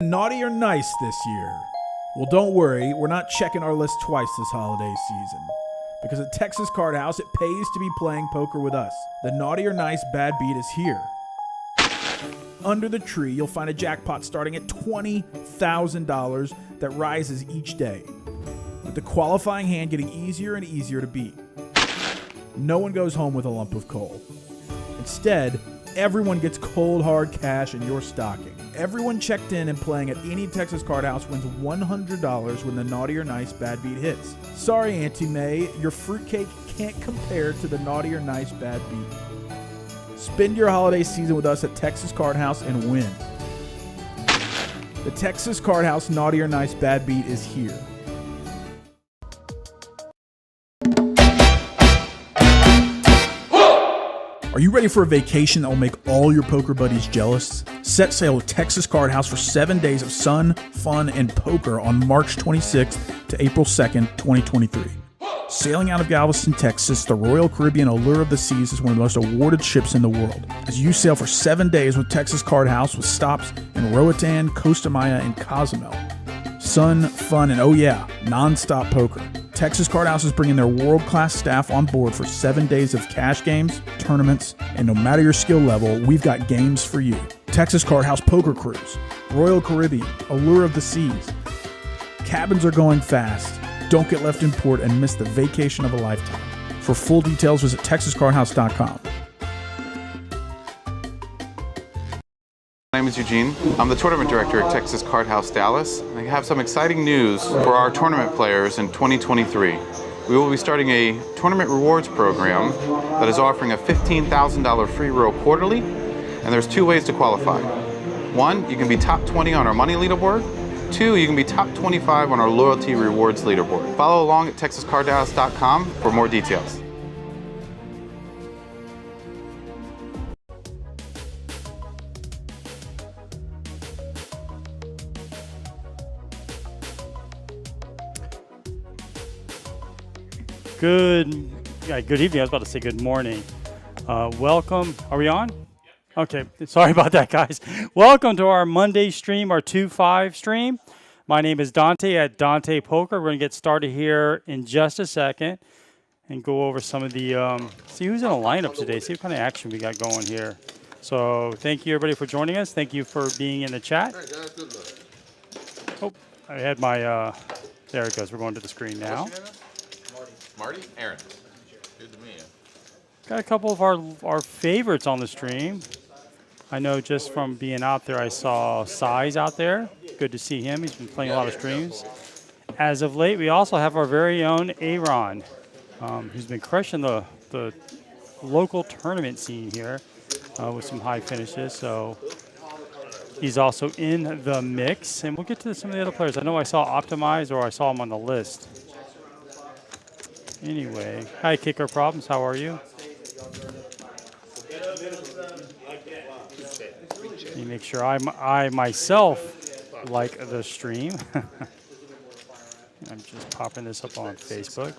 Naughty or nice this year? Well, don't worry, we're not checking our list twice this holiday season. Because at Texas Card House, it pays to be playing poker with us. The naughty or nice bad beat is here. Under the tree, you'll find a jackpot starting at $20,000 that rises each day, with the qualifying hand getting easier and easier to beat. No one goes home with a lump of coal. Instead, everyone gets cold hard cash in your stocking. Everyone checked in and playing at any Texas Card House wins $100 when the naughty or nice bad beat hits. Sorry, Auntie May, your fruitcake can't compare to the naughty or nice bad beat. Spend your holiday season with us at Texas Card House and win. The Texas Card House naughty or nice bad beat is here. Are you ready for a vacation that will make all your poker buddies jealous? Set sail with Texas Card House for 7 days of sun, fun, and poker on March 26th to April 2nd, 2023. Sailing out of Galveston, Texas, the Royal Caribbean Allure of the Seas is one of the most awarded ships in the world. As you sail for 7 days with Texas Card House with stops in Roatan, Costa Maya, and Cozumel. Sun, fun, and oh yeah, non-stop poker. Texas Card House is bringing their world-class staff on board for 7 days of cash games, tournaments, and no matter your skill level, we've got games for you. Texas Card House Poker Cruise, Royal Caribbean, Allure of the Seas. Cabins are going fast. Don't get left in port and miss the vacation of a lifetime. For full details, visit TexasCardHouse.com. My name is Eugene. I'm the tournament director at Texas Card House Dallas. I have some exciting news for our tournament players in 2023. We will be starting a tournament rewards program that is offering a $15,000 free roll quarterly, and there's 2 ways to qualify. 1, you can be top 20 on our money leaderboard. 2, you can be top 25 on our loyalty rewards leaderboard. Follow along at TexasCardHouse.com for more details. Good evening. I was about to say good morning. Welcome. Are we on? Okay. Sorry about that, guys. Welcome to our Monday stream, our 2-5 stream. My name is Dante at Dante Poker. We're going to get started here in just a second and go over some of the, see who's in the lineup today, see what kind of action we got going here. So thank you, everybody, for joining us. Thank you for being in the chat. All right, guys, good luck. Oh, I had my, there it goes. We're going to the screen now. Marty? Aaron. Good to meet you. Got a couple of our favorites on the stream. I know just from being out there, I saw Size out there. Good to see him. He's been playing a lot of streams. As of late, we also have our very own Aaron, who's been crushing the local tournament scene here with some high finishes. So he's also in the mix. And we'll get to some of the other players. I know I saw Optimize, or I saw him on the list. Anyway, hi, Kicker Problems. How are you? Let me make sure I myself like the stream. I'm just popping this up on Facebook.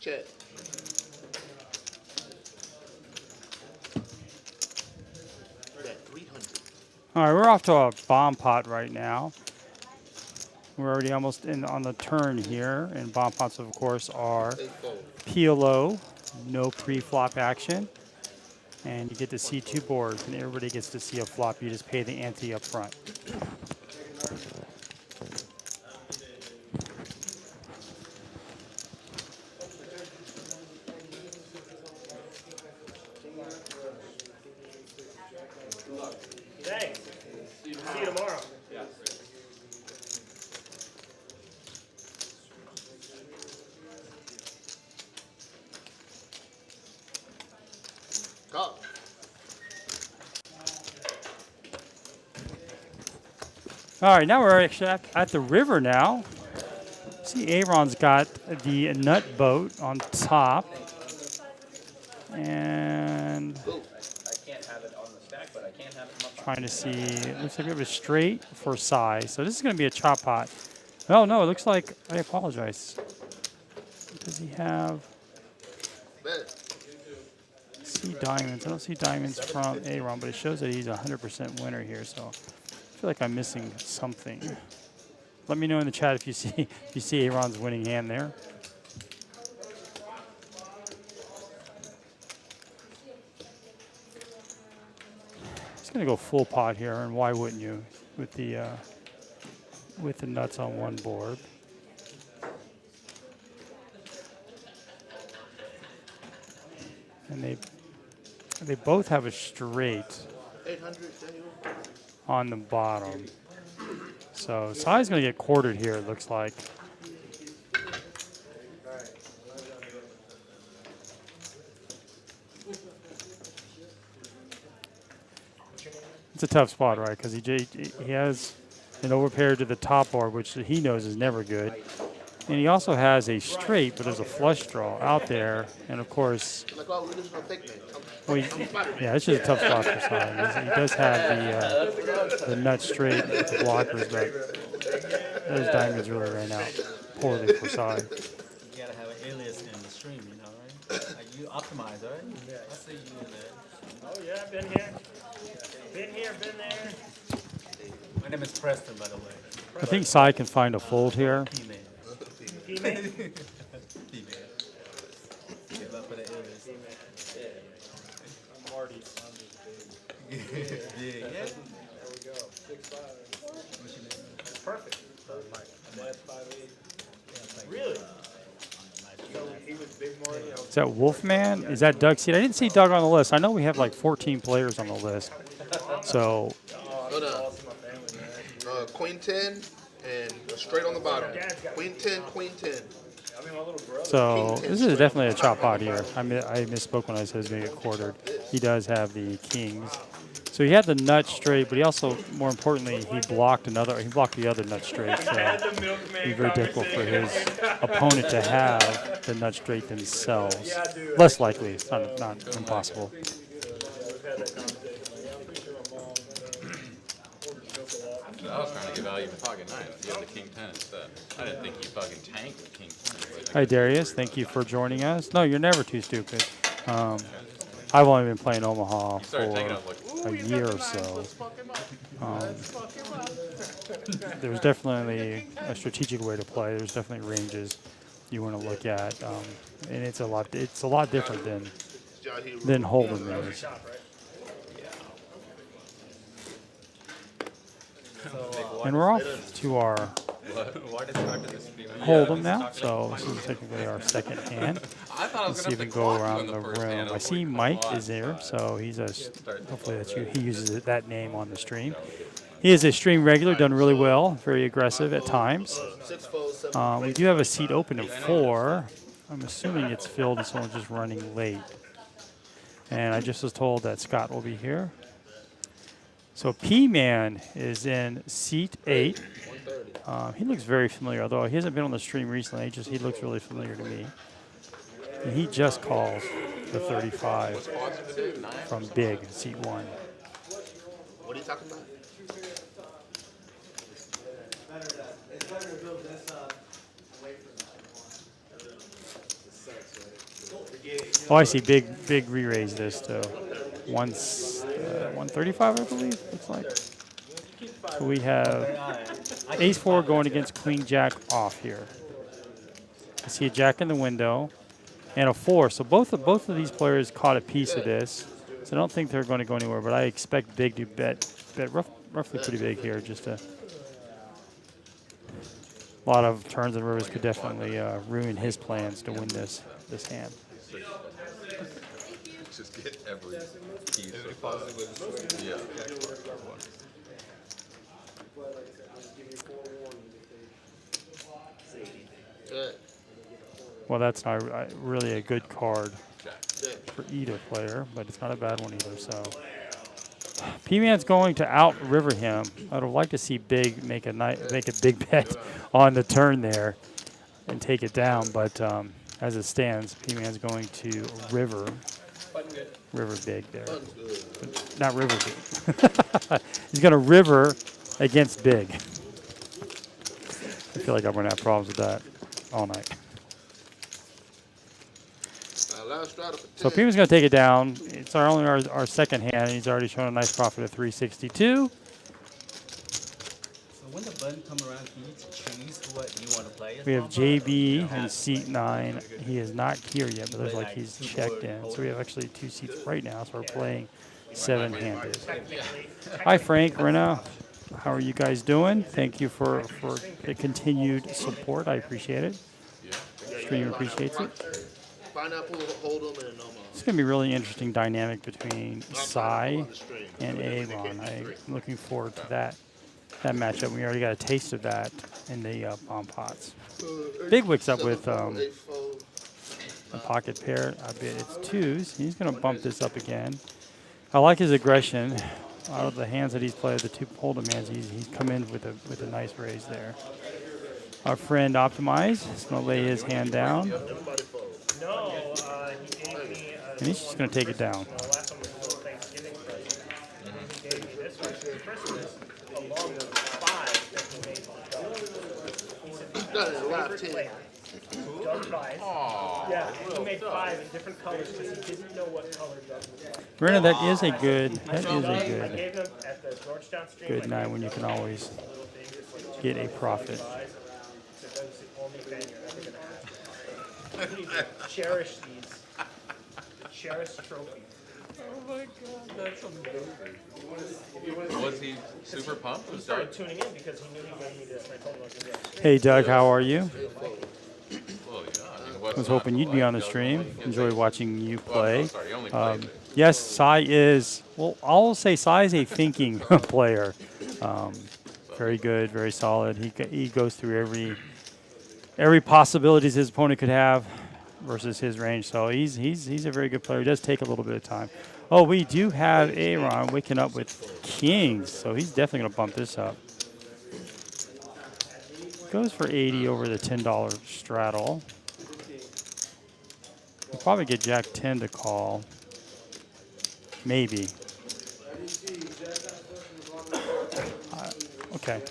Check. All right, we're off to a bomb pot right now. We're already almost on the turn here, and bomb pots, of course, are PLO, no pre-flop action, and you get to see two boards, and everybody gets to see a flop. You just pay the ante up front. Thanks. See you tomorrow. Go. All right, now we're actually at the river now. See, Aaron's got the nut boat on top. And trying to see, it looks like we have a straight for size. So this is going to be a chop pot. Oh, no, it looks like, I apologize. Does he have, see diamonds. I don't see diamonds from Aaron, but it shows that he's a 100% winner here. So I feel like I'm missing something. Let me know in the chat if you see Aaron's winning hand there. Going to go full pot here, and why wouldn't you with the nuts on one board? And they both have a straight on the bottom. So Sai's going to get quartered here, it looks like. It's a tough spot, right? Because he has an overpair to the top board, which he knows is never good. And he also has a straight, but there's a flush draw out there. And, of course, well, yeah, it's just a tough spot for Sai. He does have the nut straight with the blockers, but those diamonds really ran out poorly for Sai. You gotta have an alias in the stream, you know, right? You optimize, right? Yeah, I see you in there. Oh yeah, been here. Been here, been there. My name is Preston, by the way. I think Sai can find a fold here. Female. Female? Female. Give up for the alias. I'm Marty. Yeah. There we go. 6'5". Perfect. That's 5'8". Really? So he was big Marty. Is that Wolfman? Is that Doug Seed? I didn't see Doug on the list. I know we have like 14 players on the list. So Queen 10, and straight on the bottom. Queen 10, Queen 10. So this is definitely a chop pot here. I misspoke when I said it was going to get quartered. He does have the kings. So he had the nut straight, but he also, more importantly, he blocked the other nut straight. So it'd be very difficult for his opponent to have the nut straight themselves. Less likely. It's not impossible. I was trying to give value to pocket nines. You have the king 10 instead. I didn't think you fucking tanked the king 10. Hi, Darius. Thank you for joining us. No, you're never too stupid. I've only been playing Omaha for a year or so. There's definitely a strategic way to play. There's definitely ranges you want to look at, and it's a lot different than Hold'em is. And we're off to our Hold'em now, so this is technically our second hand. Let's see if we can go around the room. I see Mike is there, so he's hopefully that's you. He uses that name on the stream. He is a stream regular, done really well, very aggressive at times. We do have a seat open at 4. I'm assuming it's filled and someone's just running late. And I just was told that Scott will be here. So P-Man is in seat 8. He looks very familiar, although he hasn't been on the stream recently. He looks really familiar to me. And he just calls the 35 from Big, seat 1. What are you talking about? Oh, I see. Big re-raise this to 135, I believe. Looks like. So we have ace-4 going against queen-jack off here. I see a jack in the window and a 4. So both of these players caught a piece of this. So I don't think they're going to go anywhere, but I expect Big to bet roughly pretty big here. Just a lot of turns and rivers could definitely ruin his plans to win this hand. Just get every piece of yeah. Well, that's not really a good card for either player, but it's not a bad one either. So P-Man's going to out-river him. I would like to see Big make a big bet on the turn there and take it down, but as it stands, P-Man's going to river Big there. Not river Big. He's going to river against Big. I feel like I'm going to have problems with that all night. So P-Man's going to take it down. It's only our second hand, and he's already shown a nice profit of 362. So when the button come around, can you choose what you want to play? We have JB in seat 9. He is not here yet, but looks like he's checked in. So we have actually 2 seats right now, so we're playing 7-handed. Hi, Frank, Rena. How are you guys doing? Thank you for the continued support. I appreciate it. Stream appreciates it. It's going to be a really interesting dynamic between Sai and Avon. I'm looking forward to that matchup. We already got a taste of that in the bomb pots. Big wicks up with a pocket pair. I bet it's 2s. He's going to bump this up again. I like his aggression. Out of the hands that he's played, the 2 Hold'em hands, he's come in with a nice raise there. Our friend Optimize is going to lay his hand down. And he's just going to take it down. Yeah, he made 5 in different colors because he didn't know what color Doug was. Brenna, that is a good good night when you can always get a profit. Cherish these. Cherish trophies. Oh my God, that's amazing. Was he super pumped? He started tuning in because he knew he gave me this, and I told him I was going to get it. Hey, Doug, how are you? Well, yeah, I was hoping you'd be on the stream. Enjoy watching you play. Yes, Sai is, well, I'll say Sai is a thinking player. Very good, very solid. He goes through every possibilities his opponent could have versus his range. So he's a very good player. He does take a little bit of time. Oh, we do have Aaron waking up with kings, so he's definitely going to bump this up. Goes for 80 over the $10 straddle. We'll probably get Jack 10 to call. Maybe. Okay.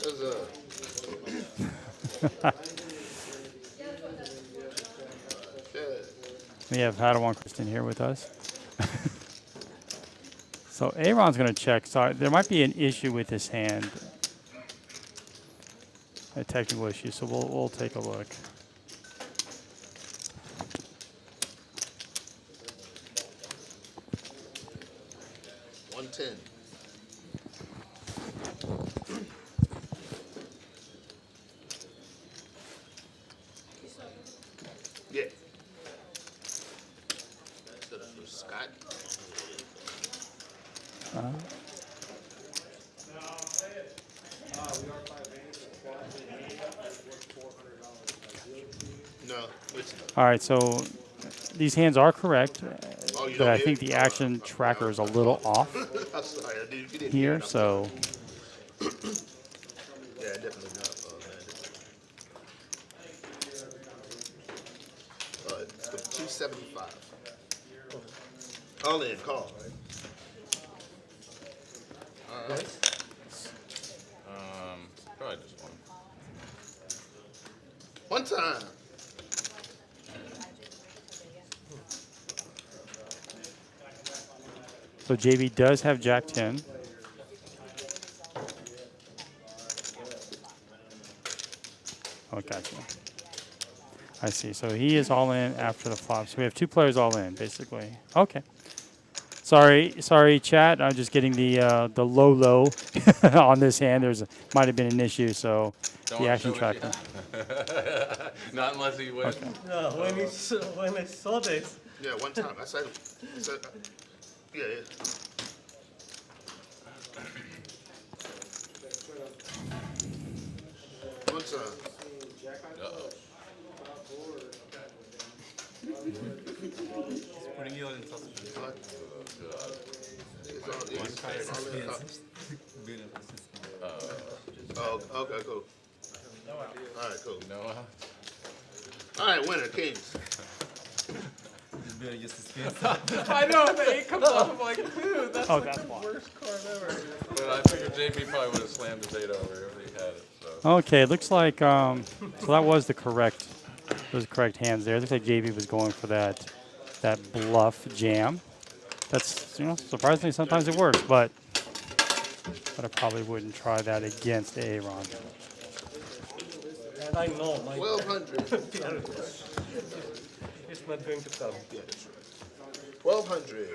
There's a We have Padawan Kristen here with us. So Aaron's going to check. So there might be an issue with his hand. A technical issue, so we'll take a look. $110. Yeah. For Scott. No, it's All right, so these hands are correct, oh, you but don't I get think it? the action tracker is a little off I'm sorry, you didn't here, hear it. so Yeah, definitely not. It's for 275. All in, call. Probably just one. One time. so JB does have Jack 10. Oh, gotcha. I see. So he is all in after the flop. So we have two players all in, basically. Okay. Sorry, chat. I'm just getting the low on this hand. Might have been an issue, so Don't the action show it tracker. Not unless he wins. Okay. No, when I saw this, Yeah, one time. I said yeah. One time. Uh-oh. putting you on the top of the What? It's all Oh, okay, cool. All right, cool. Noah? All right, winner, Kings. building your suspense. I know, the 8 comes off. I'm like, dude, that's Oh, like that's the why. worst card ever. But I figured JP probably would have slammed his 8 over if he had it. So. Okay, it looks like so that was the correct hands there. It looks like JB was going for that bluff jam. That's surprisingly sometimes it works, but I probably wouldn't try that against Aaron. I know, my 1,200. it's not going to come. Yeah, that's right. 1,200.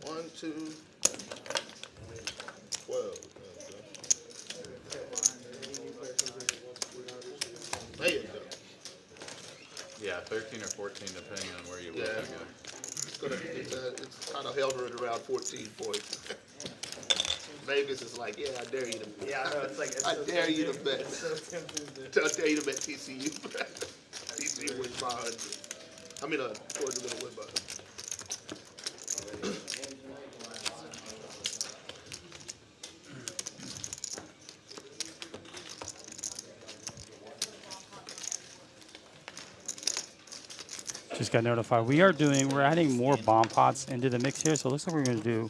1, 2, 12. There you go. Yeah, 13 or 14, depending on where you look. Yeah. I guess. It's kind of hovering around 14 points. Vegas is like, yeah, I dare you to bet. Yeah, I know, it's like, it's I so dare you to tempting. bet. It's so tempting to- I dare you to bet TCU. TCU wins by 100. I mean, Georgia will win by 100. Just got notified. We're adding more bomb pots into the mix here, so it looks like we're going to do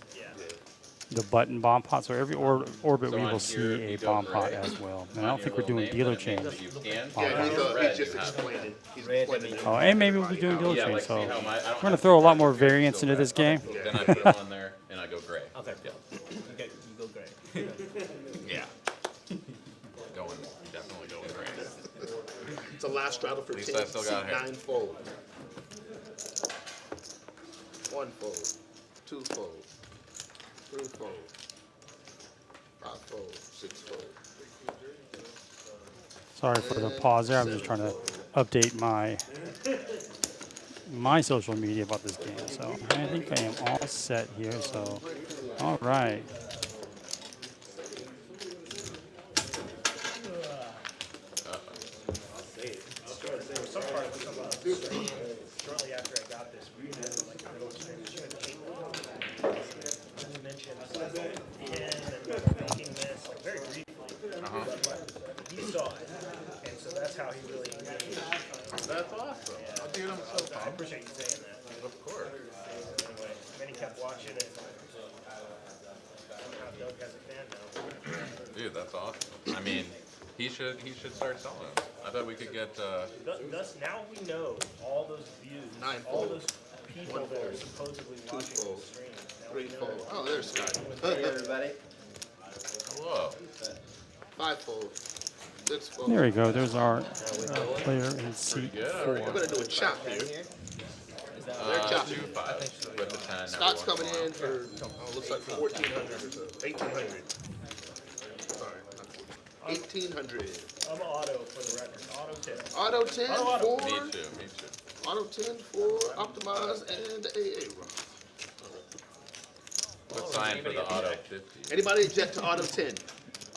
the button bomb pot. So every orbit So we will on see here, a you go bomb pot gray. as well. And I On don't your think we're little doing name, dealer but it means change. that you can. Oh, Yeah, Red, he's just you have it. explaining. He's Red, explaining. Oh, and maybe we'll be doing dealer Yeah, change. like, So see how my, I don't we're going to have throw a lot red more here, variance still into red. this game. Then I put them on there and I go gray. Okay. Yeah. You go great. Yeah. Definitely going gray. It's a last straddle for At 10. least I still got hair. 9 fold. 1 fold. 2 fold. 3 fold. 5 fold. 6 fold. Sorry for the pause there. I'm just trying to update my social media about this game. So I think I am all set here. So All right. Shortly after I got this, we had like a little transition cable. And we mentioned and making this like very briefly. But he saw it, and so that's how he really engaged. That's awesome. Dude, I'm so I pumped. appreciate you saying that. Of course. Anyway, then he kept watching it. Somehow Doug has a fan now. Dude, that's awesome. I mean, he should start selling them. I bet we could get. Thus, now we know all those views, all those people that are supposedly watching the stream. Now we know Threefold. Oh, there's Scott. Hey, everybody. Hello. Fivefold. Sixfold. There we go. There's our player in seat Good. 4. We're gonna do a chop here. They're chopping. 2-5 with the 10. Scott's coming in for looks like for 1,400 or so. 1,800. Sorry. 1,800. I'm auto for the record. Auto 10. Auto 10 Auto. for Me too. Auto 10 for Optimize and AA. Let's sign for the auto 50. Anybody object to Auto 10?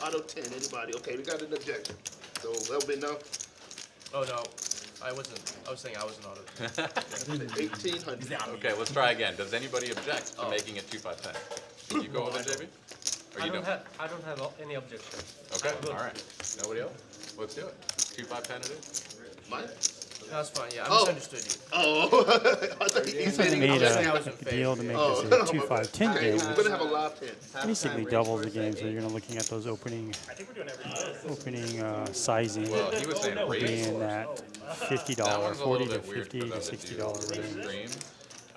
Auto 10, anybody? Okay, we got an objection. So that'll be enough. Oh no, I wasn't. I was saying I wasn't auto. 1,800. Okay, let's try again. Does anybody object to making it 2-5-10? Can you go with it, JB? Or you don't? I don't have any objection. Okay, all right. Nobody else? Let's do it. 2-5-10 it is. Mine? That's fine. Yeah, I Oh. misunderstood you. Oh, I thought he's Something hitting. made saying I a was in deal to make Oh, this a 2-5-10 okay, game, we're which gonna have a live 10. basically doubles the game. So you're going to looking at those opening sizing Well, he was saying raise. being that $50, That one's a little $40 to bit weird $50 for to them to $60 do range, stream.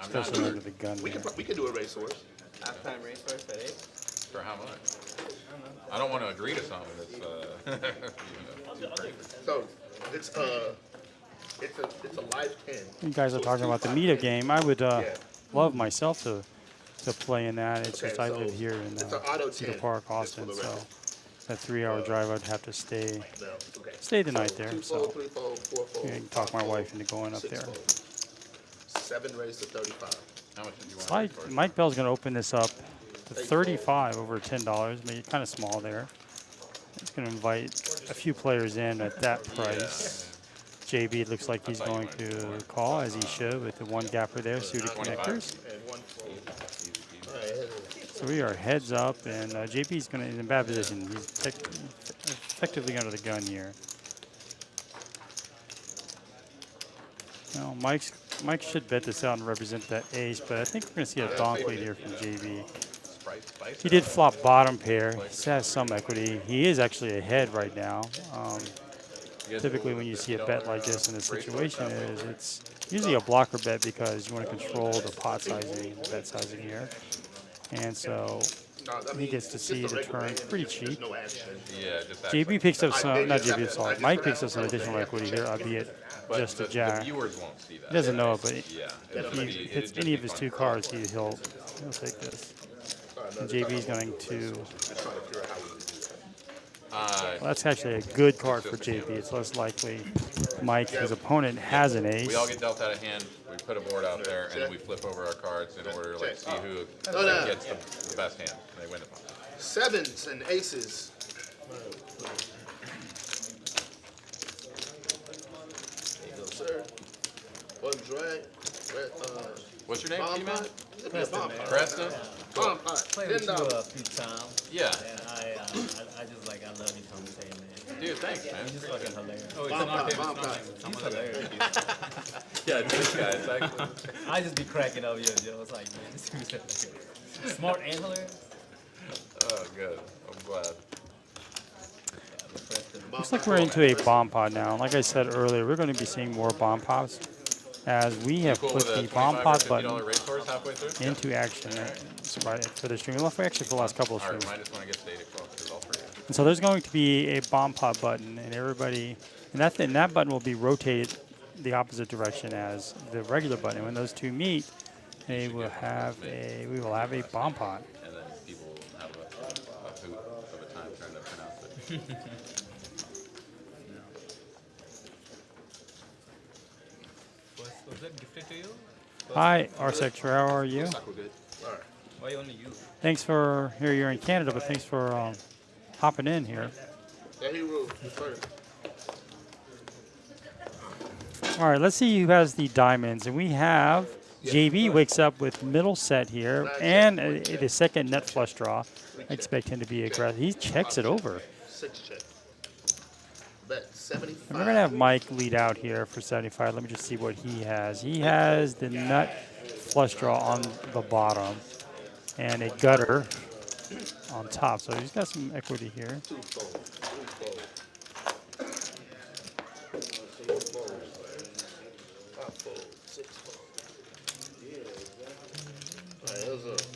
I'm not especially sure under the gun We there. can do a racehorse. Halftime racehorse at 8. for how much. I don't want to agree to something that's, So it's a live 10. You guys are talking about the meetup game. I would love myself to play in that. It's just Okay, I so live here in it's an auto Cedar 10, Park, just for Austin, the so record. that 3-hour drive I'd have to stay No, okay. stay the night there. Two-fold, So three-fold, four-fold. I can talk my five-fold, wife into going up there. six-fold. 7 raised to 35. how much did you want? Mike Bell's going to open this up to 35 over $10. Make it kind of small there. He's going to invite a few players in at that price. JB looks like he's going to call, as he should, with the one gapper there, suited connectors. And one fold. So we are heads up, and JP's going to is in bad position. He's effectively under the gun here. Well, Mike should bet this out and represent that ace, but I think we're going to see a donk lead here from JB. He did flop bottom pair. He has some equity. He is actually ahead right now. Typically, when you see a bet like this in a situation, it's usually a blocker bet because you want to control the pot sizing, the bet sizing here. And so he gets to see the turn pretty cheap. No action. Yeah, just JB picks up some, not JB, sorry, Mike picks up some additional equity here, albeit just a the jack. viewers won't see that. He doesn't know it, but Yeah. if he hits any of his two cards, he'll take this. And JB's going to. Well, that's actually a good card for JB. It's less likely Mike, his opponent, has an ace. We all get dealt out of hand. We put a board out there, and then we flip over our cards in order to like see who no. gets the best hand. And they win the pot. 7s and aces. There you go, sir. One drag. What's your name, Bomb T-Man? pot. Give me a bomb pot. Preston? Bomb pot. Played with you $10. a few times. Yeah. And I just like, I love you conversating, man. Dude, thanks, man. You're just fucking hilarious. Bomb pot. Bomb pot. He's hilarious. Yeah, this guy is actually. I just be cracking up your jokes like, man, this dude's hilarious. Smart and hilarious. Oh, good. I'm glad. Looks like we're into a bomb pot now. Like I said earlier, we're going to be seeing more bomb pots as we have Cool put with a the bomb $25 or pot $50 button racehorse halfway through? into action for the stream. Well, actually for the last couple of All right, streams. I just want to get to 8 o'clock because all three. And so there's going to be a bomb pot button, and everybody, and that button will be rotated the opposite direction as the regular button. And when those two meet, we will have a bomb pot. And then people will have a hoot of a time trying to pronounce it. Was that gifted to you? Hi, Arsector, how are you? Looks like we're good. All right. Why only you? Thanks for here. You're in Canada, but thanks for hopping in here. Yeah, he ruled. He's first. All right, let's see who has the diamonds, and we have JB wakes up with middle set here and the second nut flush draw. I expect him to be aggressive. He checks it over. 6 check. Bet 75. And we're gonna have Mike lead out here for 75. Let me just see what he has. He has the nut flush draw on the bottom and a gutter on top. So he's got some equity here. 2 fold. 3 fold. 5 fold. 6 fold. All right, those are.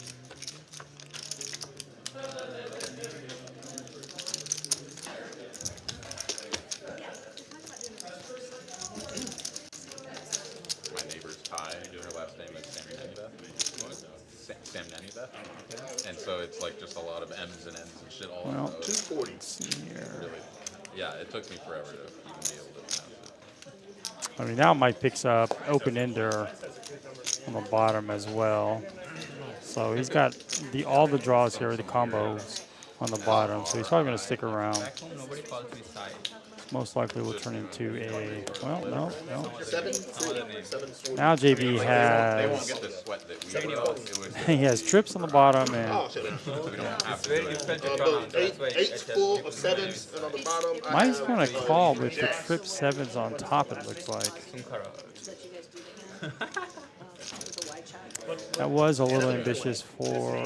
My neighbor's Thai, her last name is Sam Nanibeth. And so it's like just a lot of M's and N's and shit all Well, over those. 240. Let's see here. Really, yeah, it took me forever to even be able to pronounce it. I mean, now Mike picks up open ender on the bottom as well. So he's got all the draws here, the combos on the bottom. So he's probably going to stick around. Back home, nobody calls me side. Most likely will turn into a, well, no. 7 4. Now JB They won't has, get the sweat that we would. It was, he has trips on the bottom and Oh, shit. we don't have to Very do it. different to pronounce. That's why I Eight's tell full people of 7s, and on the bottom, I Mike's have, going to call with the trip 7s on top, it looks like. Sunkara. That was a little ambitious for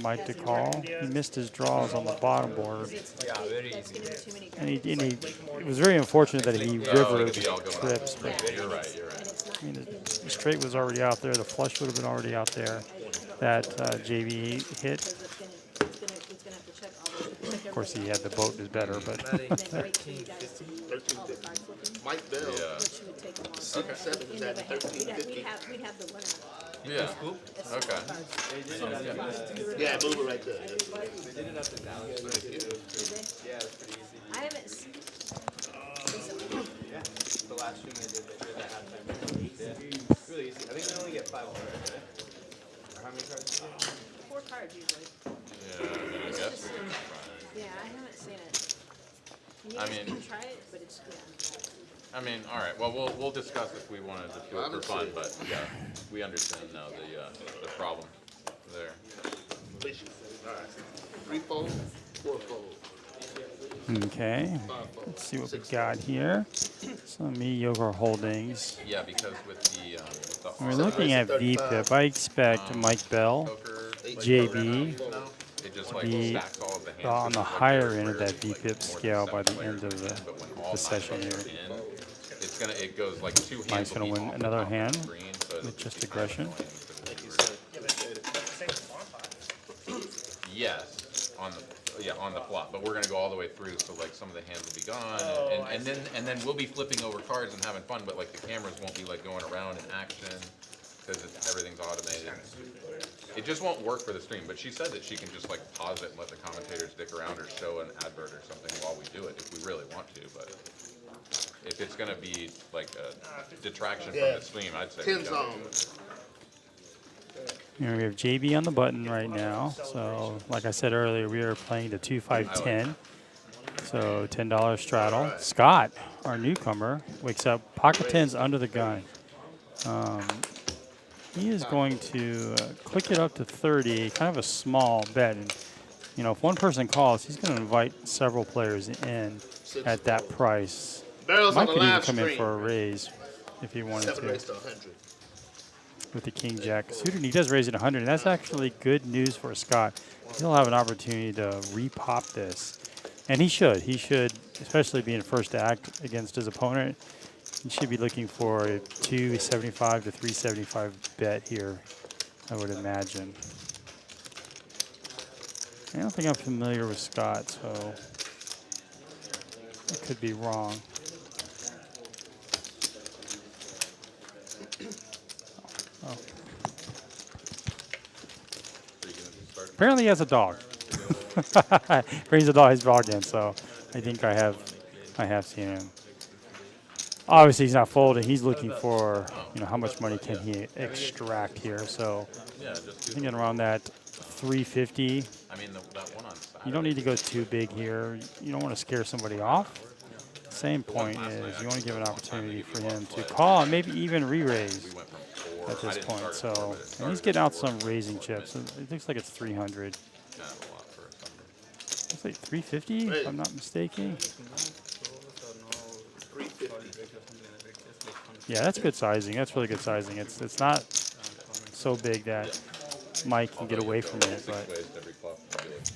Mike to call. He missed his draws on the bottom board. Yeah, very easy. And it was very unfortunate that he rivered trips. But You're right. I mean, the straight was already out there. The flush would have been already out there. That JV hit. Of course, he had the boat is better, but 1350. Mike Bell, Yeah. 6 7 is at 1350. We'd have the winner. Yeah. Okay. Yeah, move it right there. I haven't. s- The last stream I did, they had halftime. Yeah. Really easy. I think they only get 5 already, right? Or how many cards? 4 cards usually. Yeah, I guess. Yeah, I haven't seen it. You I guys mean- can try it, but it's I mean, all right. Well, we'll discuss if we wanted to do it for fun, but yeah, we understand now the problem there. Completion. All right. 3 fold, 4 fold, okay. 5 fold. Let's see what we got here. Some mediocre holdings. Yeah, because with the We're looking at VPIP. I expect Mike Bell, poker, JB, it just like be stacks all of the hands. on which the is what higher they're end of aware that is, like, VPIP more than scale by 7 the end players of are in, but when all the 9 session players here. are in, it goes like 2 hands. Mike's will gonna be win off another the top of the hand screen, so it'll with just be kind of aggression. annoying because yes, on the flop, but we're gonna go all the way through, so like some of the hands will be gone, and then we'll be flipping over cards and having fun, but like the cameras won't be like going around in action because everything's automated. It just won't work for the stream. But she said that she can just like pause it and let the commentators stick around or show an advert or something while we do it if we really want to. But if it's gonna be like a detraction from the stream, I'd say we 10 don't. zone. Here we have JB on the button right now. So, like I said earlier, we are playing the 2-5-10. So, $10 straddle. Scott, our newcomer, wakes up pocket tens under the gun. He is going to click it up to 30, kind of a small bet. And, you know, if one person calls, he's going to invite several players in at that price. Barrels Mike on the could even live come in stream. for a raise if he wanted 7 to. raised to 100. With the king jack suited, and he does raise it 100, and that's actually good news for Scott. He'll have an opportunity to repop this, and he should, especially being first act against his opponent. He should be looking for a 275 to 375 bet here, I would imagine. I don't think I'm familiar with Scott, so I could be wrong. Oh. Apparently he has a dog. Brings his dog in, so I think I have seen him. Obviously he's not folding. He's looking for, how much money can he extract here. So Yeah, just do thinking around that 350. I mean, that one on Saturday. You don't need to go too big here. You don't want to scare somebody off. Same point is you want to give an opportunity for him to call and maybe even re-raise We went from 4. at I this didn't point. start So, at 4, but it and started he's getting at out 4. some raising chips. It looks like it's 300. Kind of a lot for a Sunday. It's like 350, if I'm not mistaken. 350. Yeah, that's good sizing. That's really good sizing. It's not so big that Mike can get away from it, but Ways to every flop. You'd be like,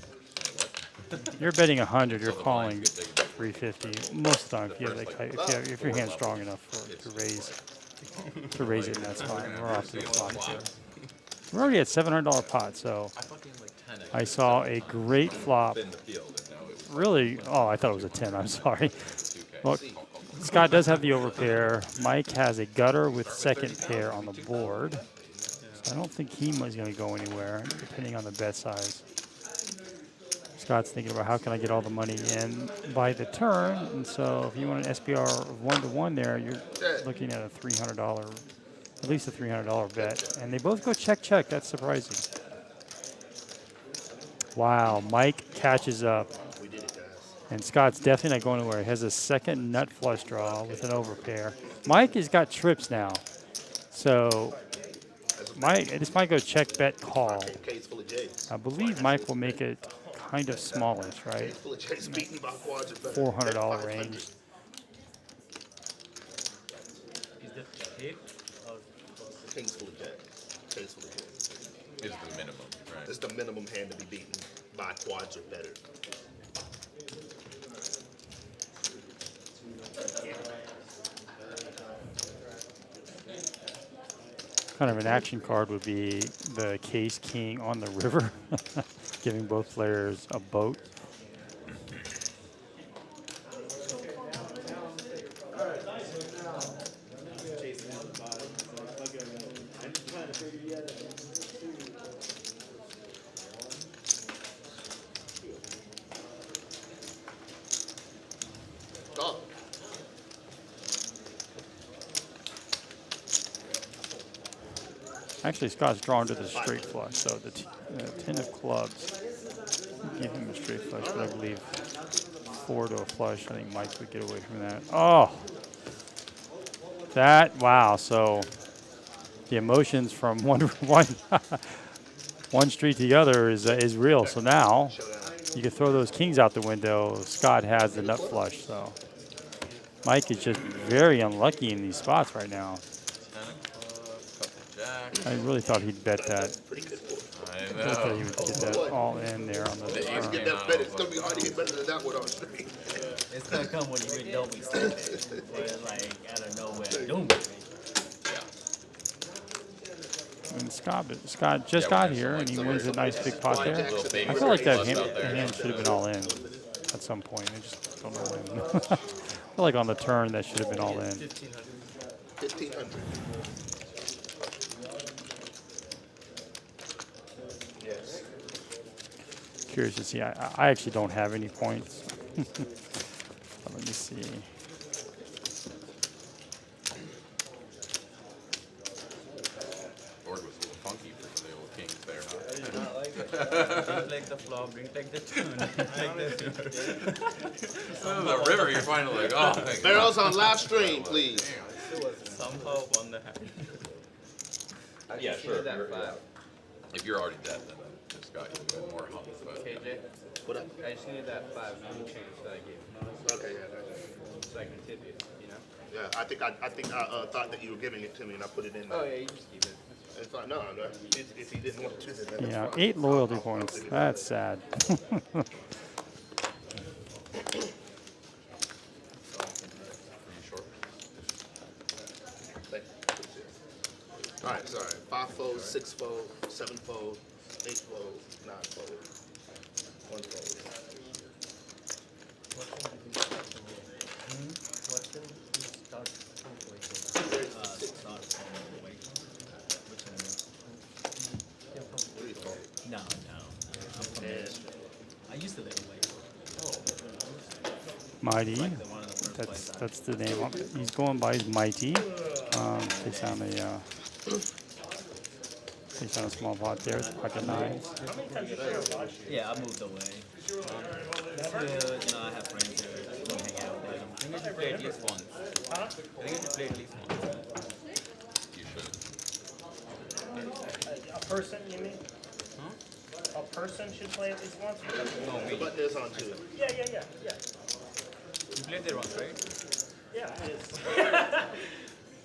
what? you're betting 100. You're So the calling blinds get big. 350 most of the time. If you have like, if your hand's strong enough to raise it in that spot. And we're off to the flop here. We're already at $700 pot, so I fucking like 10. I saw a great flop. In the field, and now it was Really? Oh, I thought it was a 10. I'm sorry. 2K. Well, Scott does have the overpair. Mike has a gutter with second pair on the board. So I don't think he is going to go anywhere, depending on the bet size. Scott's thinking about how can I get all the money in by the turn. And so if you want an SPR of 1-to-1 there, you're looking at a $300, at least a $300 bet. And they both go check, check. That's surprising. Wow, Mike catches up. We did it, guys. And Scott's definitely not going anywhere. He has a second nut flush draw with an overpair. Mike has got trips now. So this might go check, bet, call. Case full of J's. I believe Mike will make it kind of smallish, right? Case full of J's beaten by quads or better. $400 range. Is the pick or Case full of J's. Case full of J's. Is the minimum, right? It's the minimum hand to be beaten by quads or better. Kind of an action card would be the Case King on the river, giving both players a boat. Oh, Actually, Scott's drawn to the straight flush, so the 10 of clubs give him a straight flush, but I believe 4 to a flush. I think Mike would get away from that. Oh, wow. So the emotions from one street to the other is real. So now you can throw those kings out the window. Scott has the nut flush, so Mike is just very unlucky in these spots right now. 10 of clubs, couple jacks. I really thought he'd bet that. pretty good board. I I really thought he know. would get that all in there on the Get turn. that better. It's gonna be hard to get better than that one on street. it's gonna come when you don't expect it. Where it's like out of nowhere, boom. And Scott just got here, and he wins a nice big pot there. Little baby I feel like that plus out there. hand should have been all in at some point. I just don't know when. I feel like on the turn that should have been all in. 1,500. Yes. Curious to see. I actually don't have any points. Let me see. Board was a little funky for the old kings there, huh? I did not like it. Didn't like the flop, didn't like the tune. Didn't like The river, you're finally like, oh, thank God. Barrels on live stream, please. somehow on the hand. Yeah, sure. That 5. If you're already dead, then it's got you more hump. But KJ, What up? I just needed that 5 money change that I gave you, Okay, yeah. so I can tip you, you know? Yeah, I think I thought that you were giving it to me and I put it in there. Oh, yeah, you just keep it. It's like, no. If he didn't want to, then that's Yeah, fine. 8 loyalty points. That's sad. All right, sorry. 5 fold, 6 fold, 7 fold, 8 fold, 9 fold, 1 fold. No. I'm from there. I used to live in Waco. Mighty. One of the first places I That's the name. He's going by his Mighty. They sound a He's on a small pot there with pocket nines. How many times did you watch? Yeah, I moved away. It's good, you know, I have friends here that come hang out with them. I think you should play at least once. Huh? I think you should play at least once. You should. A person, you mean? A person should play at least once? No, The me. button is on too. Yeah. You played there once, right? Yeah, it is.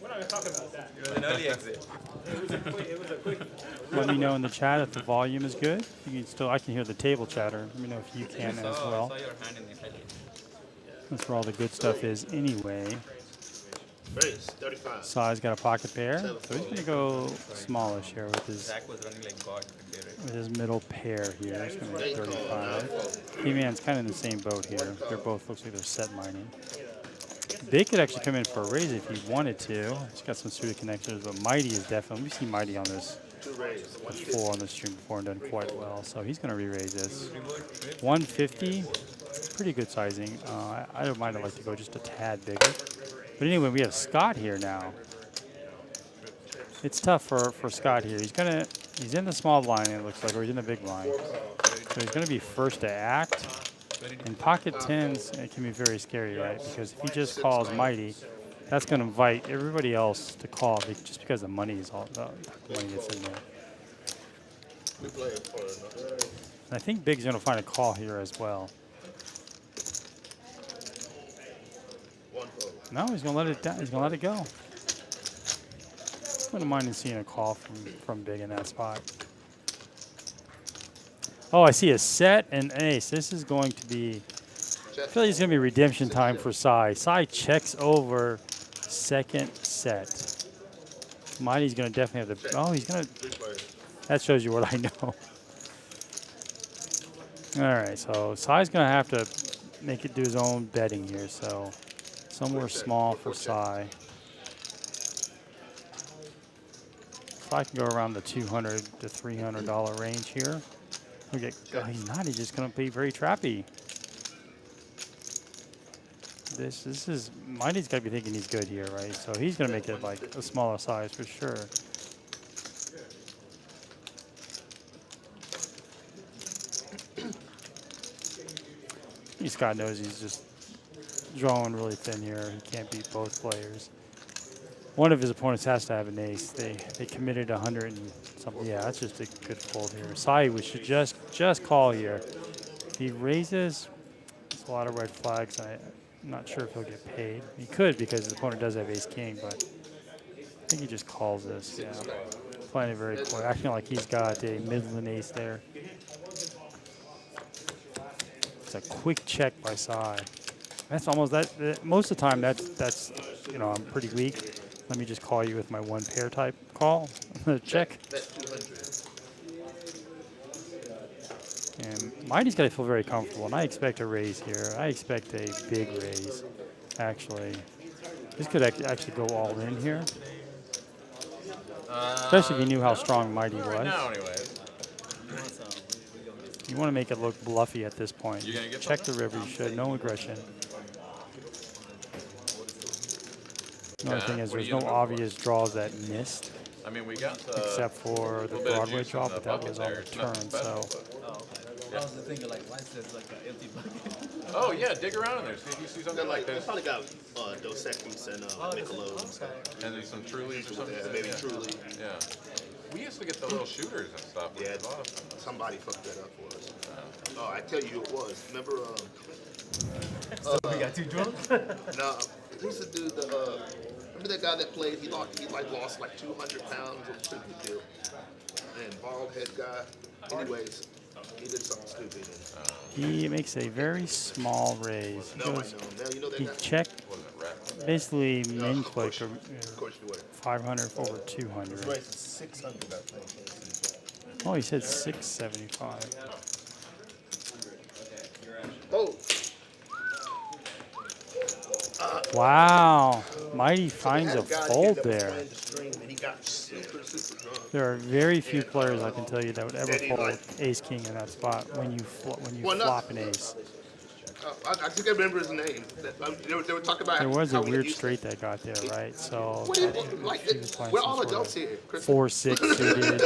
We're not gonna talk about that. It was an early exit. It was a quick. Let me know in the chat if the volume is good. You can still, I can hear the table chatter. Let me know if you can as well. I saw your hand in the head. That's where all the good stuff is anyway. Raise, 35. Sai's got a pocket pair, so he's going to go smallish here with Zach was running like God today, right? his middle pair here. He's going to go 35. He-Man's kind of in the same boat here. They're both, looks like they're set mining. They could actually come in for a raise if he wanted to. He's got some suited connectors, but Mighty is definitely, we've seen Mighty on this before on the stream before and done quite well, so he's going to re-raise this. 150, pretty good sizing. I don't mind, I'd like to go just a tad bigger. But anyway, we have Scott here now. It's tough for Scott here. He's in the small blind, it looks like, or he's in the big blind. So he's going to be first to act. In pocket tens, it can be very scary, right? Because if he just calls Mighty, that's going to invite everybody else to call just because the money is all the money that's in there. We play it for another. And I think Big's going to find a call here as well. One fold. No, he's going to let it down. He's going to let it go. Wouldn't mind seeing a call from Big in that spot. Oh, I see a set and ace. This is going to be, I feel like it's going to be redemption time for Sai. Sai checks over second set. Mighty's going to definitely have the, oh, he's going to, that shows you what I know. All right, so Sai's going to have to make it do his own betting here. So somewhere small for Sai. Sai can go around the $200 to $300 range here. Okay, oh, he's not. He's just going to be very trappy. This is Mighty's got to be thinking he's good here, right? So he's going to make it like a smaller size for sure. Scott knows he's just drawing really thin here. He can't beat both players. One of his opponents has to have an ace. They committed 100 and something. Yeah, that's just a good fold here. Sai, we should just call here. If he raises, there's a lot of red flags. I'm not sure if he'll get paid. He could because his opponent does have ace king, but I think he just calls this. Yeah, playing it very quick. Acting like he's got a Midland ace there. It's a quick check by Sai. That's almost that. Most of the time, that's you know, I'm pretty weak. Let me just call you with my one pair type call. Check. And Mighty's got to feel very comfortable, and I expect a raise here. I expect a big raise, actually. This could actually go all in here. Especially if you knew how strong Mighty was. Right now, anyways. You want to make it look bluffy at this point. You gonna get Check the river, you should. No aggression. Another thing is there's no obvious draws that missed, I mean, we got except for the little bit of Broadway juice in draw, the but that bucket was on there. the It's nothing turn, special, so. but- Oh, okay. I was just thinking, like, why is there like an empty bucket? Oh yeah, dig around in there. See if you see They're something like they this, probably got Dos Equis and Michelob and stuff. and then some Trulies or something. Yeah, maybe Truly. Yeah. We used to get the little shooters and stuff. Which Yeah, was awesome. somebody fucked that up for us. Oh, I tell you who it was. Remember, We got too drunk? no, who's the dude? Remember that guy that played? He lost like 200 pounds or stupid deal. And bald head guy. Anyways, he did something stupid. He makes a very small raise. He No, I know. goes, Now you know that he guy. checked, Wasn't it rap? basically min Of course, click of course you would. 500 over 200. Right, 600 that thing. Oh, he said 675. Oh, Wow, Mighty finds had a guy here fold that was there. playing the string and he got super drunk. There are very few players I can tell you that would ever fold ace king in that spot when you Well, no. flop an ace. I think I remember his name. They were talking about There was a how he weird used to- straight that got there, right? So What do you like? he was playing We're some all sort adults of here. Chris. 4-6 suited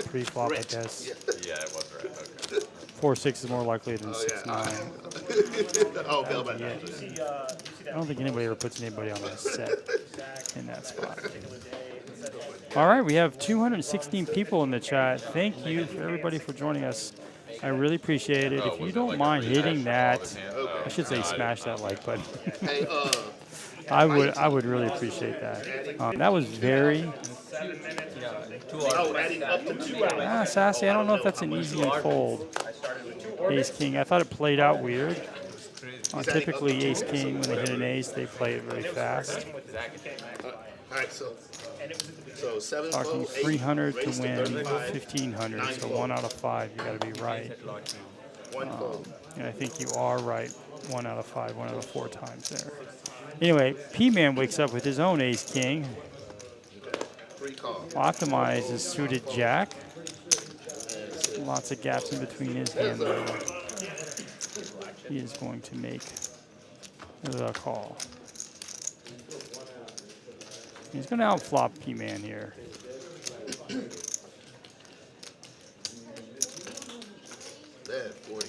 pre-flop, I Rent. guess. Yeah. Yeah, it was right. Okay. 4-6 is more likely than Oh, yeah. 6-9. Oh, Bill, but Yeah. I don't think anybody ever puts anybody on a set in that spot. All right, we have 216 people in the chat. Thank you for everybody for joining us. I really appreciate it. If you don't mind hitting that, I should say smash that like button. hey, I would really appreciate that. That was very adding up to 2 hours. sassy. I don't know if that's an easy fold. Ace King. I thought it played out weird. Typically, Ace King, when they hit an ace, they play it really fast. All right, so 7 Talking fold, 8, 300 to raise win 35, 1,500. 9 So fold. 1 out of 5, you got to be right. 1 fold. And I think you are right 1 out of 5, 1 out of 4 times there. Anyway, P-Man wakes up with his own Ace King. 3 call. Optimize his suited Jack. Lots of gaps in between his hand there. He is going to make the call. He's going to outflop P-Man here. There, 40.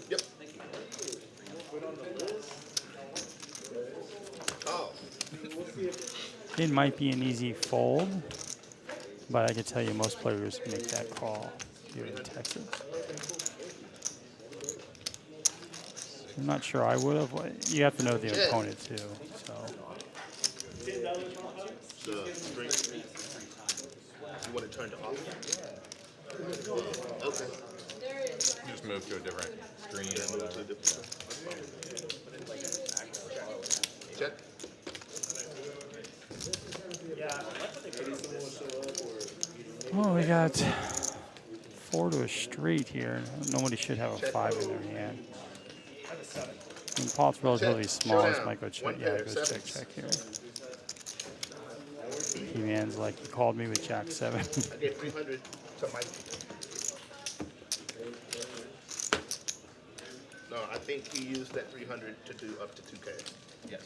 Yep. Oh. It might be an easy fold, but I can tell you most players make that call here in Texas. I'm not sure I would have. You have to know the opponent too. So The string. You want to turn to off? Okay. Just move to a different screen or whatever. Check. oh, we got 4 to a straight here. Nobody should have a 5 in their hand. And pot's relatively small. This might go check. Yeah, it goes check here. He-Man's like, he called me with Jack 7. I gave 300 to Mike. No, I think he used that 300 to do up to 2K. Yes.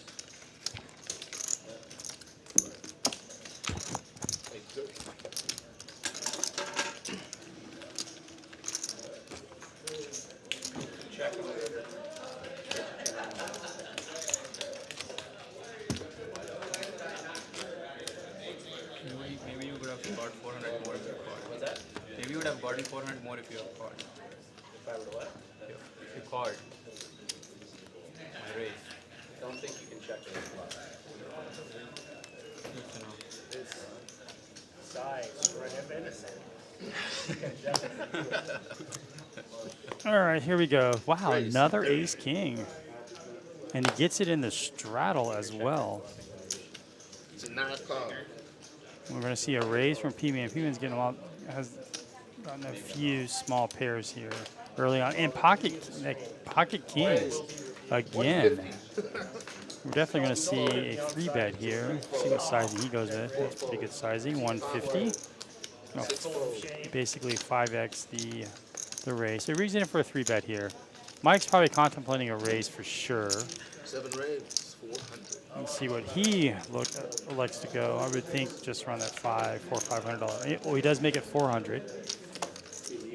Maybe you would have got 400 more if you called. What's that? Maybe you would have gotten 400 more if you had called. If I were to what? If you called. My raise. I don't think you can check it. Good to know. Size, right? Innocent. All right, here we go. Wow, another Ace King. And he gets it in the straddle as well. It's a 9 call. We're going to see a raise from P-Man. P-Man's getting has gotten a few small pairs here early on. And pocket kings again. We're definitely going to see a 3-bet here. See what sizing he goes with. That's pretty good sizing, 150. Basically 5x the raise. So reason for a 3-bet here. Mike's probably contemplating a raise for sure. 7 raise, 400. Let's see what he likes to go. I would think just around that $500. Oh, he does make it 400.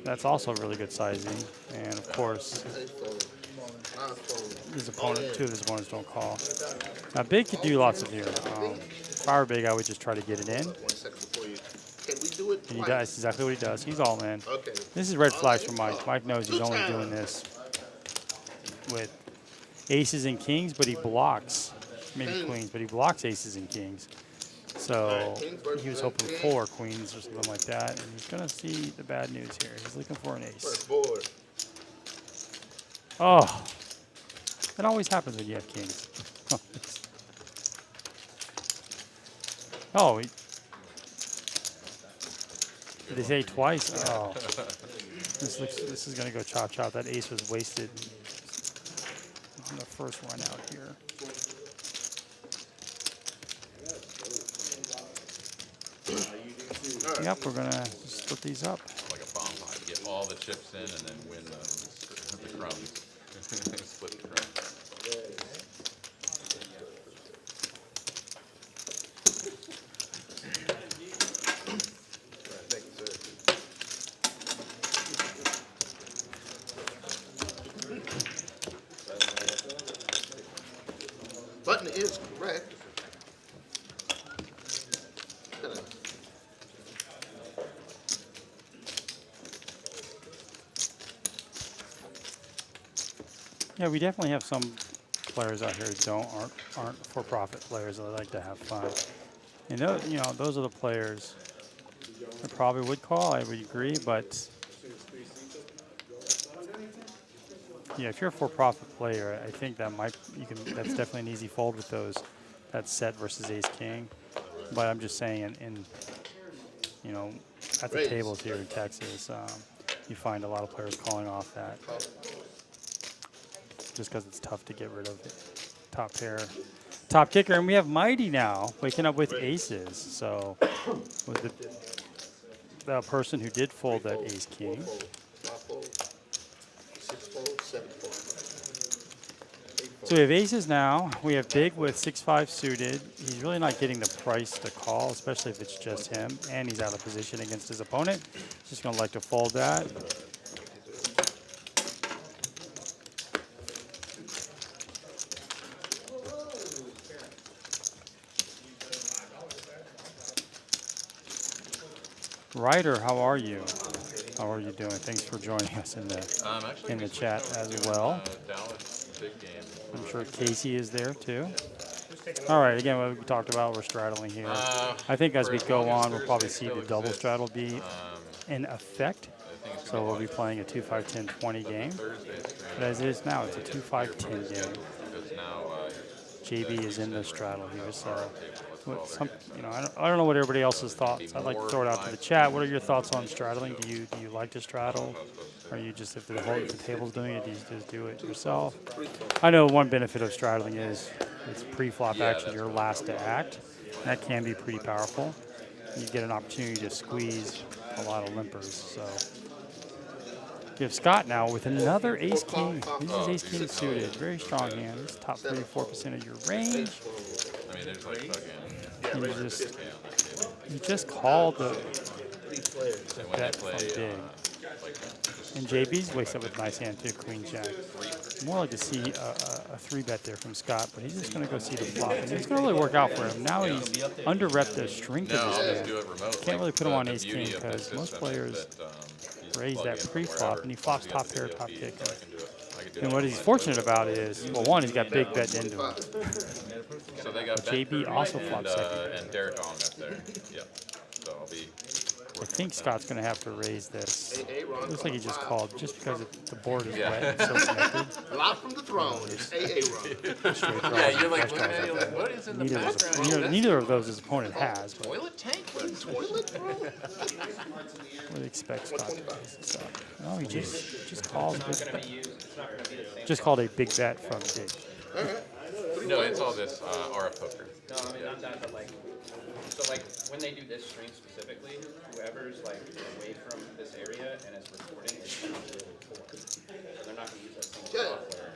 That's also really good sizing. And of course, his opponent, 2 of his opponents don't call. Now big could do lots of here. If I were big, I would just try to get it in. 1 second before you. Can we do it? And he twice? does exactly what he does. He's all in. Okay. This is red flags for Mike. Mike knows he's only doing this with aces and kings, but he blocks. Maybe queens, but he blocks aces and kings. So he was hoping 4 queens or something like that. And he's going to see the bad news here. He's looking for an ace. First board. Oh, that always happens when you have kings. Oh, did they say twice? Oh, this is going to go chop chop. That ace was wasted on the first run out here. Yep, we're going to split these up. Like a bomb hide. all the chips in and then win the crumbs. Split the crumbs. Thank you, sir. Button is correct. Yeah, we definitely have some players out here who aren't for-profit players that like to have fun. And those are the players I probably would call. I would agree, but yeah, if you're a for-profit player, I think that's definitely an easy fold with those. That set versus ace king. But I'm just saying, at the tables here in Texas, you find a lot of players calling off that. Just because it's tough to get rid of it. Top pair, top kicker, and we have Mighty now waking up with aces. So was the person who did fold that ace king. 5 fold, 6 fold, 7 fold. So we have aces now. We have big with 6-5 suited. He's really not getting the price to call, especially if it's just him, and he's out of position against his opponent. Just gonna like to fold that. Ryder, how are you? How are you doing? Thanks for joining us in the chat as well. Dallas, big game. I'm sure Casey is there too. All right, again, what we talked about, we're straddling here. I think as we go on, we'll probably see the double straddle be in effect. So we'll be playing a 2-5-10-20 game. But as it is now, it's a 2-5-10 game. JB is in the straddle here, so I don't know what everybody else's thoughts. I'd like to throw it out to the chat. What are your thoughts on straddling? Do you like to straddle? Or you just, if the table's doing it, do you just do it yourself? I know one benefit of straddling is it's pre-flop action, you're last to act. That can be pretty powerful. You get an opportunity to squeeze a lot of limpers. So give Scott now with another ace king. This is ace king suited. Very strong hand. It's top 34% of your range. I mean, there's like fucking. And you just called the bet from big. And JB's wakes up with a nice hand too, queen jack. More like to see a 3-bet there from Scott, but he's just going to go see the flop. And it's going to really work out for him. Now he's under-repped the strength of his hand. Can't really put him on ace king because most players raise that pre-flop, and he flops top pair, top kick. And what he's fortunate about is, well, one, he's got big bet into him. So they got JB also flops second. and Derek on up there. Yep. So I'll be. I think Scott's going to have to raise this. Looks like he just called just because the board is wet and so connected. Live from the throne, it's AA run. Yeah, you're like, what is in the background? Neither of those his opponent has. But Toilet tank? Toilet, bro? what do you expect Scott to raise this up? No, he just called. Just called a big bet from big. No, it's all this RF poker. No, I mean, not that, but like, so like, when they do this stream specifically, whoever's like away from this area and is recording is not really poor. So they're not gonna use that same software.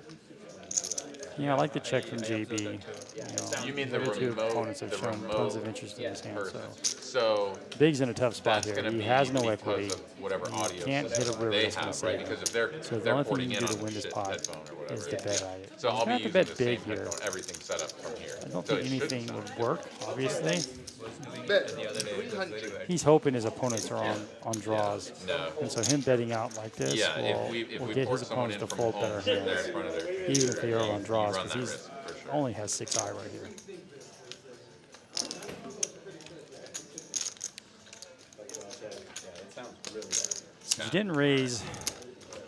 Yeah, I like the check from JB. You mean the other two remote? opponents have The shown remote tons of interest in his hand. So Big's in a tough spot that's here. going to He be has no because equity. of whatever audio Can't hit a system river they that's going to have, save right? him. Because if they're So the they're only thing porting you in can do on to win the this shit pot headphone or whatever. is to bet on it. So I'll be have to using bet the big same here. headphone, everything set up from here. I don't So think it should anything sound would work, obviously. Bet 300. He's hoping his opponents are on draws. No. And so him betting out like this Yeah, will if we get port his someone opponents in to from fold home, better they're in hands. front of their Even if they are on draws, run because that he's risk, for sure. only has 6-eye right here. So you didn't raise.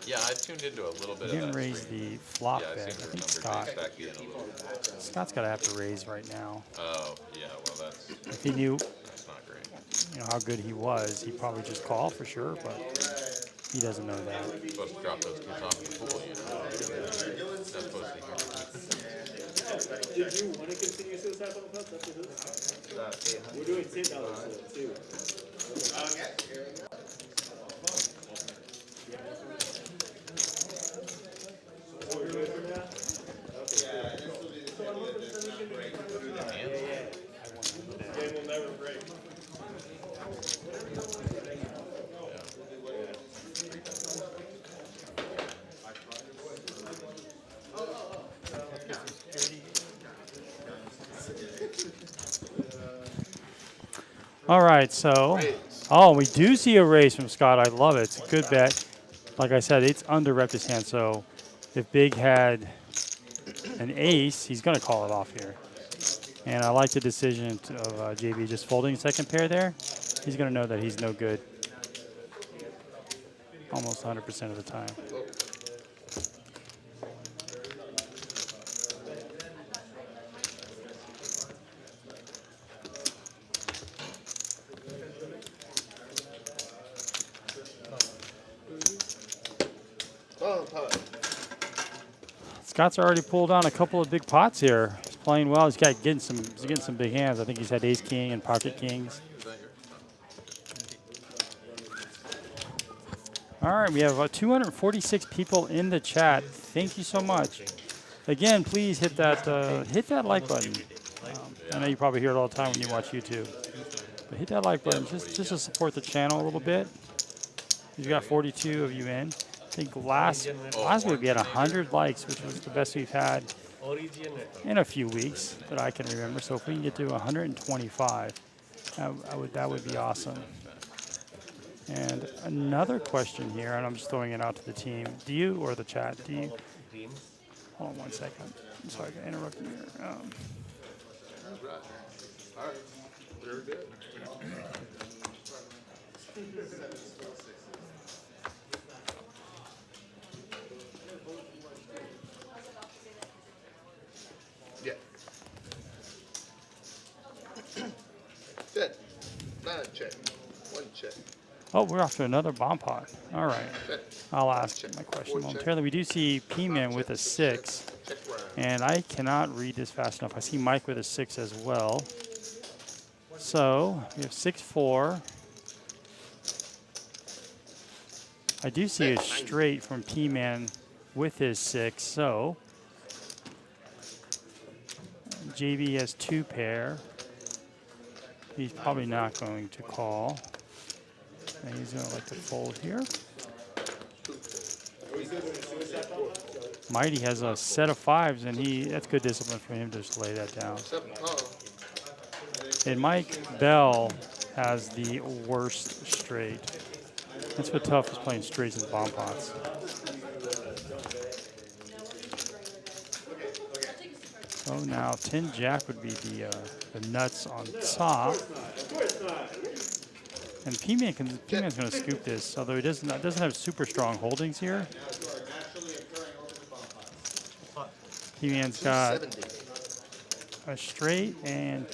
Yeah, I tuned into a little bit You of didn't that. raise the flop Yeah, I bet. seem to I think remember Scott. James back being a little bit. Scott's got to have to raise right now. Oh, yeah, well, that's If he knew, not great. how good he was, he'd probably just call for sure. But he doesn't know that. You're supposed to drop those kids off in the pool, you know. Not supposed to hear. Did you want to continue to this on the putt? That's what it is. We're doing $10 too. All right, so, we do see a raise from Scott. I love it. It's a good bet. Like I said, it's under rep his hand, so if Big had an ace, he's going to call it off here. And I like the decision of JB just folding second pair there. He's going to know that he's no good almost 100% of the time. Scott's already pulled on a couple of big pots here. He's playing well. He's getting some big hands. I think he's had ace king and pocket kings. All right, we have 246 people in the chat. Thank you so much. Again, please hit that like button. I know you probably hear it all the time when you watch YouTube. But hit that like button just to support the channel a little bit. We've got 42 of you in. I think last week we had 100 likes, which was the best we've had in a few weeks that I can remember. So if we can get to 125, that would be awesome. And another question here, and I'm just throwing it out to the team. Do you, or the chat, do you? Hold on 1 second. I'm sorry, I got interrupted here. All right. Very good. Yeah. Good. 9 check. 1 check. Oh, we're off to another bomb pot. All right. I'll ask my question momentarily. We do see P-Man with a 6, and I cannot read this fast enough. I see Mike with a 6 as well. So we have 6-4. I do see a straight from P-Man with his 6, so JB has 2 pair. He's probably not going to call. And he's going to like to fold here. Mighty has a set of 5s, and that's good discipline for him to just lay that down. And Mike Bell has the worst straight. That's what tough is playing straights and bomb pots. So now 10 jack would be the nuts on top. And P-Man's going to scoop this, although he doesn't have super strong holdings here. P-Man's got a straight, and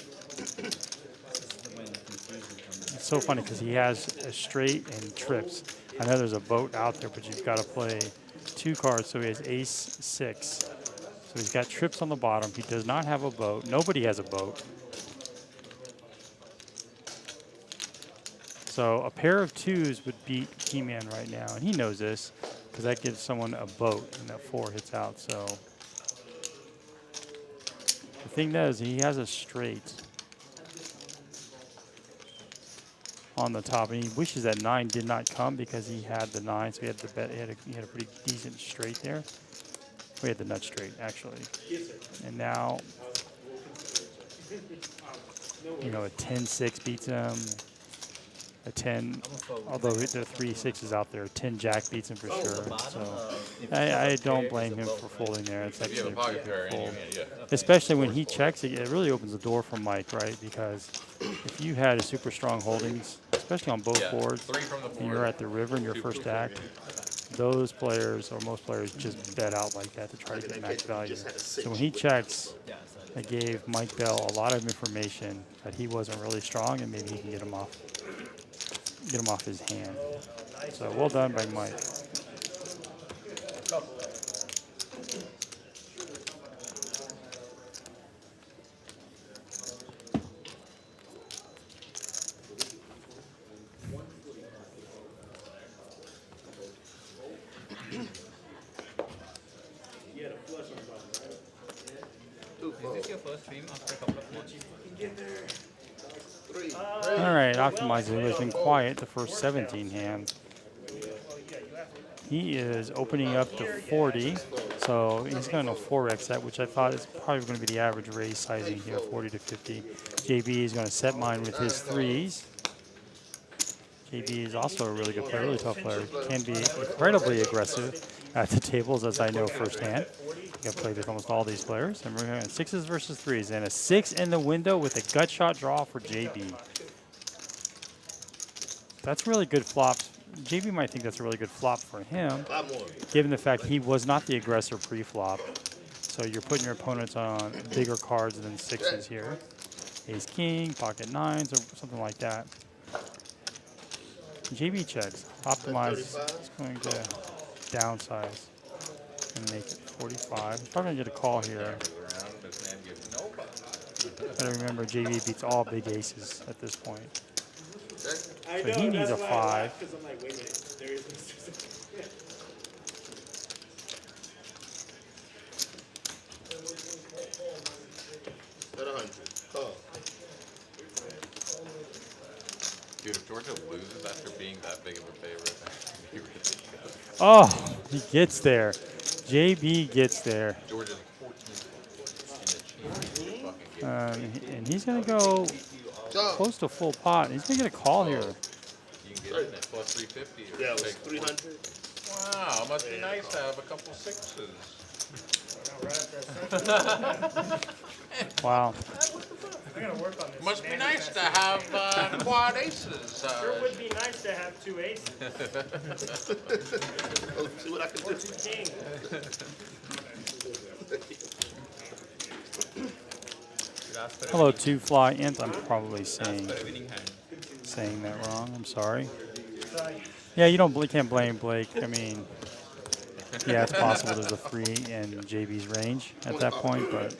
it's so funny because he has a straight and trips. I know there's a boat out there, but you've got to play 2 cards, so he has ace 6. So he's got trips on the bottom. He does not have a boat. Nobody has a boat. So a pair of 2s would beat Keyman right now, and he knows this because that gives someone a boat, and that 4 hits out. So the thing is, he has a straight on the top, and he wishes that 9 did not come because he had the 9, so he had the bet. He had a pretty decent straight there. We had the nut straight actually, and now a 10-6 beats him. A 10, although there are 3 6s out there, 10 jack beats him for sure. So I don't blame him for folding there. It's actually a pretty good fold. Especially when he checks, it really opens the door for Mike, right? Because if you had a super strong holdings, especially on both boards, and you're at the river in your first act, those players or most players just bet out like that to try to get max value. So when he checks, it gave Mike Bell a lot of information that he wasn't really strong, and maybe he can get him off his hand. So well done by Mike. All right, Optimizer has been quiet the first 17 hands. He is opening up to 40, So he's going to 4x that, which I thought is probably going to be the average raise sizing here, 40 to 50. JB is going to set mine with his threes. JB is also a really good player, really tough player. Can be incredibly aggressive at the tables, as I know firsthand. I've played with almost all these players. And we're going to 6s versus 3s. And a 6 in the window with a gut shot draw for JB. That's really good flops. JB might think that's a really good flop for him, given the fact he was not the aggressor pre-flop. So you're putting your opponents on bigger cards than 6s here. Ace king, pocket 9s, or something like that. JB checks. Optimize is going to downsize and make it 45. He's probably going to get a call here. Gotta remember, JB beats all big aces at this point. I So know, he needs that's a why I 5. laughed, 'cause I'm like, wait a minute, there is no 6. Bet 100. Call. Dude, if Georgia loses after being that big of a favorite, he really goes. Oh, he gets there. JB gets there. Georgia's 14th in the championship fucking game. And he's going to go close to full pot. He's going to get a call here. You can get in at plus 350. Or Yeah, it was take 300. Wow, must be nice to have a couple 6s. Wow. I gotta work on this. Must be man. nice to have quad aces. Sure would be nice to have 2 aces. See what I can do. 2 kings. Hello, 2 fly int. I'm probably saying that wrong. I'm sorry. Yeah, you can't blame Blake. I mean, yeah, it's possible there's a 3 in JB's range at that point, but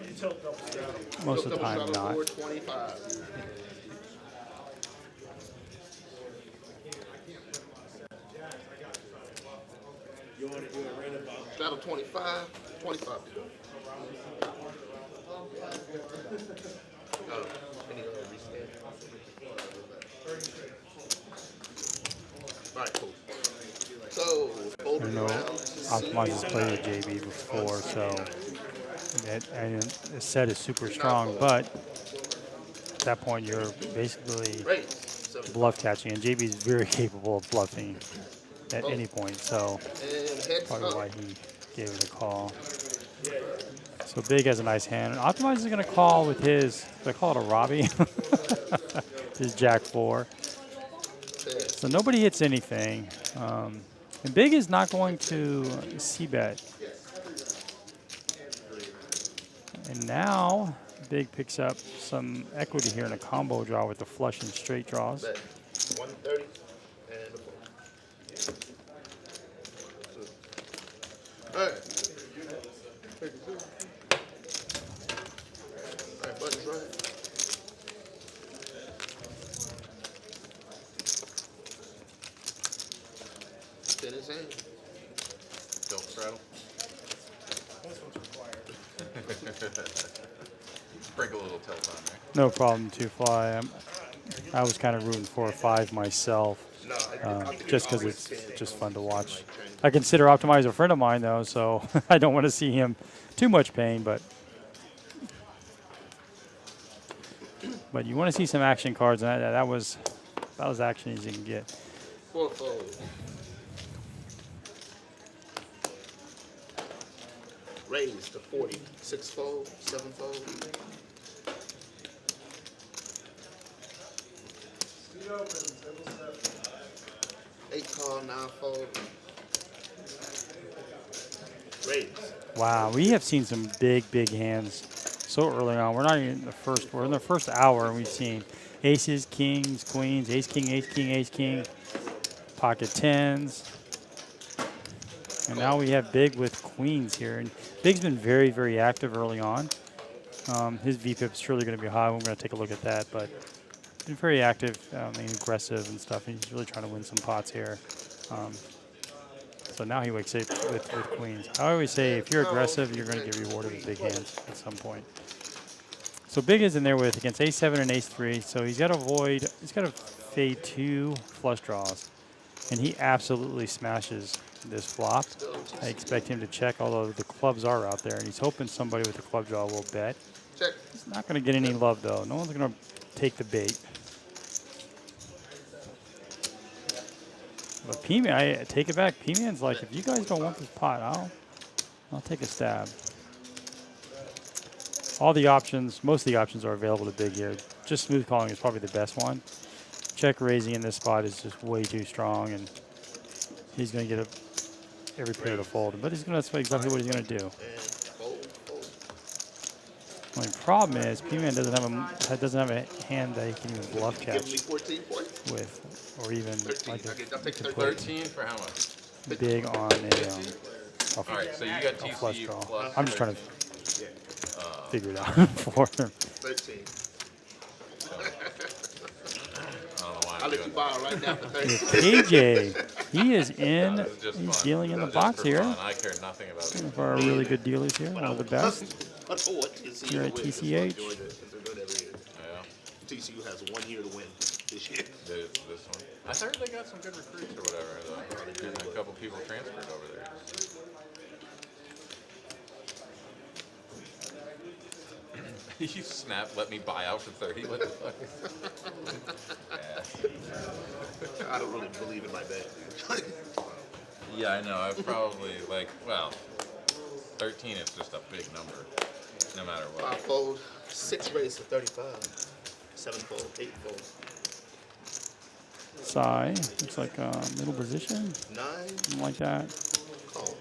most of the time not. 425. You want to do a random bump? Battle 25. 25. Oh, I need to restand. All right, cool. So, I folding know around. Optimize has played with JB before, so the set is super strong, but at that point you're basically Raise. bluff catching, and JB is very capable of bluffing at any point, so And heads probably why up. he gave it a call. So Big has a nice hand. Optimize is going to call with his, they call it a Robbie, his Jack 4. So nobody hits anything. And Big is not going to c-bet. And now Big picks up some equity here in a combo draw with the flush and straight draws. Bet 130 and a 4. All right. All right, buttons right. Spin his hand. Don't straddle. This one's required. Sprinkle a little tilt on there. No problem, 2 fly. I was kind of rooting for a 5 myself, No, just because it's just fun to watch. I consider Optimize a friend of mine, though, so I don't want to see him too much pain, but you want to see some action cards, and that was action as you can get. 4 fold. Raise to 40. 6 fold, 7 fold. Eight call, 9 fold. Raise. Wow, we have seen some big hands so early on. We're not even in the first. We're in the first hour, and we've seen aces, kings, queens, ace, king, ace, king, ace, king, pocket 10s. And now we have Big with queens here. And Big's been very active early on. His VPIP is surely going to be high. We're going to take a look at that. But been very active and aggressive and stuff. And he's really trying to win some pots here. So now he wakes up with queens. I always say if you're aggressive, you're going to get rewarded with big hands at some point. So Big is in there with against ace 7 and ace 3. So he's got to avoid, he's got to fade 2 flush draws. And he absolutely smashes this flop. I expect him to check, although the clubs are out there, and he's hoping somebody with a club draw will bet. Check. He's not going to get any love, though. No one's going to take the bait. But P-Man, I take it back. P-Man's like, if you guys don't want this pot, I'll take a stab. All the options, most of the options are available to big here. Just smooth calling is probably the best one. Check raising in this spot is just way too strong, and he's going to get every pair to fold. But that's exactly what he's going to do. And fold, fold. The only problem is P-Man doesn't have a hand that he can even bluff Give me catch 14 points. with, or even 13. like I'll take 13. 13 for how much? big on a All right, so you got flush TCU draw. plus. I'm just trying to figure it out for him. 13. I don't know why I'll I'm let you doing borrow right now for 13. KJ, he is in. that. It's just He's fun. dealing in the Just box for here. fun. I care nothing about One it. of our really good dealers here, one of the best. I don't want TCU Here to at win. It's TCH. for Georgia, 'cause they're good every year. Yeah, TCU has 1 year to win this year. this one. I heard they got some good recruits or whatever, though. And a couple people transferred over there. You snap, let me buy out for 30. What the fuck? Yeah. I don't really believe in my bet. Yeah, I know. I've probably, like, well, 13 is just a big number, no matter what. 5 fold, 6 raise to 35. 7 fold, 8 fold. Sai, looks like middle position, 9, something like that. call.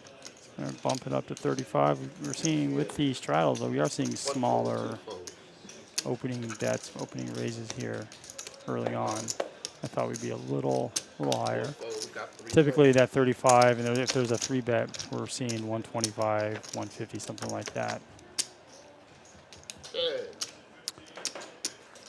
Gonna bump it up to 35. We're seeing with the straddles, though, we are seeing 1 fold, smaller 2 fold. opening bets, opening raises here early on. I thought we'd be a little higher. Fold, got 3 Typically that 35, and if there's a 3-bet, we're seeing 125, 150, something like that. fold.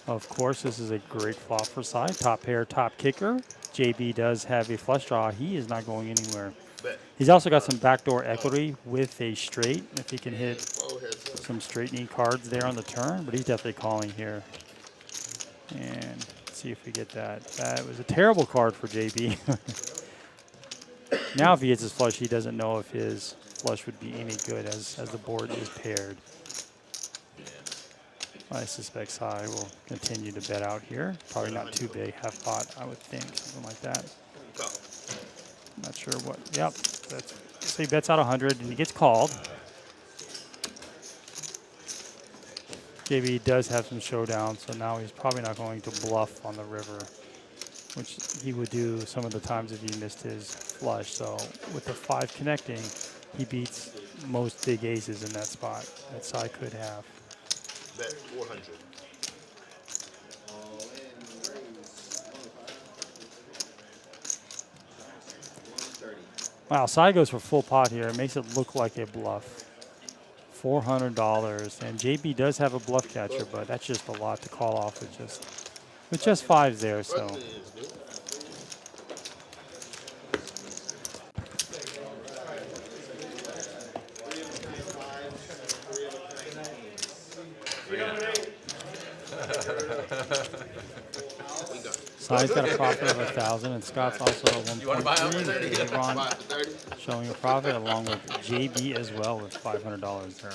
Of course, this is a great flop for side. Top pair, top kicker. JB does have a flush draw. He is not going anywhere. Bet. He's also got some backdoor equity with a straight. If he can hit Fold heads up. some straightening cards there on the turn, but he's definitely calling here. And let's see if we get that. That was a terrible card for JB. Now if he hits his flush, he doesn't know if his flush would be any good as the board is paired. I suspect Sai will continue to bet out here. Probably not too big, half pot, I would think, something like that. Call. Not sure what. Yep. So he bets out 100 and he gets called. JB does have some showdown, so now he's probably not going to bluff on the river, which he would do some of the times if he missed his flush. So with the 5 connecting, he beats most big aces in that spot that Sai could have. Bet 400. Wow, Sai goes for full pot here. It makes it look like a bluff. $400, and JB does have a bluff catcher, but that's just a lot to call off with just 5s there. So Brooklyn is good. We got Sai's got a profit of 1,000, and Scott's also at You want to buy out for 30? 1.3. Ron 5 to 30. showing a profit along with JB as well with $500 there.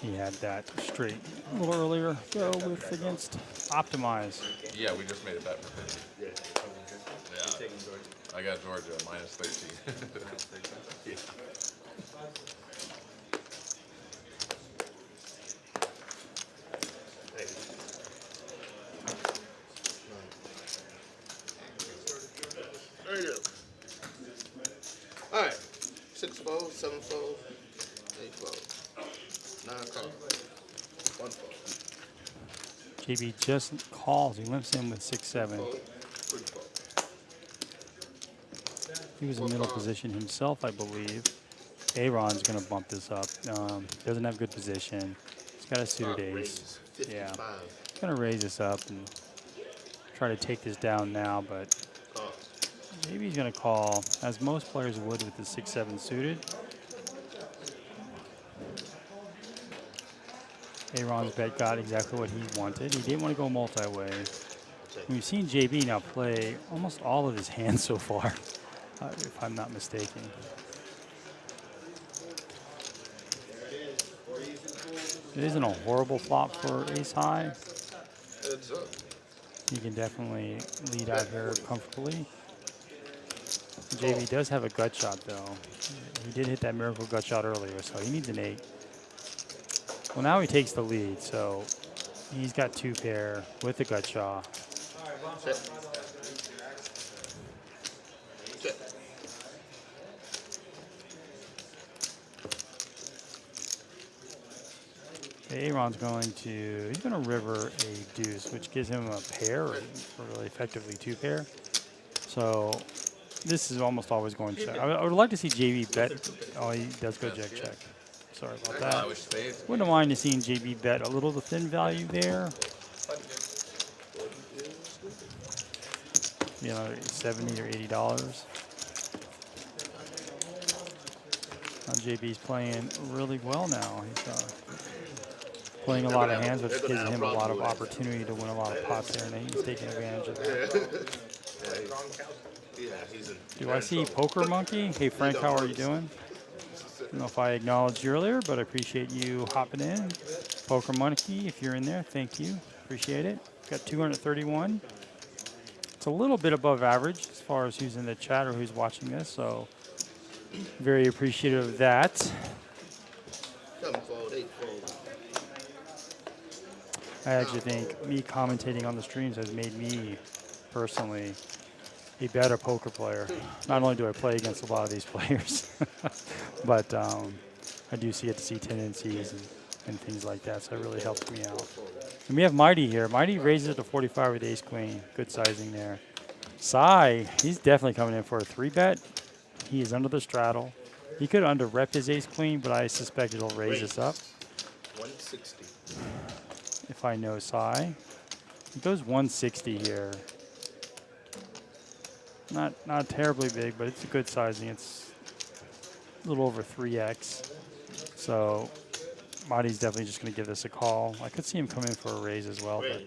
He had that straight a little earlier go with against Optimize. Yeah, we just made a bet for 50. Yeah. I got Georgia minus 13. Yeah. Hey. There you go. All right. 6 fold, 7 fold, 8 fold, 9 call, 1 fold, JB just calls. He limps in with 6-7. fold, 3 fold. He was in middle position himself, I believe. Aaron's going to bump this up. Doesn't have good position. He's got a suited ace. Raise 55. Yeah. He's going to raise this up and try to take this down now, but Call. maybe he's going to call, as most players would with the 6-7 suited. Aaron's bet got exactly what he wanted. He didn't want to go multi-way. We've seen JB now play almost all of his hands so far, if I'm not mistaken. It isn't a horrible flop for ace high. Heads up. He can definitely lead out here comfortably. JB does have a gut shot, though. He did hit that miracle gut shot earlier, so he needs an 8. Well, now he takes the lead, so he's got 2 pair with the gut shot. Check. Check. Aaron's he's going to river a deuce, which gives him a pair, or really effectively 2 pair. So this is almost always going check. I would like to see JB bet. Oh, he does go jack check. Sorry about that. Wouldn't mind seeing JB bet a little the thin value there. You know, $70 or $80. Now JB's playing really well now. He's playing a lot of hands, which gives him a lot of opportunity to win a lot of pots there, and he's taking advantage of that. Do I see Poker Monkey? Hey Frank, how are you doing? I don't know if I acknowledged you earlier, but I appreciate you hopping in. Poker Monkey, if you're in there, thank you. Appreciate it. Got 231. It's a little bit above average as far as who's in the chat or who's watching this, so very appreciative of that. 7-fold, 8-fold. I actually think me commentating on the streams has made me personally a better poker player. Not only do I play against a lot of these players, but I do get to see tendencies and things like that, so it really helps me out. And we have Mighty here. Mighty raises it to 45 with ace queen. Good sizing there. Sai, he's definitely coming in for a 3-bet. He is under the straddle. He could under rep his ace queen, but I suspect it'll raise this up. 160. If I know Sai. He goes 160 here. Not terribly big, but it's a good sizing. It's a little over 3x. So Marty's definitely just going to give this a call. I could see him come in for a raise as well, but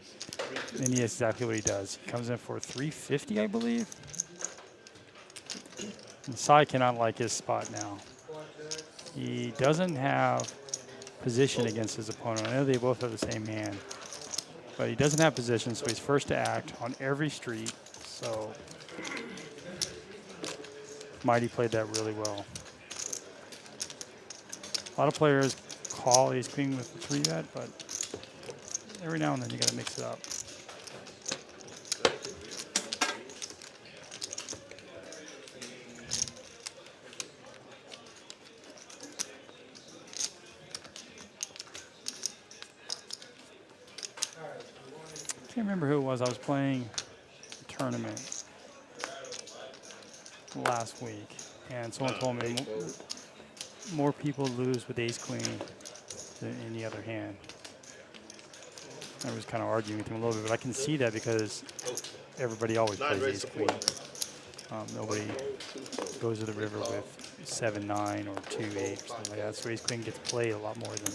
and he is exactly what he does. He comes in for 350, I believe. And Sai cannot like his spot now. He doesn't have position against his opponent. I know they both have the same hand, but he doesn't have position, so he's first to act on every street. So Mighty played that really well. A lot of players call ace queen with the 3-bet, but every now and then you got to mix it up. I can't remember who it was. I was playing a tournament last week, and someone told me more people lose with ace queen than any other hand. I was kind of arguing with him a little bit, but I can see that because everybody always plays ace queen. Nobody goes to the river with 7-9 or 2-8 or something like that. So ace queen gets played a lot more than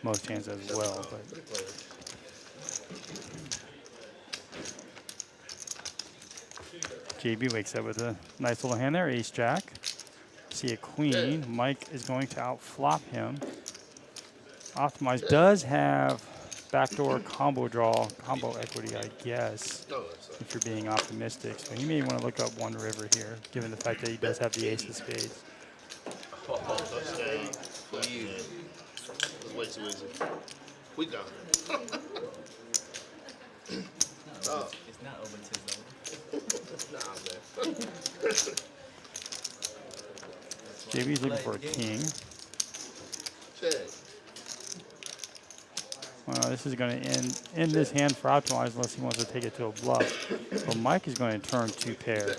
most hands as well. But JB wakes up with a nice little hand there, ace jack. See a queen. Mike is going to outflop him. Optimize does have backdoor combo draw, combo equity, I guess, if you're being optimistic. So he may want to look up one river here, given the fact that he does have the ace of spades. Way too easy. We done. It's not over to zone. Nah, man. JB's looking for a king. Check. Well, this is going to end this hand for Optimize unless he wants to take it to a bluff. Well, Mike is going to turn 2 pair.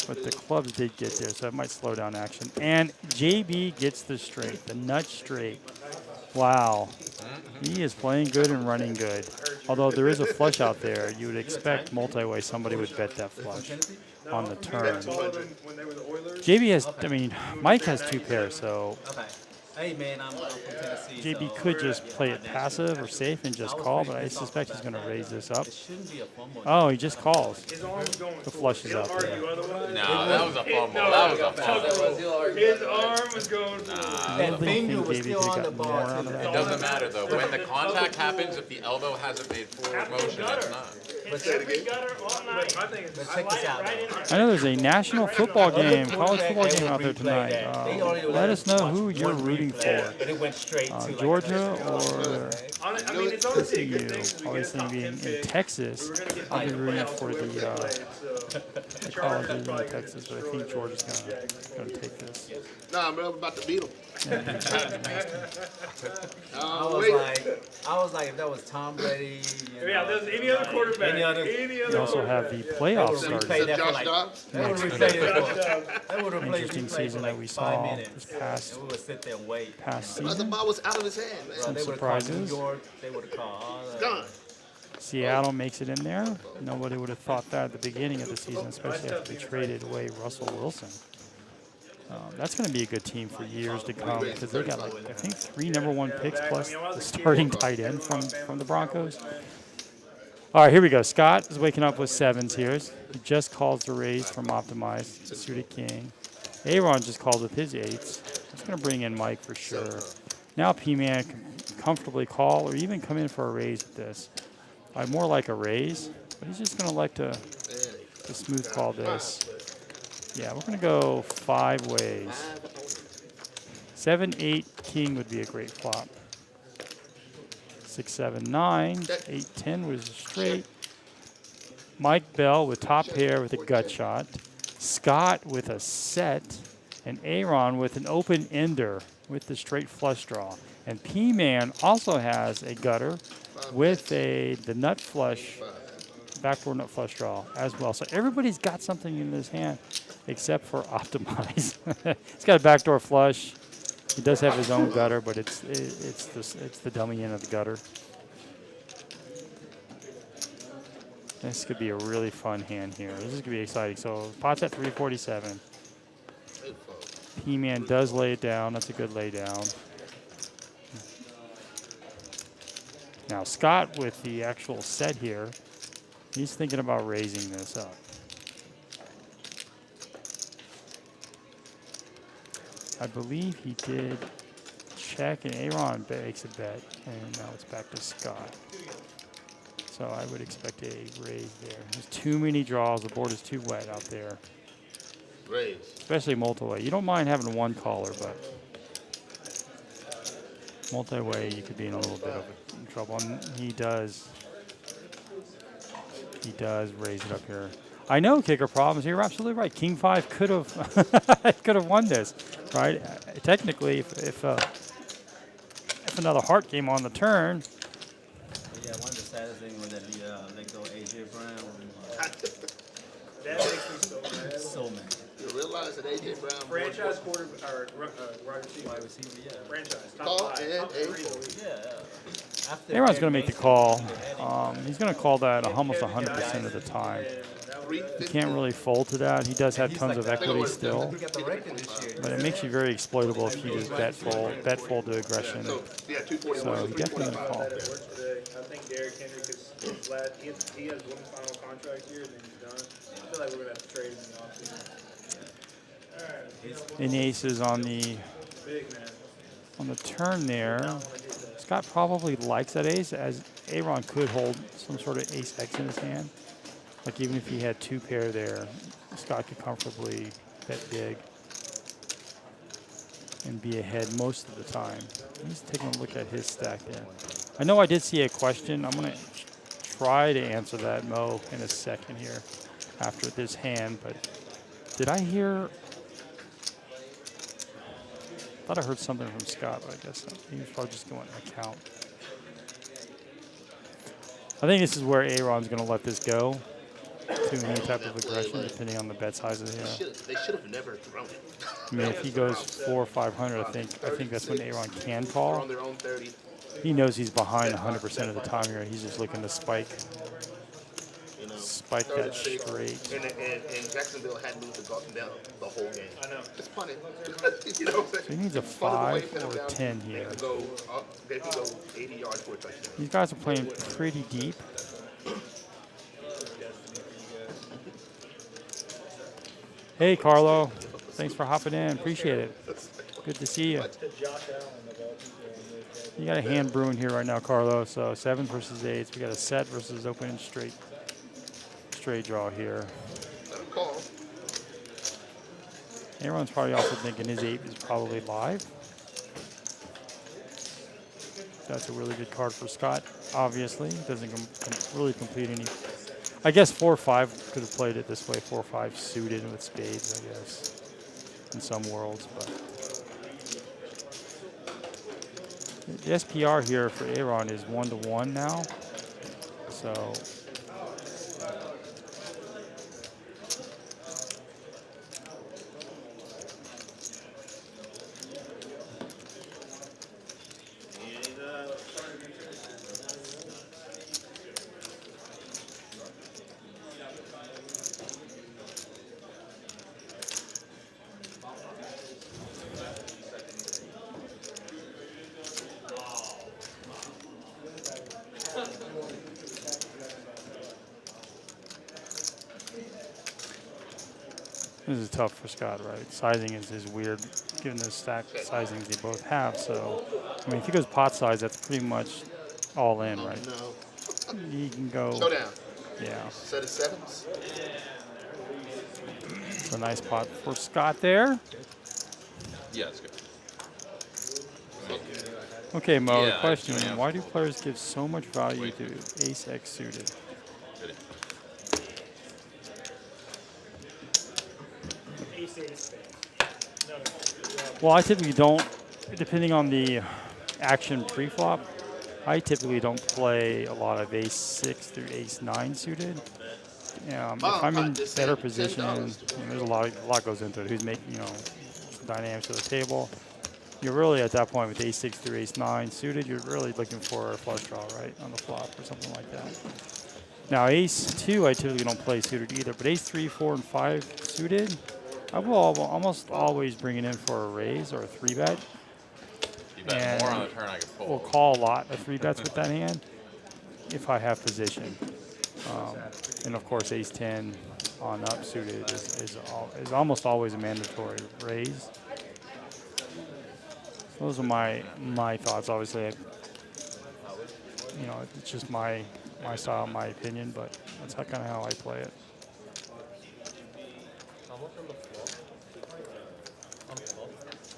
But the clubs did get there, so it might slow down action. And JB gets the straight, the nut straight. Wow. He is playing good and running good. Although there is a flush out there, you would expect multi-way somebody would bet that flush on the turn. JB has, Mike has 2 pairs, so Hey man, I'm from Tennessee. JB so could just yeah, play my it nature. passive or safe and just I was call, pretty but I pissed off suspect he's about going to that. raise this up. It shouldn't be a fumble. Oh, he just calls. His arm was going The forward. flush is He'll out there. argue otherwise. No, that was a fumble. No, That was a fumble. His arm was going forward. I That don't finger think was JB still could on have the gotten ball, more too. out of It that. doesn't matter though. When the contact happens, if the elbow hasn't made forward motion, it's not. Hit every gutter all night. My thing is, But check this out. Right in though. there. I know there's a national football game, Other college quarterback, football they game would out there replay tonight. that. They only Let us know watch who you're one rooting replay, for. And it went straight to like Georgia touchdown. or I mean, it's honestly a TCU. good thing. 'Cause we get a Obviously top 10 being in pick. Texas, We were gonna get I'll be like rooting playoffs for whoever the they played, so college Chargers in probably gonna Texas, but I destroy think Georgia's going to take this. Nah, bro, I'm about to beat him. I was like, if that was Tom Brady, you Yeah, know, there's any other quarterback. Any other- We also have the they playoffs would starting. replay that for Josh like, Dobbs? they would replay it for, they would replay Interesting replay for season that like we 5 saw minutes. this past And we would sit there and wait. past But the season. ball was out of his hand, man. Bro, they would have called New surprises. York. They would have called all the Done. Seattle makes it in there. Nobody would have thought that at the beginning of the season, especially after they traded away Russell Wilson. That's going to be a good team for years to come because they got like I think 3 #1 picks plus the starting tight end from the Broncos. All right, here we go. Scott is waking up with 7s here. He just calls the raise from optimized. It's a suited king. Aaron just called with his 8s. It's going to bring in Mike for sure. Now P-Man can comfortably call or even come in for a raise with this. I more like a raise, but he's just going to like to smooth call this. Yeah, we're going to go 5 ways. 7, 8, king would be a great flop. 6, 7, 9, 8, 10 was straight. Mike Bell with top pair with a gut shot. Scott with a set. And Aaron with an open ender with the straight flush draw. And P-Man also has a gutter with the nut flush, backdoor nut flush draw as well. So everybody's got something in his hand except for Optimize. He's got a backdoor flush. He does have his own gutter, but it's the dummy end of the gutter. This could be a really fun hand here. This is going to be exciting. So pot's at 347. P-Man does lay it down. That's a good lay down. Now Scott with the actual set here, he's thinking about raising this up. I believe he did check, and Aaron makes a bet, and now it's back to Scott. So I would expect a raise there. There's too many draws. The board is too wet out there, Raise. especially multi-way. You don't mind having one caller, but multi-way you could be in a little bit of trouble. And he does raise it up here. I know kicker problems. You're absolutely right. King 5 could have won this, right? Technically, if another heart came on the turn. Yeah, one of the saddest things was that he let go AJ Brown. That makes me so mad. So mad. You realize that AJ Brown Franchise quarter or wide receiver. Wide receiver, yeah. Franchise. Call Top 5. and Top a 3. Yeah. After Aaron's going to make the Mason, call. he had him. He's going to call that almost 100% of the time. He can't really fold to that. He does have tons of equity still, He got the record this year. but it makes you very exploitable if you just bet fold to aggression. So, yeah, 241. So he definitely going to call. That it works today. I think Derrick Henry, because he has one final contract here, and then he's done. I feel like we're going to have to trade him in the offseason. And aces on Big man. the turn there. Scott probably likes that ace, as Aaron could hold some sort of ace X in his hand. Like even if he had 2 pair there, Scott could comfortably bet big and be ahead most of the time. He's taking a look at his stack there. I know I did see a question. I'm going to try to answer that, Mo, in a second here after this hand. But did I hear? I thought I heard something from Scott, but I guess he was probably just going to count. I think this is where Aaron's going to let this go to any type of aggression, depending on the bet size of the hand. They should have never thrown it. I mean, if he goes 400 or 500, I think that's when Aaron can They're call. on their own 30. He knows he's behind 100% of the time here. He's just looking to spike You know, that straight. and Jacksonville hadn't moved the golf down the whole game. I know. Just punt it. You know what I'm saying? So he needs a Punt it away, 5 pin 'em or down. 10 They here. can go up. They can go 80 yards for a touchdown. These guys are playing pretty deep. Hey, Carlo. Thanks for hopping in. Appreciate it. Good to see you. To Josh Allen of all people. You got a hand brewing here right now, Carlo. So 7 versus 8s. We got a set versus open straight draw here. Let him call. Everyone's probably also thinking his 8 is probably live. That's a really good card for Scott, obviously. Doesn't really complete any. I guess 4-5 could have played it this way. 4-5 suited with spades, I guess, in some worlds. But the SPR here for Aaron is 1-1 now. So this is tough for Scott, right? Sizing is weird, given the stack sizings they both have. So, I mean, if he goes pot size, that's pretty much all in, right? No. He can go. Showdown. Yeah. Set of sevens. So nice pot for Scott there. Yeah, it's good. Okay, Mo, Yeah, the question, yeah. why do players give so much value to ace X suited? Ace eight of spades. No. Well, I typically don't, depending on the action pre-flop, I typically don't play a lot of ace 6 through ace 9 suited. If I'm in better position, there's a lot goes into it. Who's making, dynamics of the table. You're really at that point with ace 6 through ace 9 suited, you're really looking for a flush draw, right, on the flop or something like that. Now, ace 2, I typically don't play suited either, but ace 3, 4, and 5 suited, I will almost always bring it in for a raise or a 3-bet. You bet more on the turn I can fold. We'll call a lot of 3-bets with that hand if I have position. And of course, ace 10 on up suited is almost always a mandatory raise. Those are my thoughts. Obviously, it's just my style, my opinion, but that's kind of how I play it.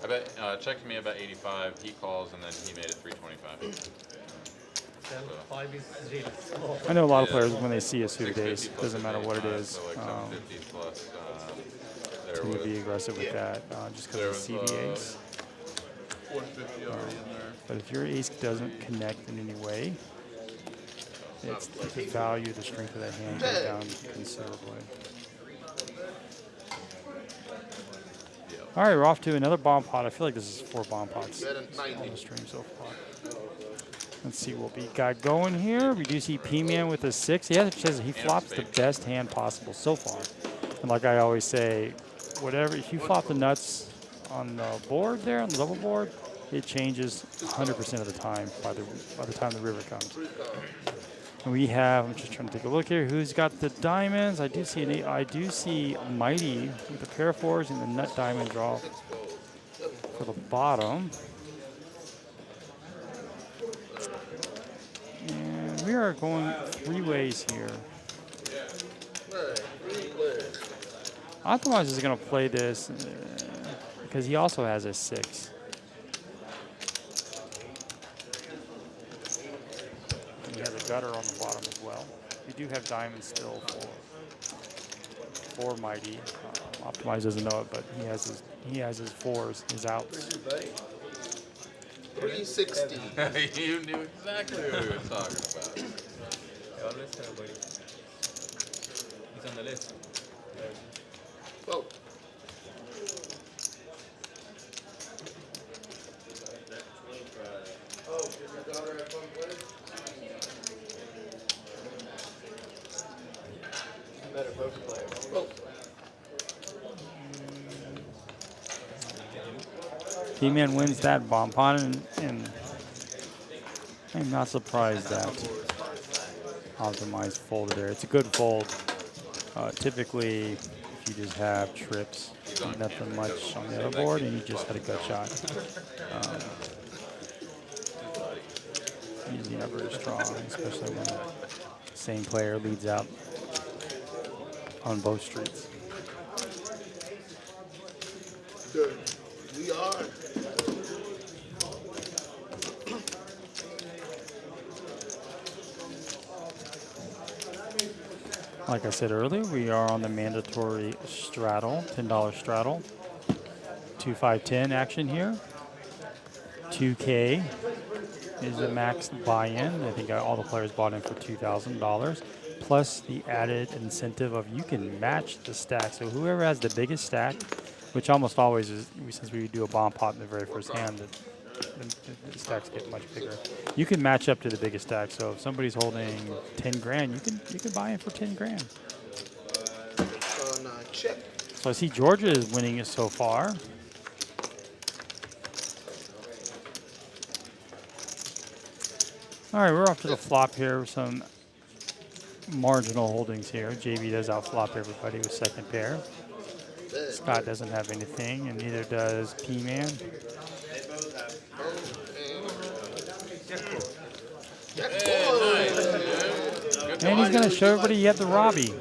I bet checked me about 85. He calls and then he made it 325. I know a lot of players when they see a suited ace, doesn't matter what it is, So like 750 plus. There to was be aggressive with that, just because of the CV ace. 450 already in there. But if your ace doesn't connect in any way, it's the value, the strength of that hand goes down considerably. All right, we're off to another bomb pot. I feel like this is 4 bomb pots on the stream so far. Let's see what we got going here. We do see P-Man with a 6. He flops the best hand possible so far. And like I always say, if you flop the nuts on the board there, on the double board, it changes 100% of the time by the time the river comes. And we have, I'm just trying to take a look here, who's got the diamonds. I do see Mighty with the pair of 4s and the nut diamond draw for the bottom. And we are going 3 ways here. Optimize is going to play this because he also has a 6. And he has a gutter on the bottom as well. We do have diamonds still for Mighty. Optimize doesn't know it, but he has his 4s, his outs. 360. You knew exactly what we were talking about. He's on the list. Oh. P-Man wins that bomb pot, and I'm not surprised that Optimized folded there. It's a good fold. Typically, if you just have trips, nothing much on the other board, and you just had a gut shot. Usually not very strong, especially when the same player leads out on both streets. Good. We are. Like I said earlier, we are on the mandatory straddle, $10 straddle. 2-5-10 action here. 2K is the max buy-in. I think all the players bought in for $2,000. Plus the added incentive of you can match the stack. So whoever has the biggest stack, which almost always is, since we do a bomb pot in the very first hand, the stacks get much bigger. You can match up to the biggest stack. So if somebody's holding 10 grand, you can buy in for 10 grand. Check. So I see Georgia is winning it so far. All right, we're off to the flop here with some marginal holdings here. JB does outflop everybody with second pair. Scott doesn't have anything, and neither does P-Man. And he's going to show everybody he had the Robbie.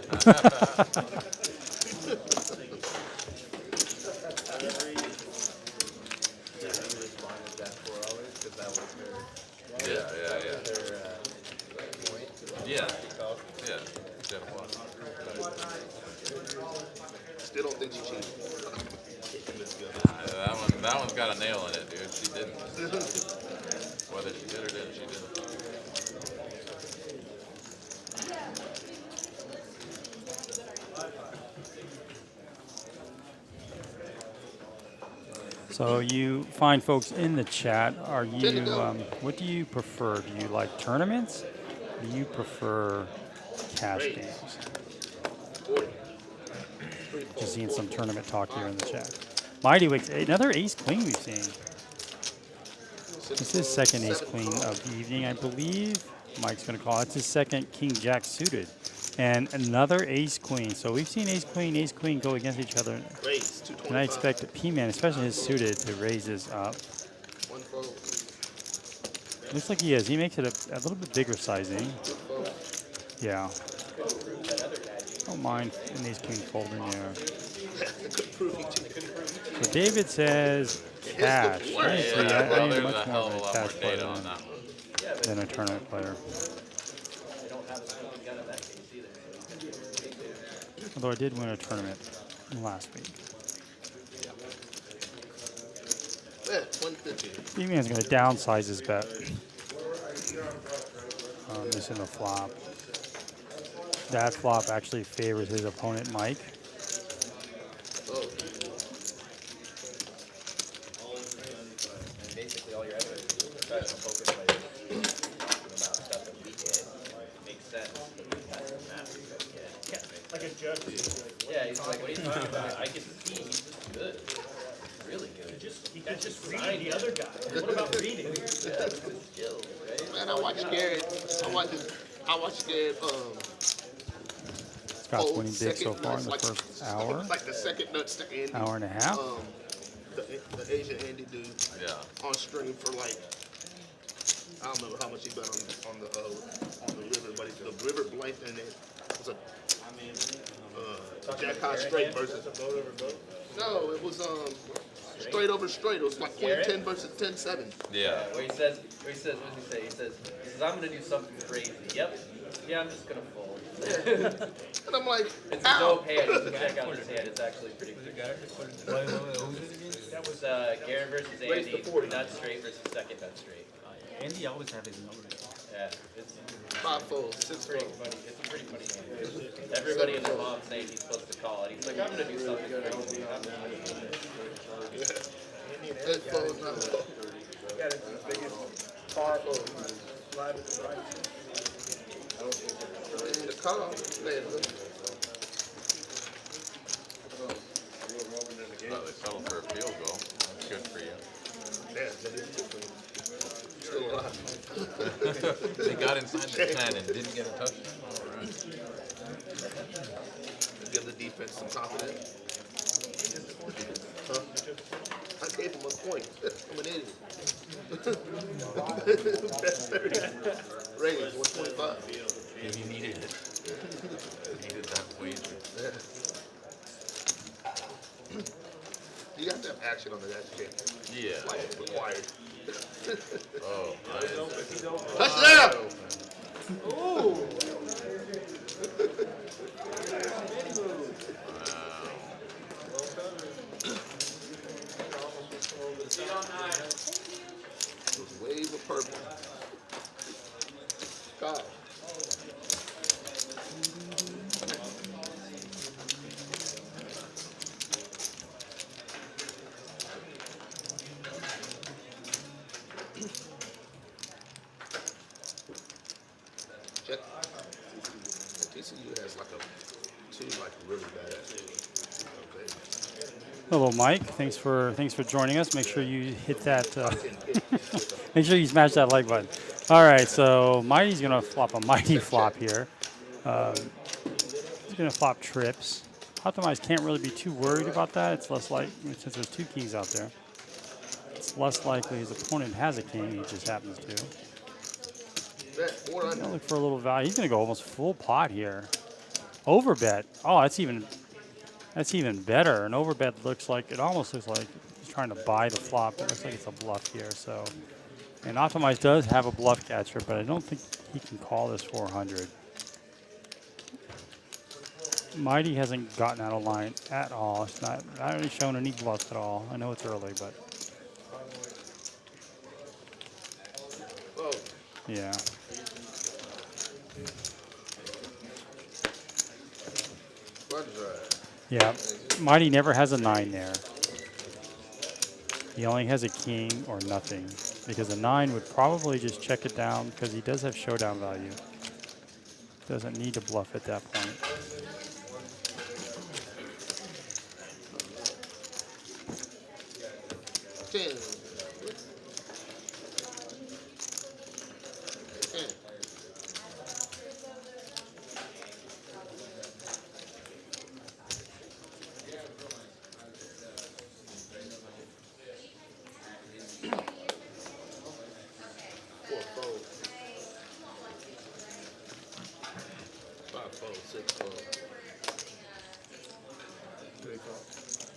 Still don't think she cheated. That one's got a nail in it, dude. She didn't. Whether she did or didn't, she didn't. So you find folks in the chat. Are you? What do you prefer? Do you like tournaments? Or do you prefer cash games? Just seeing some tournament talk here in the chat. Mighty Wicks, another ace queen we've seen. This is second ace queen of the evening, I believe. Mike's going to call it. It's his second king jack suited. And another ace queen. So we've seen ace queen go against each other. And I expect the P-Man, especially his suited, to raise this up. Looks like he is. He makes it a little bit bigger sizing. Yeah. Don't mind an ace queen folding there. So David says cash. Honestly, I am much more of a cash player than a tournament player. Although I did win a tournament last week. B-Man's going to downsize his bet. Missing the flop. That flop actually favors his opponent, Mike. Basically, all your evidence is professional poker players about stuff that we did makes sense. Like a judge. Yeah, he's like, what are you talking about? I can see he's just good. Really good. You can just read the other guy. What about reading? Yeah, that's his skills, right? Man, I watched Garrett. I watched Garrett. Scott's winning big so far in the first hour. Like the second nuts to Andy. Hour and a half. The Asian Andy dude. Yeah. On stream for like, I don't remember how much he bet on the river, but the river blanked and it was a jack high straight versus. No, it was straight over straight. It was like queen 10 versus 10-7. Yeah. Where he says, what does he say? He says, I'm gonna do something crazy. Yep. Yeah, I'm just gonna fold. And I'm like, it's a dope hand. You can check out this hand. It's actually pretty good. That was Garrett versus Andy. Nut straight versus second nut straight. Andy always have his number. Yeah, it's 5-4, pretty funny. It's a pretty funny hand. Everybody in the mob saying he's supposed to call it. He's like, I'm gonna do something crazy. That fold now. Got his biggest car live at the right. The call. They settled for a field goal. That's good for you. Still alive. They got inside the 10 and didn't get a touchdown. All right. Give the defense some confidence. Huh? I gave him a point. I'm an idiot. Best 30. Raise 125. He needed it. He needed that wager. You got to have action on the dash cam. Yeah. Like required. Oh, Touchdown! Wave of purple. God. Check. TCU has like two really bad. Okay. Hello, Mike. Thanks for joining us. Make sure you hit that. Make sure you smash that like button. All right, so Mighty's gonna flop a mighty flop here. He's gonna flop trips. Optimize can't really be too worried about that. It's less like since there's two kings out there. It's less likely his opponent has a king. He just happens to. Bet Gonna look for a little value. He's gonna go almost full pot here. Overbet. Oh, that's even better. An overbet almost looks like he's trying to buy the flop. It looks like it's a bluff here. So, and Optimize does have a bluff catcher, but I don't think he can call this 400. Mighty hasn't gotten out of line at all. It's not really shown any bluffs at all. I know it's early, but yeah. Yeah, Mighty never has a 9 there. He only has a king or nothing because a 9 would probably just check it down because he does have showdown value. Doesn't need to bluff at that point.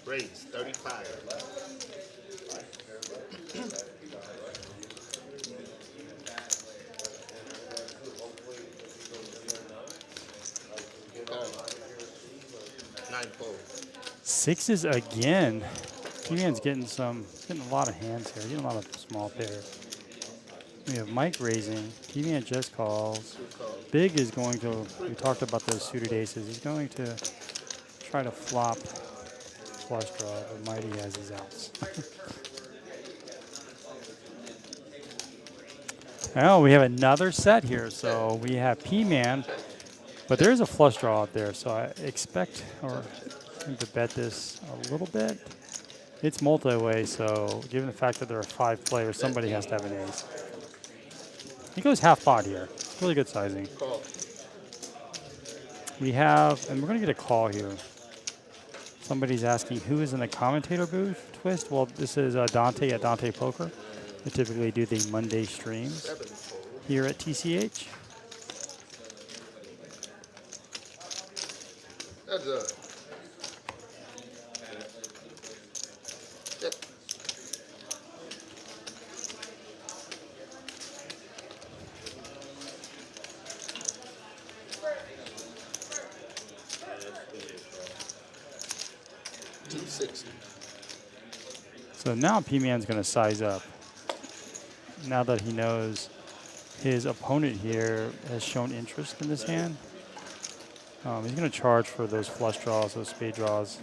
Raise 35. Nine fold. Sixes again. T-Man's getting a lot of hands here. Getting a lot of small pairs. We have Mike raising. T-Man just calls. Big is going to, we talked about those suited aces. He's going to try to flop flush draw, but Mighty has his outs. Well, we have another set here. So we have P-Man, but there is a flush draw out there. So I expect him to bet this a little bit. It's multi-way, so given the fact that there are 5 players, somebody has to have an ace. He goes half pot here. Really good sizing. We have, and we're going to get a call here. Somebody's asking who is in the commentator booth. Twist. Well, this is Dante at Dante Poker. They typically do the Monday streams here at TCH. That's a. So now P-Man's going to size up. Now that he knows his opponent here has shown interest in this hand. He's going to charge for those flush draws, those spade draws.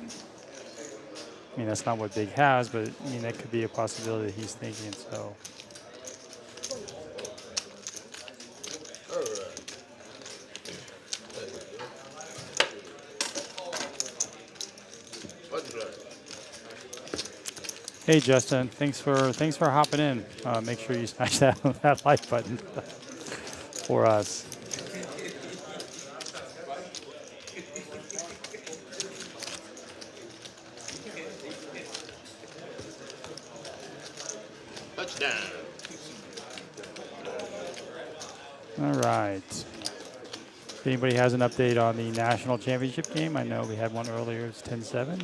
I mean, that's not what Big has, but I mean, that could be a possibility that he's thinking, so. Hey Justin, thanks for hopping in. Make sure you smash that like button for us. Touchdown. All right. If anybody has an update on the national championship game, I know we had one earlier. It's 10-7.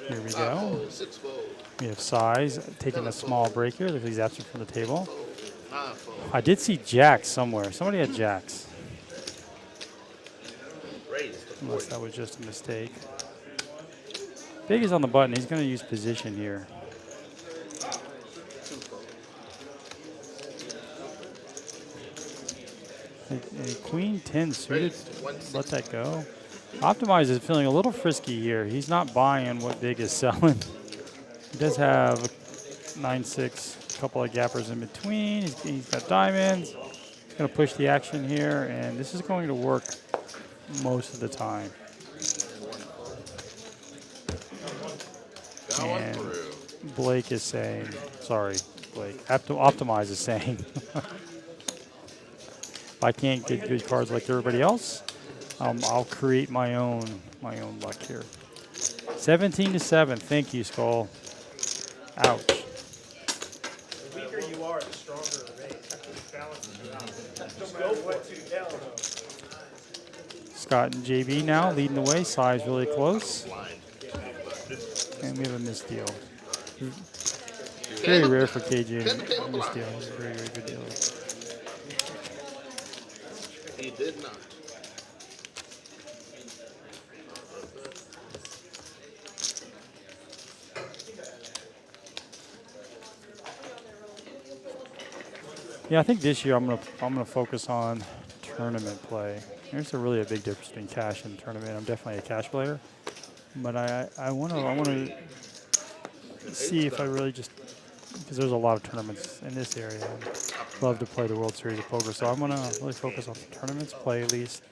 Here we go. 6-4, We have Size taking a small break here. Looks like he's absent from the table. 9-4. I did see Jacks somewhere. Somebody had Jacks. Raised to Unless 40. that was just a mistake. Big is on the button. He's going to use position here. A Queen 10 suited. Let that go. Optimize is feeling a little frisky here. He's not buying what Big is selling. He does have a 9-6, a couple of gappers in between. He's got diamonds. He's going to push the action here, and this is going to work most of the time. And Blake is saying, sorry, Blake, Optimize is saying, if I can't get good cards like everybody else, I'll create my own luck here. 17-7. Thank you, Skull. Ouch. The weaker you are, the stronger the raise. It balances you out. Just go for it. Hell no. Scott and JB now leading the way. Size really close. And we have a misdeal. Very rare for KJ to misdeal. He's a very, very good dealer. He did not. Yeah, I think this year I'm gonna focus on tournament play. There's really a big difference between cash and tournament. I'm definitely a cash player, but I want to see if I really just, because there's a lot of tournaments in this area. I love to play the World Series of Poker, so I'm gonna really focus on tournaments. Play at least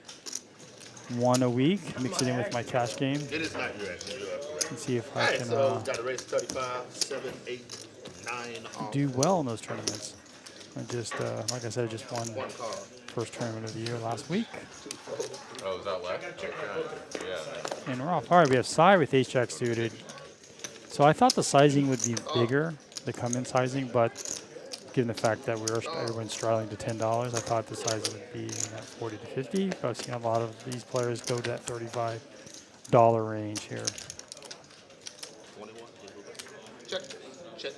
one a week, mix it in with my cash game, It is not your action. You are correct. and see if All I right, can so got a raise 35, 7, 8, 9 off. do well in those tournaments. I just, like I said, just won One card. first tournament of the year last week. Oh, is that left? Okay. Yeah. And we're off. All right, we have Psy with ace-jack suited. So I thought the sizing would be bigger, the come-in sizing, but given the fact that everyone's straddling to $10, I thought the size would be 40 to 50. But I've seen a lot of these players go to that $35 range here. 21. Check. Check.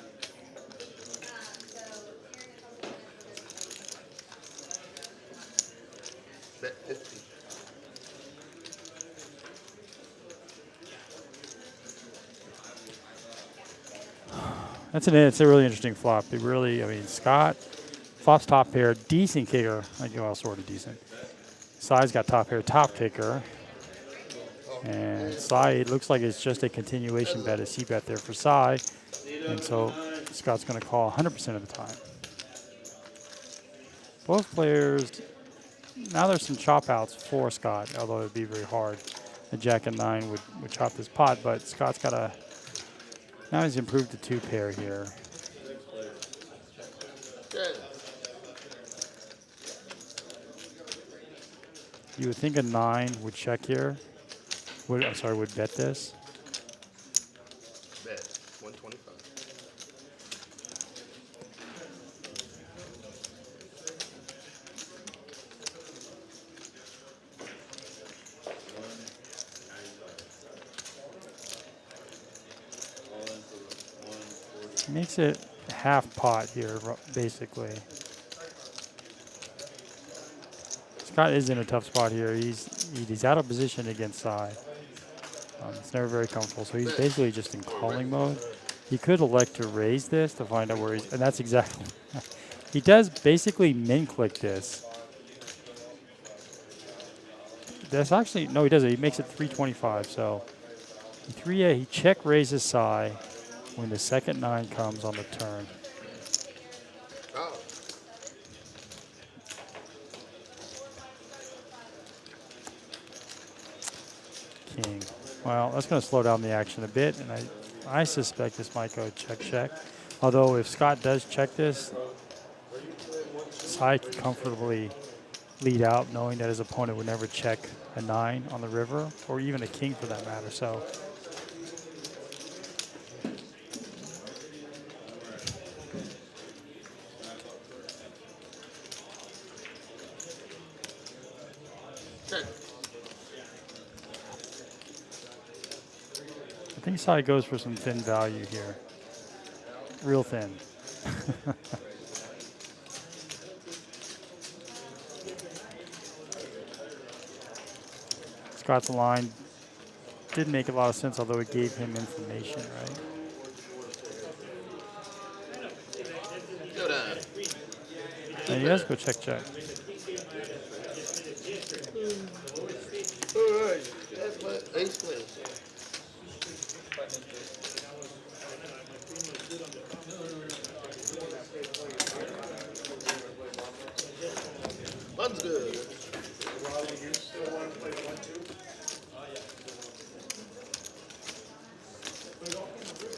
Bet 50. It's a really interesting flop. It really, I mean, Scott flops top pair, decent kicker. Well, sort of decent. Sai's got top pair, top kicker. And Sai, it looks like it's just a continuation bet, a C bet there for Sai. And so Scott's going to call 100% of the time. Both players, now there's some chop outs for Scott, although it would be very hard. A jack and 9 would chop this pot, but Scott's got a, now he's improved to 2 pair here. Okay. You would think a 9 would check here. Would bet this. Bet 125. Makes it half pot here, basically. Scott is in a tough spot here. He's out of position against Sai. It's never very comfortable, so he's basically just in calling mode. He could elect to raise this to find out where he's, and that's exactly. He does basically min click this. That's actually, no, he doesn't. He makes it 325. So he check raises Sai when the second 9 comes on the turn. Oh. king. Well, that's going to slow down the action a bit, and I suspect this might go check. Although if Scott does check this, Sai can comfortably lead out, knowing that his opponent would never check a 9 on the river, or even a king for that matter. So Check. I think Sai goes for some thin value here. Real thin. Scott's line didn't make a lot of sense, although it gave him information, right? Go down. And he does go check. All right. That's my ace plays. Fun's good.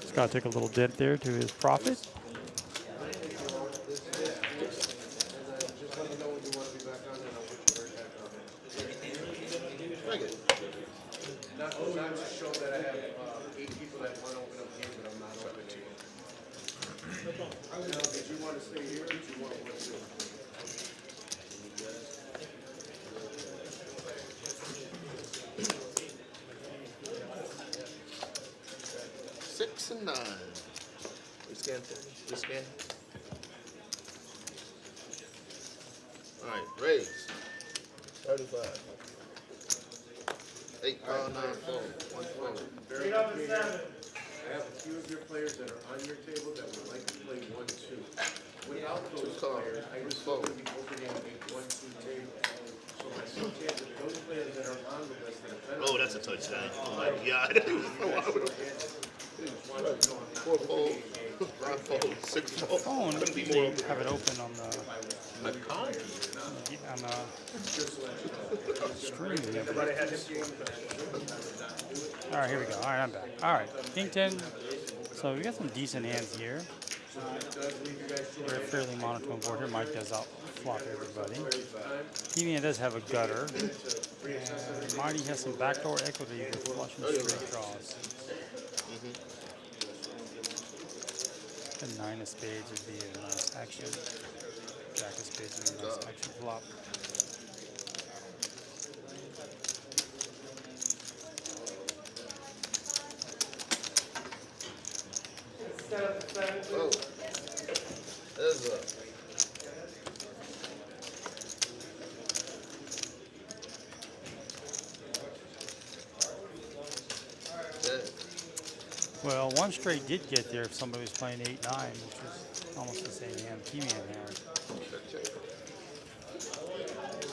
Scott took a little dent there to his profit. Thank it. Not to show that I have 8 people that want to open up here, but I'm not open to it. Now, did you want to stay here or did you want to win too? 6 and 9. We scan. We scan. All right, raise. 35. 8, 5, 9, 4. 1 4. Very up and 7. I have a few of your players that are on your table that would like to play 1-2. Without those players, I would still be opening a 1-2 table. So my chance of those players that are on the list that have been Oh, that's a touchdown. Oh my God. 4 fold, 5 fold, 6 fold. Oh, and Couldn't be usually more open. have it open on the stream. Everybody had his game. All right, here we go. All right, I'm back. All right, King 10. So we got some decent hands here. We're a fairly monotone board here. Mike does outflop everybody. T-Man does have a gutter. And Marty has some backdoor equity with flush and straight draws. The 9 of spades would be a nice action. Jack of spades would be a nice action flop. Oh, there's a. Well, one straight did get there if somebody was playing 8-9, which was almost the same hand T-Man had.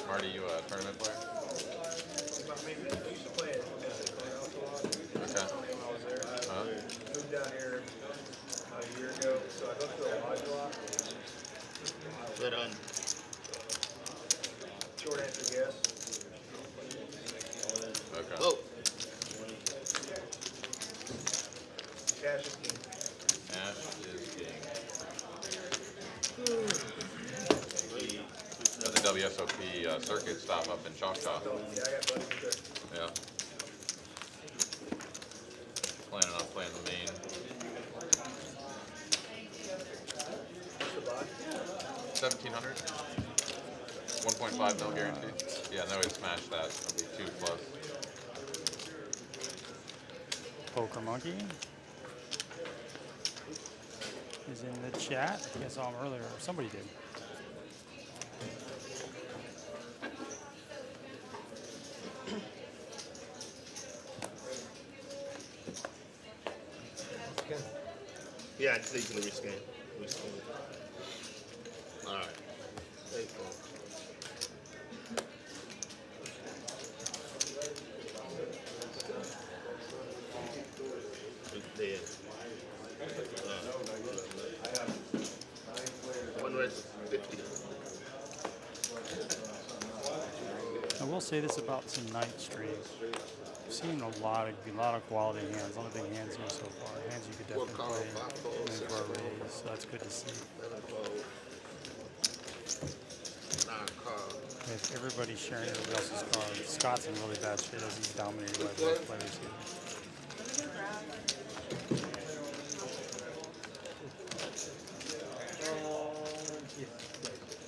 Marty, you a tournament player? I used to play it. Okay. I was there. Moved down here a year ago, so I go through a lodge a lot. Right on. Short answer, yes. Okay. Oh, Cash is king. Ash is king. At the WSOP circuit stop up in Choctaw. Yeah, I got buddies there. Yeah. Planning on playing the main. What's the buy? 1,700. 1.5 mil guarantee. Yeah, no, we smashed that. It'll be 2 plus. Poker Monkey is in the chat. I think I saw him earlier. Somebody did. yeah, I think he's gonna rescan. All right. 8 fold. Dead. One raise 50. I will say this about tonight streams. I've seen a lot of quality hands. A lot of big hands here so far. Hands you could definitely play in for a raise, so that's good to see. With everybody sharing everybody else's cards. Scott's in really bad shape as he's dominated by both players here.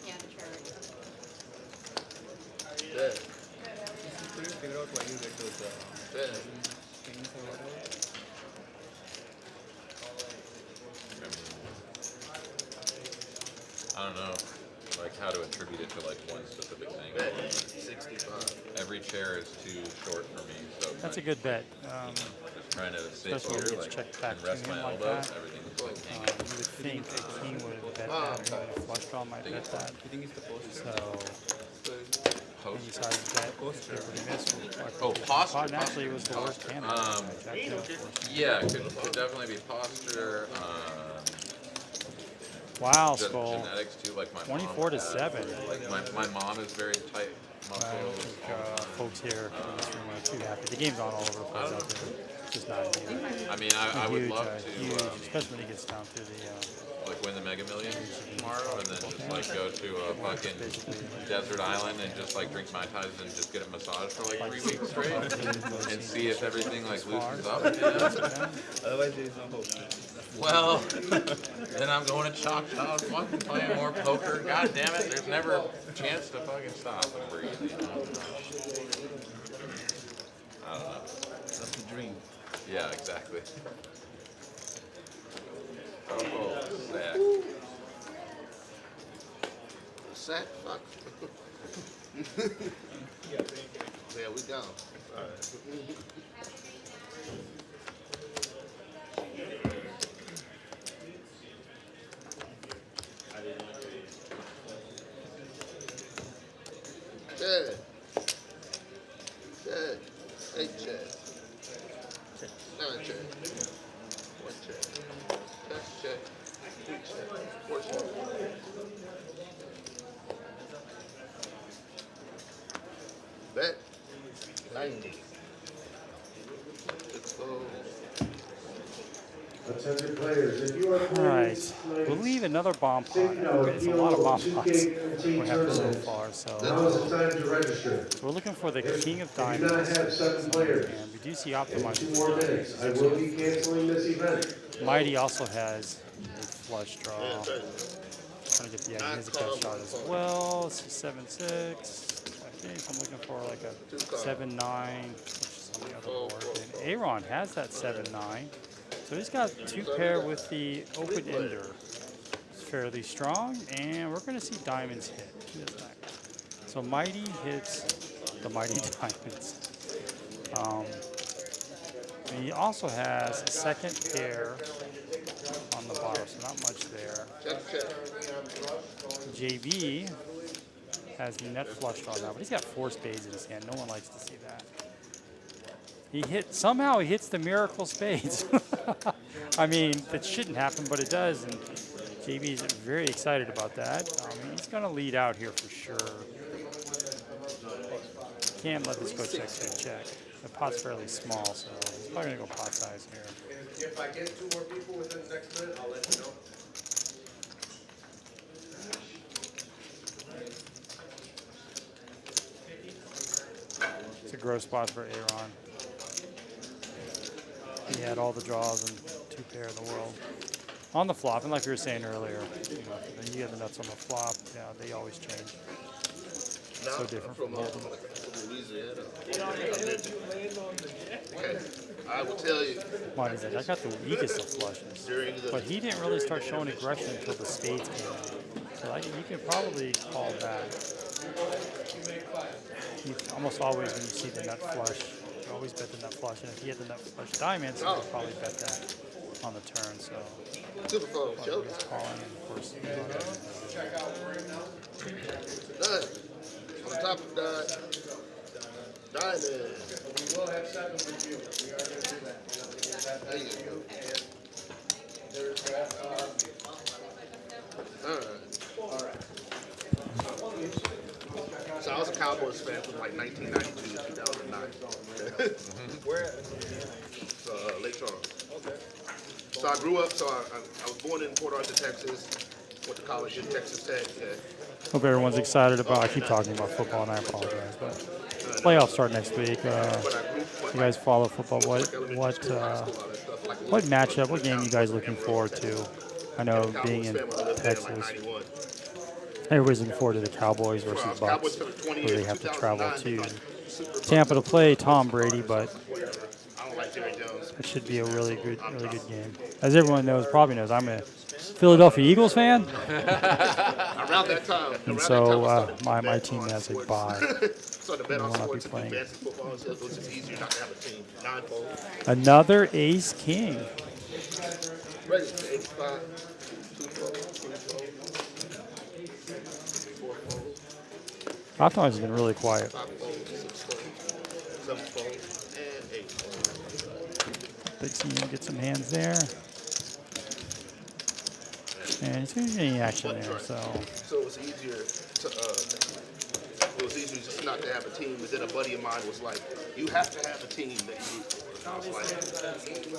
Yeah, the trigger. Yeah. Couldn't figure out why you get those Yeah. things or whatever. I don't know, like how to attribute it to like one specific thing. 65. Every chair is too short for me, so That's a good bet. just trying to sit Especially when here it gets like, checked back and rest to my him like elbows. that. Everything's like hanging. You would think a king would have bet that, or a flush draw might bet that. You think it's the poster? So, Post. any size bet, everybody missed. Oh, posture. And actually, it was the worst hand. Yeah, could definitely be posture. Wow, Just Skull. genetics too, like my 24 to mom has. 7. Like my mom is very tight I don't muscles. think folks here in this room are too happy. The game's on all over the place out there. It's just not easy. I mean, I would Huge, love huge, to especially when it gets down to the like win the Mega Millions tomorrow, and then just like go to a fucking desert island and just like drink Mai Tais and just get a massage for like 3 weeks straight, and see if everything like loosens up. You know? Otherwise, there is no hope. Well, then I'm going to Choctaw, fucking playing more poker. God damn it, there's never a chance to fucking stop and breathe. You know? I don't know. That's the dream. Yeah, exactly. Oh, sack. Sack? Fuck. Yeah, we gone. Chad. Chad. Hey, Chad. 9 Chad. 1 Chad. That's Chad. 3 Chad. 4 Chad. Bet. 90. Let's go. Attention players, if you are All playing right, tonight, we'll leave another bomb pot. take note, It's a lot of bomb pots we team have so tournaments. far. Now So is the time to register. we're looking for the king of If you not diamonds, have 7 players, and we do see in 2 optimized. more minutes, I will be canceling this event. Mighty also has a flush draw. Trying to get the idea. He has a cut shot as well. It's a 7-6. I think I'm looking for like a 7-9, which is on the other board. And Aaron has that 7-9. So he's got 2 pair with the open ender. It's fairly strong, and we're going to see diamonds hit. Who does that? So Mighty hits the Mighty Diamonds. And he also has a second pair on the bottom, so not much there. JB has the net flush draw now, but he's got 4 spades in his hand. No one likes to see that. Somehow he hits the miracle spades. I mean, that shouldn't happen, but it does, and JB is very excited about that. He's going to lead out here for sure. Can't let this go check. The pot's fairly small, so he's probably going to go pot size here. If I get 2 more people within the next minute, I'll let you know. It's a gross spot for Aaron. He had all the draws and 2 pair in the world. On the flop, and like we were saying earlier, you have the nuts on the flop, yeah, they always change. So different from hold'em. Louisiana. Okay, I will tell you. Mighty's like, I got the weakest of flushes. But he didn't really start showing aggression until the spades came in. So you can probably call that. You almost always, when you see the nut flush, you always bet the nut flush. And if he had the nut flush diamonds, you would probably bet that on the turn. So Super phone, show. he's calling, and of course, None. On top of that, diamond. We will have 7 with you. We are going to do that. There you go. All right. So I was Cowboys fan from like 1992 to 2009. Where? Lake Charles. So I grew up. So I was born in Port Arthur, Texas. Went to college in Texas Tech. Yeah. Hope everyone's excited about. I keep talking about football, and I apologize, but playoffs start next week. You guys follow football? What matchup? What game you guys looking forward to? I know being in Texas, everybody's looking forward to the Cowboys versus Bucks, where they have to travel to Tampa to play Tom Brady, but it should be a really good game. As everyone knows, probably knows, I'm a Philadelphia Eagles fan, Around that time. and so my team has a bye. So the bet on sports and fantasy football is just easier not to have a team. 9-fold. Another Ace King. Ready? 85. 2-fold. 3-fold. 4-fold. Optimize has been really quiet. 5-fold. 6-fold. 7-fold. And 8-fold. Big C get some hands there. And it's any action there, so. So it was easier just not to have a team. But then a buddy of mine was like, "You have to have a team that you root for." And I was like,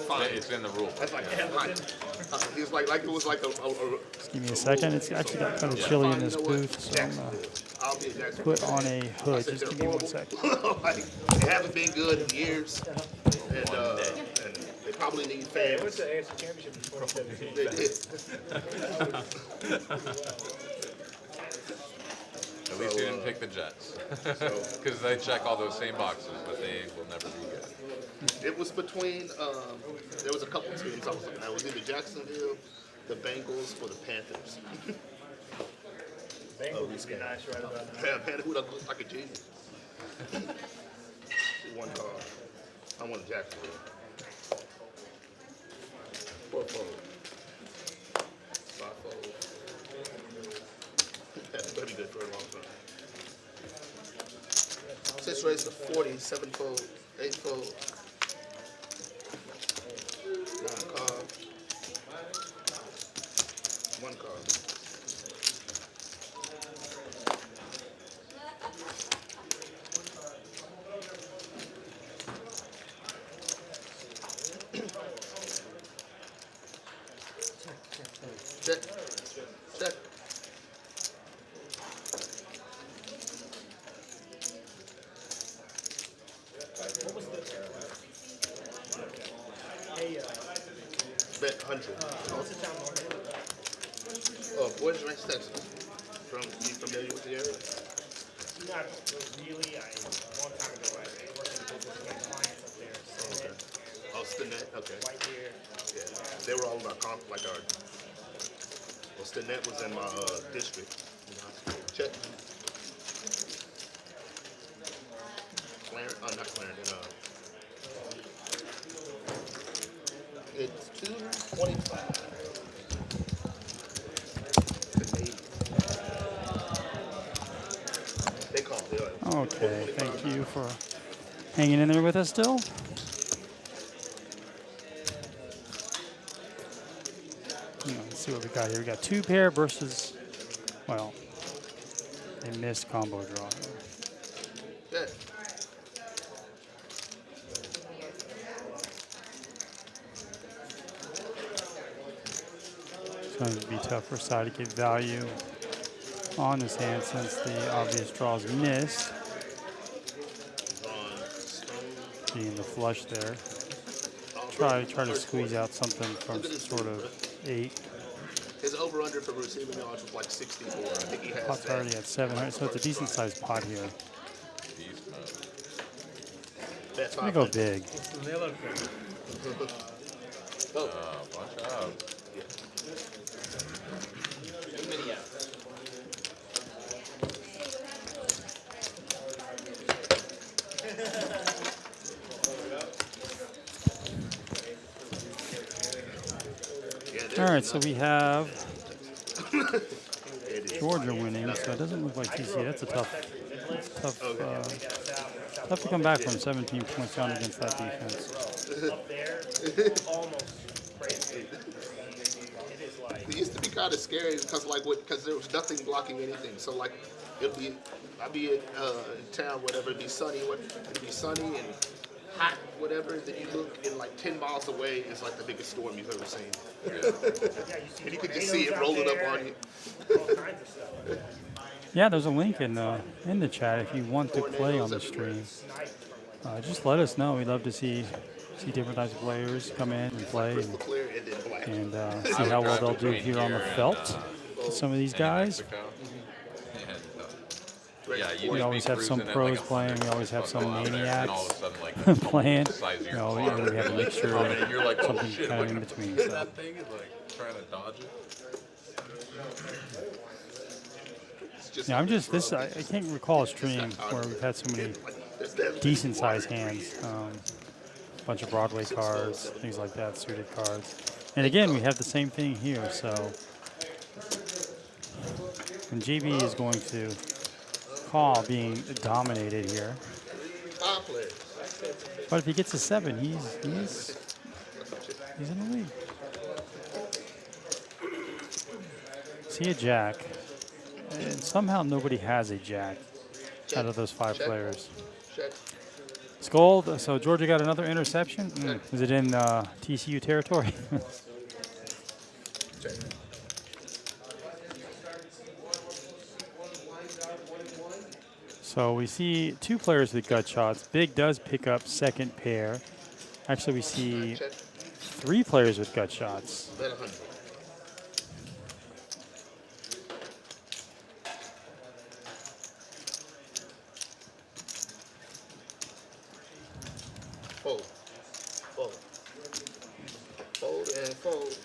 "Fine." It's in the rule. That's like, fine. He was like it was like a Just give me a second. It's actually got kind of chilly in this booth, so I'm I'll be a Jackson. put on a hood. Just give me 1 second. Like, they haven't been good in years, and they probably need fans. What's the AFC Championship before? They did. At least you didn't pick the Jets. Because they check all those same boxes, but they will never be good. It was between, there was a couple teams I was looking at. It was either Jacksonville, the Bengals, or the Panthers. Bengals would be nice right about now. Panther who looked like a genius. One card. I want Jacksonville. 4-fold. 5-fold. That's gonna be good for a long time. 6 raised to 40, 7-fold, 8-fold. 9 card. 1 card. Check. Check. Bet 100. What's the town north? Boys Ranch, Texas. You familiar with the area? Not really. A long time ago, I worked in business with clients up there. So Oh, Stinnett. Okay. White Deer. Yeah. They were all in our well, Stinnett was in my district. Check. Clarendon, not Clarendon. It's 225. They call it. Okay, thank you for hanging in there with us still. Let's see what we got here. We got 2 pair versus, well, a missed combo draw. Yeah. It's going to be tough for side to get value on this hand since the obvious draw is missed. Being the flush there. Try to squeeze out something from sort of 8. His over-under for receiving yards was like 64. I think he has Pot's that. already at 700, so it's a decent sized pot here. That's I'm gonna go big. Watch out. All right, so we have Georgia winning, so it doesn't look like TCH. That's a tough to come back from 17 points down against that defense. Up there, almost crazy. It is like. He used to be kind of scary because because there was nothing blocking anything. So like, I'd be in town, whatever. It'd be sunny, and hot, whatever. Then you look and like 10 miles away is like the biggest storm you've ever seen. And you could just see it rolling up on you. All kinds of stuff. Yeah, there's a link in the chat if you want to play on the stream. Just let us know. We'd love to see different types of players come in and play Crystal clear and then black. and see how well they'll do here on the felt. Some of these guys. Yeah, We always have some pros playing. We always have some and all of a maniacs sudden, like, playing. size of your We car. have a mixture And of you're like, oh something shit, kind of look in at between. that. So. That thing is like trying to dodge it. Yeah, I'm just this. I can't recall a stream where we've had so many decent sized hands. A bunch of Broadway cards, things like that, suited cards. And again, we have the same thing here. So, and GB is going to call being dominated here. But if he gets a 7, he's in the lead. See a jack. And somehow nobody has a jack out of those 5 players. Scold, so Georgia got another interception. Is it in TCU territory? So we see 2 players with gut shots. Big does pick up second pair. Actually, we see 3 players with gut shots. Fold. Fold. Fold and fold.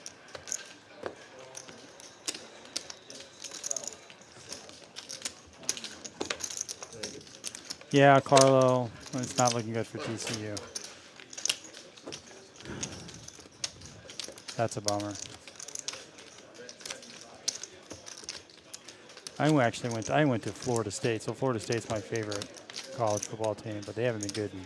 Yeah, Carlo, it's not looking good for TCU. That's a bummer. I went to Florida State, so Florida State's my favorite college football team, but they haven't been good in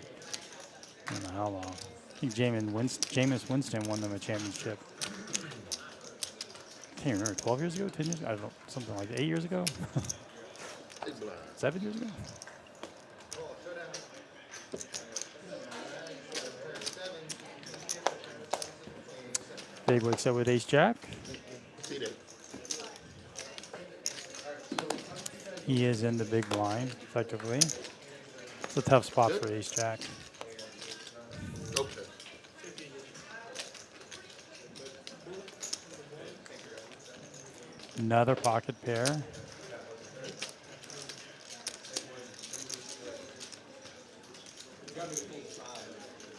I don't know how long. I think Jameis Winston won them a championship. I can't remember, 12 years ago, 10 years ago? I don't know, something like 8 years ago? 7 years ago? Big wakes up with ace jack. He is in the big blind, effectively. It's a tough spot for ace jack. Okay. Another pocket pair.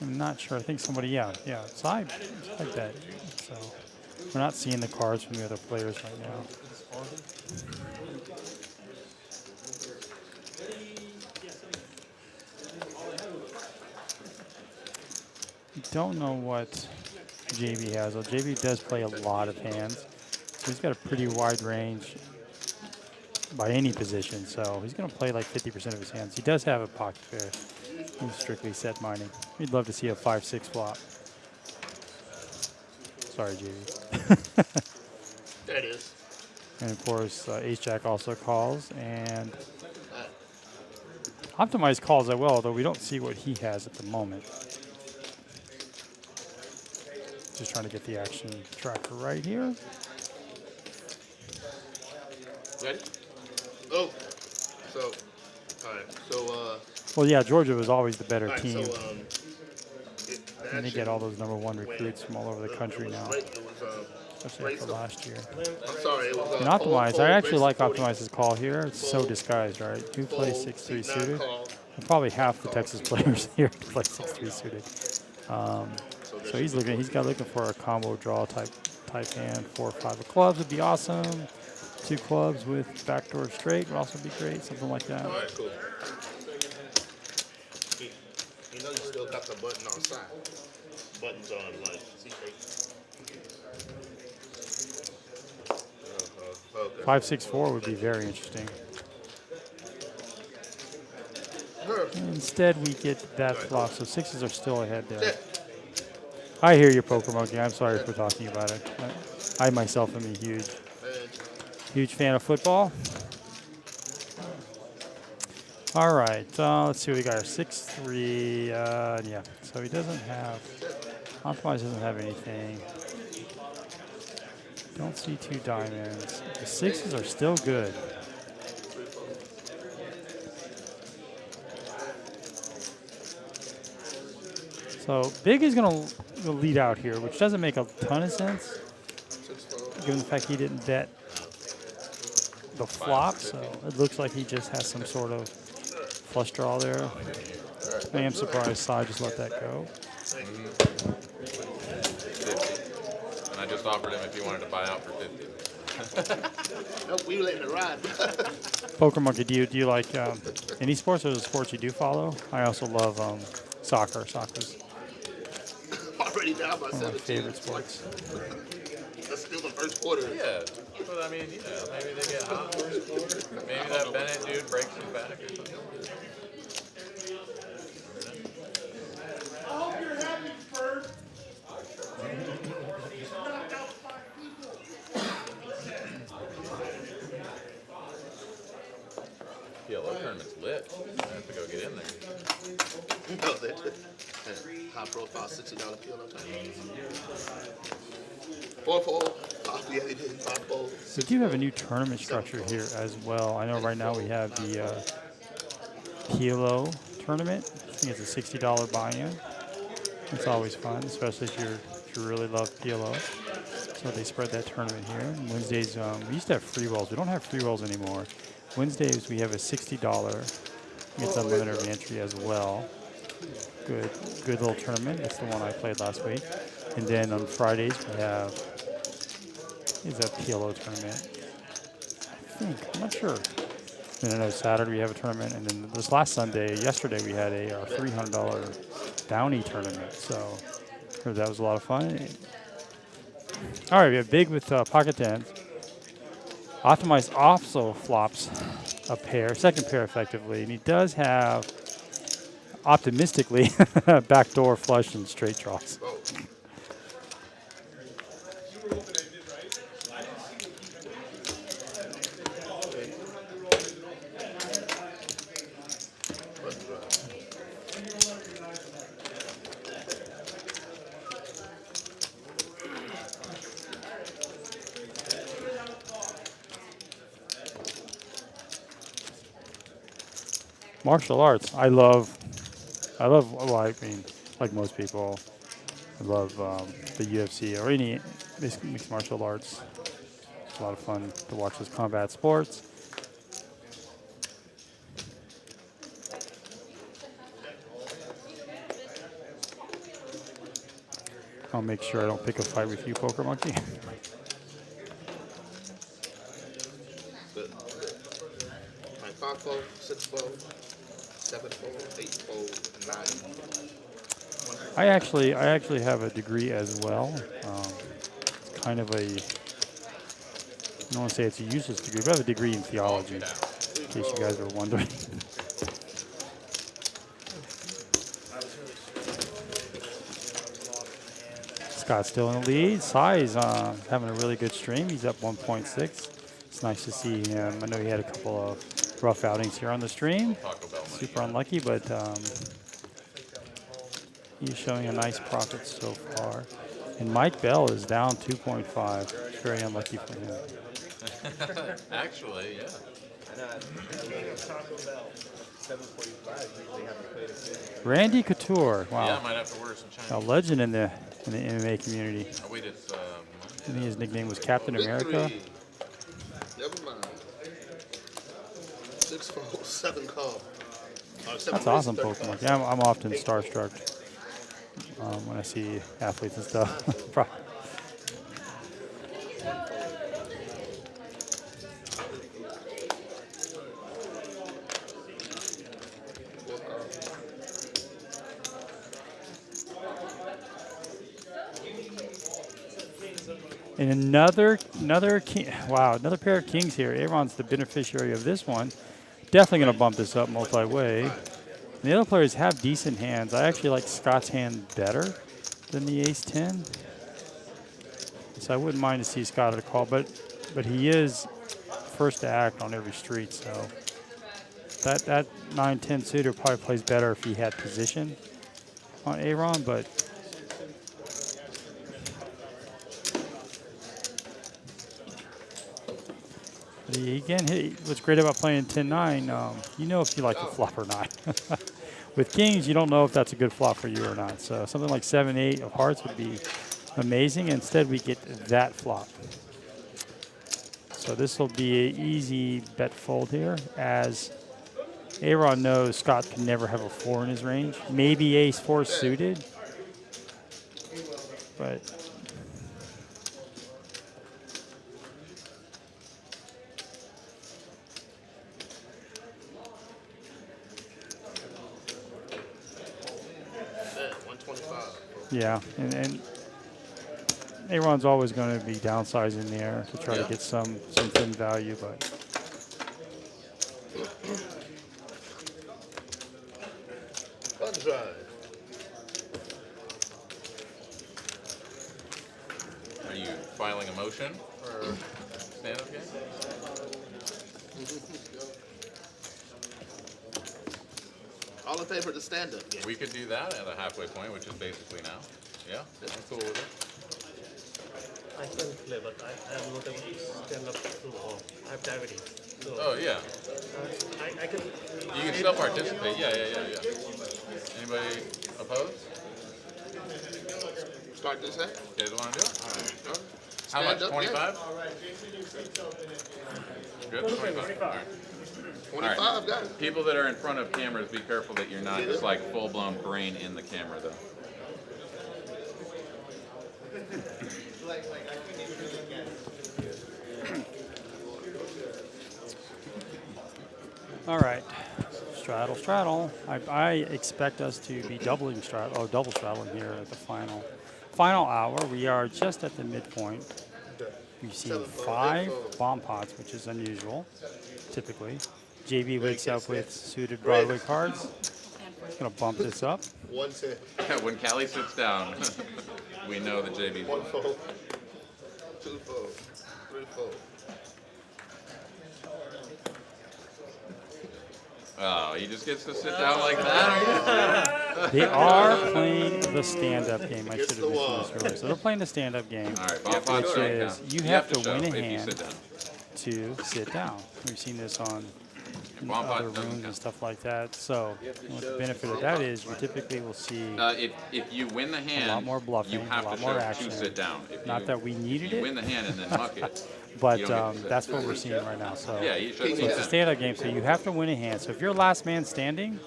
I'm not sure. I think somebody, yeah, side like that. So we're not seeing the cards from the other players right now. Don't know what JB has. Well, JB does play a lot of hands, so he's got a pretty wide range by any position. So he's going to play like 50% of his hands. He does have a pocket pair. He's strictly set mining. We'd love to see a 5-6 flop. Sorry, JB. There it is. And of course, ace jack also calls, and optimized calls as well, although we don't see what he has at the moment. Just trying to get the action tracker right here. Ready? Oh. So, all right. So, well, yeah, Georgia was always the better all right, team. so, And they get all those #1 recruits from all over the country now, especially after last year. I'm sorry, it was And Optimize, I actually like Optimize's call here. It's so disguised, right? Who plays 6-3 suited? And probably half the Texas players here play 6-3 suited. So he's looking for a combo draw type hand. 4 or 5 of clubs would be awesome. 2 clubs with backdoor straight would also be great. Something like that. All right, cool. You know you still got the button on side. Buttons on, like, see, okay. 5-6-4 would be very interesting. Instead, we get that flop, so 6s are still ahead there. I hear you, Poker Monkey. I'm sorry for talking about it. I myself am a huge Huge fan of football. All right, let's see what we got here. 6-3. Yeah, so he doesn't have. Optimize doesn't have anything. Don't see 2 diamonds. The 6s are still good. So Big is going to lead out here, which doesn't make a ton of sense, given the fact he didn't bet the flop. So it looks like he just has some sort of flush draw there. I am surprised Sai just let that go. 50. And I just offered him if he wanted to buy out for 50. Nope, we letting it ride. Poker Monkey, do you like any sports, or the sports you do follow? I also love soccer. Soccer's Already down by one of my 17. favorite sports. That's still the first quarter. Yeah, but I mean, maybe they get hot first quarter. Maybe that Bennett dude breaks his back or something. PLO tournament's lit. I have to go get in there. No, that high profile $60 field on time. 4-4. Yeah, they did 5-4. We do have a new tournament structure here as well. I know right now we have the PLO tournament. I think it's a $60 buy-in. It's always fun, especially if you really love PLO. So they spread that tournament here. And Wednesdays, we used to have free rolls. We don't have free rolls anymore. Wednesdays we have a $60. It's unlimited re-entry as well. Good little tournament. That's the one I played last week. And then on Fridays we have is a PLO tournament. I think, I'm not sure. And I know Saturday we have a tournament, and then this last yesterday we had a $300 bounty tournament. So heard that was a lot of fun. All right, we have Big with pocket tens. Optimize also flops a pair, second pair effectively, and he does have optimistically backdoor flush and straight draws. Martial arts. I love, well, I mean, like most people, I love the UFC or any mixed martial arts. It's a lot of fun to watch those combat sports. I'll make sure I don't pick a fight with you, Poker Monkey. Like 5-4, 6-4, 7-4, 8-4, 9. I actually have a degree as well. It's kind of a, I don't want to say it's a useless degree, but I have a degree in theology, in case you guys were wondering. Scott's still in the lead. Sai's having a really good stream. He's up 1.6. It's nice to see him. I know he had a couple of rough outings here on the stream. Super unlucky, but he's showing a nice profit so far. And Mike Bell is down 2.5. It's very unlucky for him. Actually, yeah. Randy Couture. Wow. Yeah, I might have to order some Chinese. A legend in the MMA community. Oh, wait, it's I think his nickname was Captain America. Never mind. 6-4, 7 call. That's awesome, Pokemon. Yeah, I'm often starstruck when I see athletes and stuff. And another king. Wow, another pair of kings here. Aaron's the beneficiary of this one. Definitely going to bump this up multi-way. And the other players have decent hands. I actually like Scott's hand better than the ace-10. So I wouldn't mind to see Scott at a call, but he is first to act on every street. So that 9-10 suitor probably plays better if he had position on Aaron, but again, what's great about playing 10-9, you know if you like the flop or not. With kings, you don't know if that's a good flop for you or not. So something like 7-8 of hearts would be amazing. Instead, we get that flop. So this will be an easy bet fold here, as Aaron knows Scott can never have a 4 in his range. Maybe ace-4 suited, but yeah, and Aaron's always going to be downsizing there to try to get some thin value, but Are you filing a motion for stand-up game? All in favor of the stand-up game? We could do that at a halfway point, which is basically now. Yeah, I'm cool with it. I can play, but I am not able to stand up too long. I have diabetes. So Oh, yeah. I can. You can still participate. Yeah. Anybody opposed? Start this set? You guys want to do it? All right. How much? Stand up, 25? Good? 25? All right. 25, got it. People that are in front of cameras, be careful that you're not just like full-blown brain in the camera, though. all right. Straddle. I expect us to be double straddling here at the final hour. We are just at the midpoint. We've seen 5 bomb pots, which is unusual, typically. JB wakes up with suited Broadway cards. Just gonna bump this up. 1-10. When Callie sits down, we know that JB's 1 fold. 2 fold. 3 fold. Oh, he just gets to sit down like that? They are playing the stand-up game. I should have mentioned this earlier. So they're playing the stand-up game, All right, bomb pots which right is now. you have to show win a if you hand sit down. to sit down. We've seen this on Bomb pot other doesn't rooms count. and stuff like that. So what the benefit of that is, you typically will see If you win the hand, a lot more bluffing, you have a lot to more show action. to sit down. If Not you, that we needed you win it, the hand and then muck it. but you don't get to sit. that's what we're seeing right now. So, Yeah, you should so sit it's a down. stand-up game. So you have to win a hand. So if you're last man standing,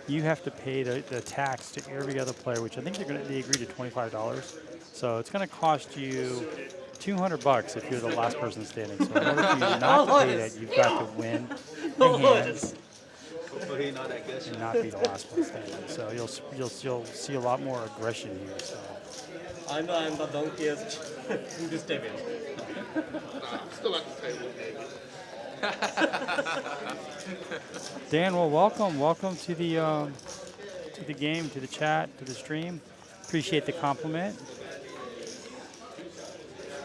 you have to pay the tax to every other player, which I think they agreed to $25. So it's going to cost you $200 if you're the last person standing. So in order for you not to pay that, you've got to win a hand Hopefully not that good. and not be the last one standing. So you'll see a lot more aggression here. So I know I'm the donkeyest in this table. Nah, still at the table, baby. Dan, well, welcome to the game, to the chat, to the stream. Appreciate the compliment.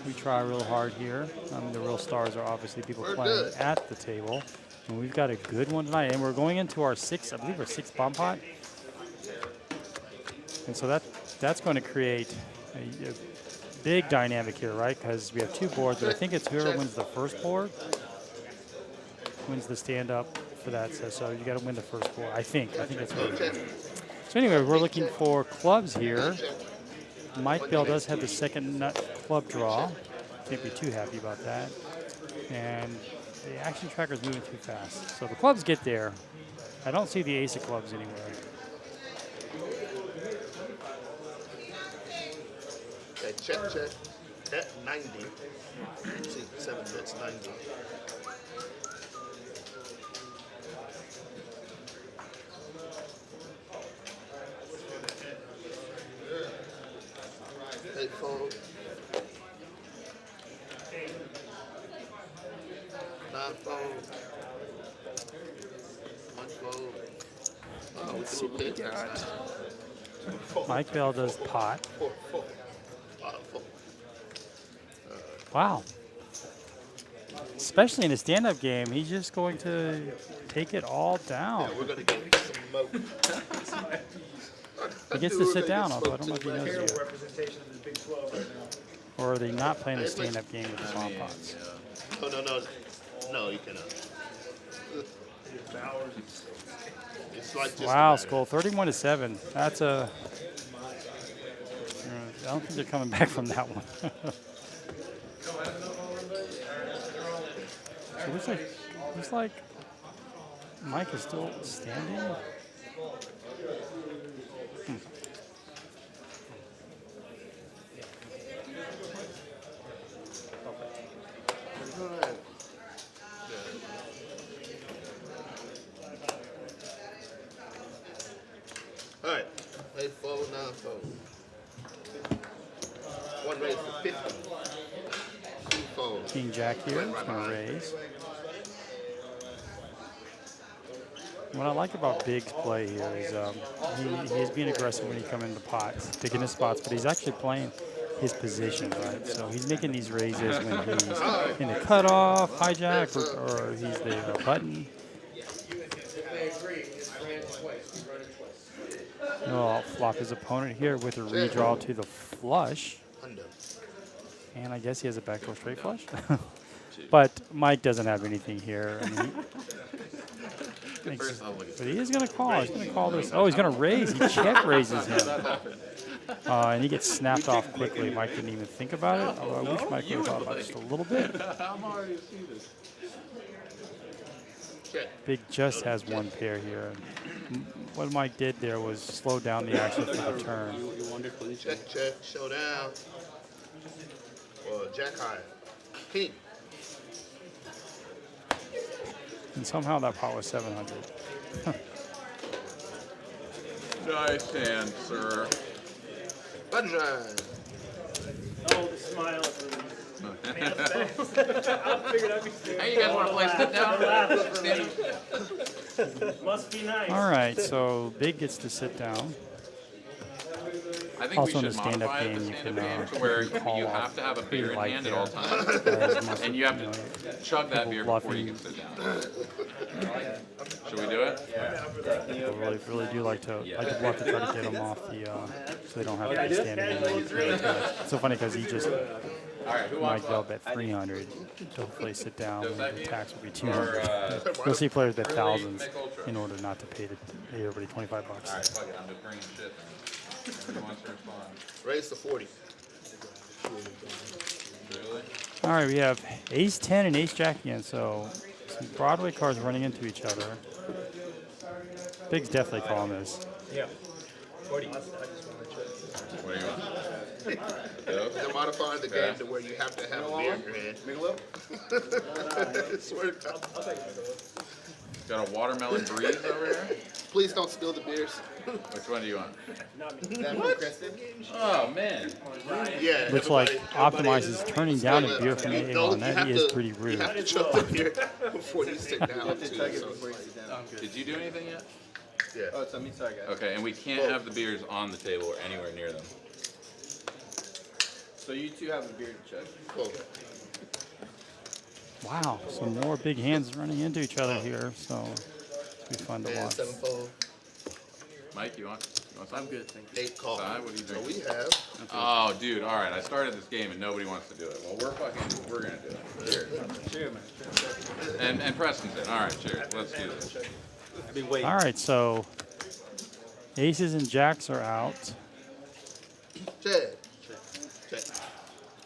We try real hard here. The real stars are obviously people We're playing good. at the table. And we've got a good one tonight. And we're going into our sixth bomb pot. And so that's going to create a big dynamic here, right? Because we have 2 boards, but I think it's whoever wins the first board wins the stand-up for that. So you got to win the first board. I think that's what it is. So anyway, we're looking for clubs here. Mike Bell does have the second nut club draw. Can't be too happy about that. And the action tracker is moving too fast. So the clubs get there. I don't see the ace of clubs anywhere. Okay, check. Bet 90. See, 7 bets 90. Eight fold. 9 fold. 1 fold. Oh, we can do that. Mike Bell does pot. 4 fold. 5 fold. Wow. especially in a stand-up game, he's just going to take it all down. We're gonna get smoke. He gets to sit down, although I don't know if he knows Terrible yet. representation of the Big 12 right now. Or are they not playing a stand-up game with the bomb pots? No, you cannot. It's like just Wow, Skull, 31-7. That's a. I don't think they're coming back from that one. So it looks like Mike is still standing. All right, 8-4, 9-4. One raise for 50. 2-4. King Jack here is going to raise. What I like about Big's play here is he's being aggressive when he comes into pots, taking his spots, but he's actually playing his position, right? So he's making these raises when he's in the cutoff, hijack, or he's the button. He'll flop his opponent here with a redraw to the flush. And I guess he has a backdoor straight flush. But Mike doesn't have anything here. I mean, but he is going to call. He's going to call this. Oh, he's going to raise. He check raises him. And he gets snapped off quickly. Mike didn't even think about it. Although I wish Mike would have thought about it just a little bit. Big just has one pair here. And what Mike did there was slow down the action for the turn. Check, check, showdown. Or jack high. King. And somehow that pot was 700. Nice hand, sir. Button drive. Oh, the smile is really Hey, I you guys want to play sit down? Must be nice. All right, so Big gets to sit down. I think Also we in should a stand-up modify game, the you stand-up can, game to where call you off have to have a pretty beer in light hand at there. all times, and you have to chug that beer before you can sit down. Should we do it? People really do like to love to try to get them off the so they don't have to be standing in. It's so funny because he just Mike Bell bet 300 to hopefully sit down and the tax will be 200. You'll see players bet thousands in order not to pay everybody $25. All right, fuck it. I'm just bringing shit. Who wants to respond? Raise to 40. Really? All right, we have Ace 10 and Ace Jack again, so some Broadway cards running into each other. Big's definitely calling this. Yeah. 40. What do you want? They're modifying the game to where you have to have a beer in your hand. Swear to God. Got a watermelon breeze over here? Please don't spill the beers. Which one do you want? What? Oh, man. Yeah. Looks like everybody Optimize is turning down a beer from the A1. That is pretty You rude. have to chug the beer before you sit down, too. So, Did you do anything yet? yeah. Oh, it's on me, sorry guys. Okay, and we can't have the beers on the table or anywhere near them. So you two have a beer to chug. Cool. Wow, some more big hands running into each other here, so it'll be fun to And watch. 7-4. Mike, you want some? I'm good, thank 8 call. What do you So drink? we have. Oh, dude, all right. I started this game and nobody wants to do it. Well, we're gonna do it. Cheers. Cheers, man. And Preston's in. All right, cheers. Let's do this. I've been waiting. All right, so Aces and Jacks are out. Check. Check.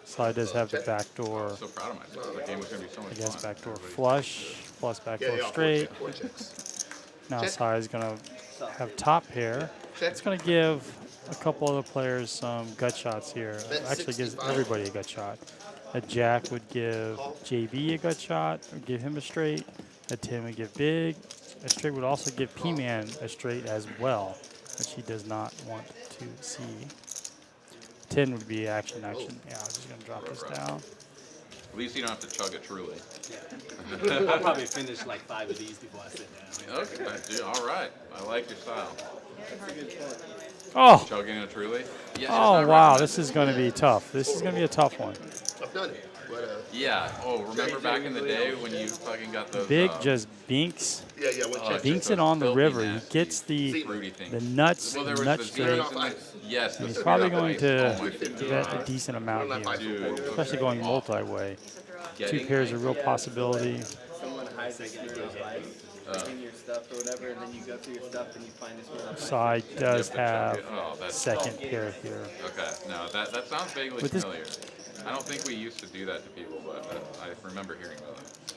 Sly does have the backdoor, So proud of myself. The game was gonna be so I much guess fun. backdoor flush, plus backdoor Yeah, straight. Four checks. Now check. Sly is going to have top pair. Check. It's going to give a couple other players some gut shots here. Bet Actually gives 65. everybody a gut shot. A Jack would give JB a gut shot, or give him a straight. A 10 would give Big. A straight would also give P-Man a straight as well, which he does not want to see. 10 would be action. Yeah, I'm just going to drop this down. At least you don't have to chug it truly. I'll probably finish like 5 of these before I sit down. Okay, dude, all right. I like your style. Oh, Chugging it truly? Yeah, it's oh not wow, recommended. this is going to be tough. This is going to be a tough one. I've done it. But Yeah. Oh, remember back in the day when you fucking got those Big just binks. yeah, what Oh, check? Binks just it on the filthy, river. He nasty, gets the fruity things. nuts Well, there was nut the straight. zeros and the, yes, And he's the probably zero going ice. to Oh my goodness. bet a decent amount here, Dude, especially going multi-way. Two getting pairs a real possibility. Someone hides like your advice in your stuff or whatever, and then you go through your stuff and you find this one. Side does have Oh, that's second pair here. Okay, no, that sounds vaguely With this- familiar. I don't think we used to do that to people, but I remember hearing about it.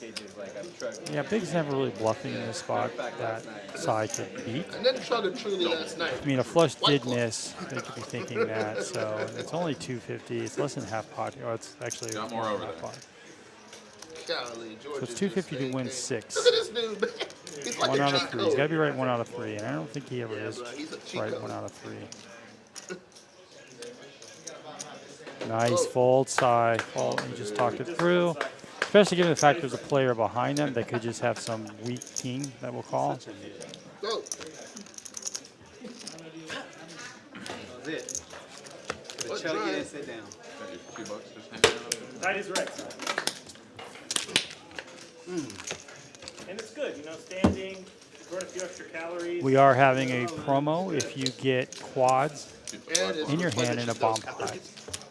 KJ's like, I'm struggling. Yeah, Big's never really bluffing in this spot that side could beat. And then tried to truly last night. I mean, a flush did miss. They could be thinking that. So it's only 250. It's less than half pot. Oh, it's actually Got more over half there. pot. Golly, George So it's is 250 to just win saying, 6. Look at this dude, man. He's like One a out of cheat 3. He's got to code. be right 1 out of 3. And I don't think he ever Yeah, is bro, he's a cheat right code. 1 out of 3. Nice fold side. Fold. He just talked it through. Especially given the fact there's a player behind them that could just have some weak king that we'll call. Go. That was it. What Chug it drive? and sit down. Got your $2 just hanging out over there? That is right. And it's good, you know, standing, burn a few extra calories. We are having a promo. If you get quads And it's in your like hand that in a she bomb does pot,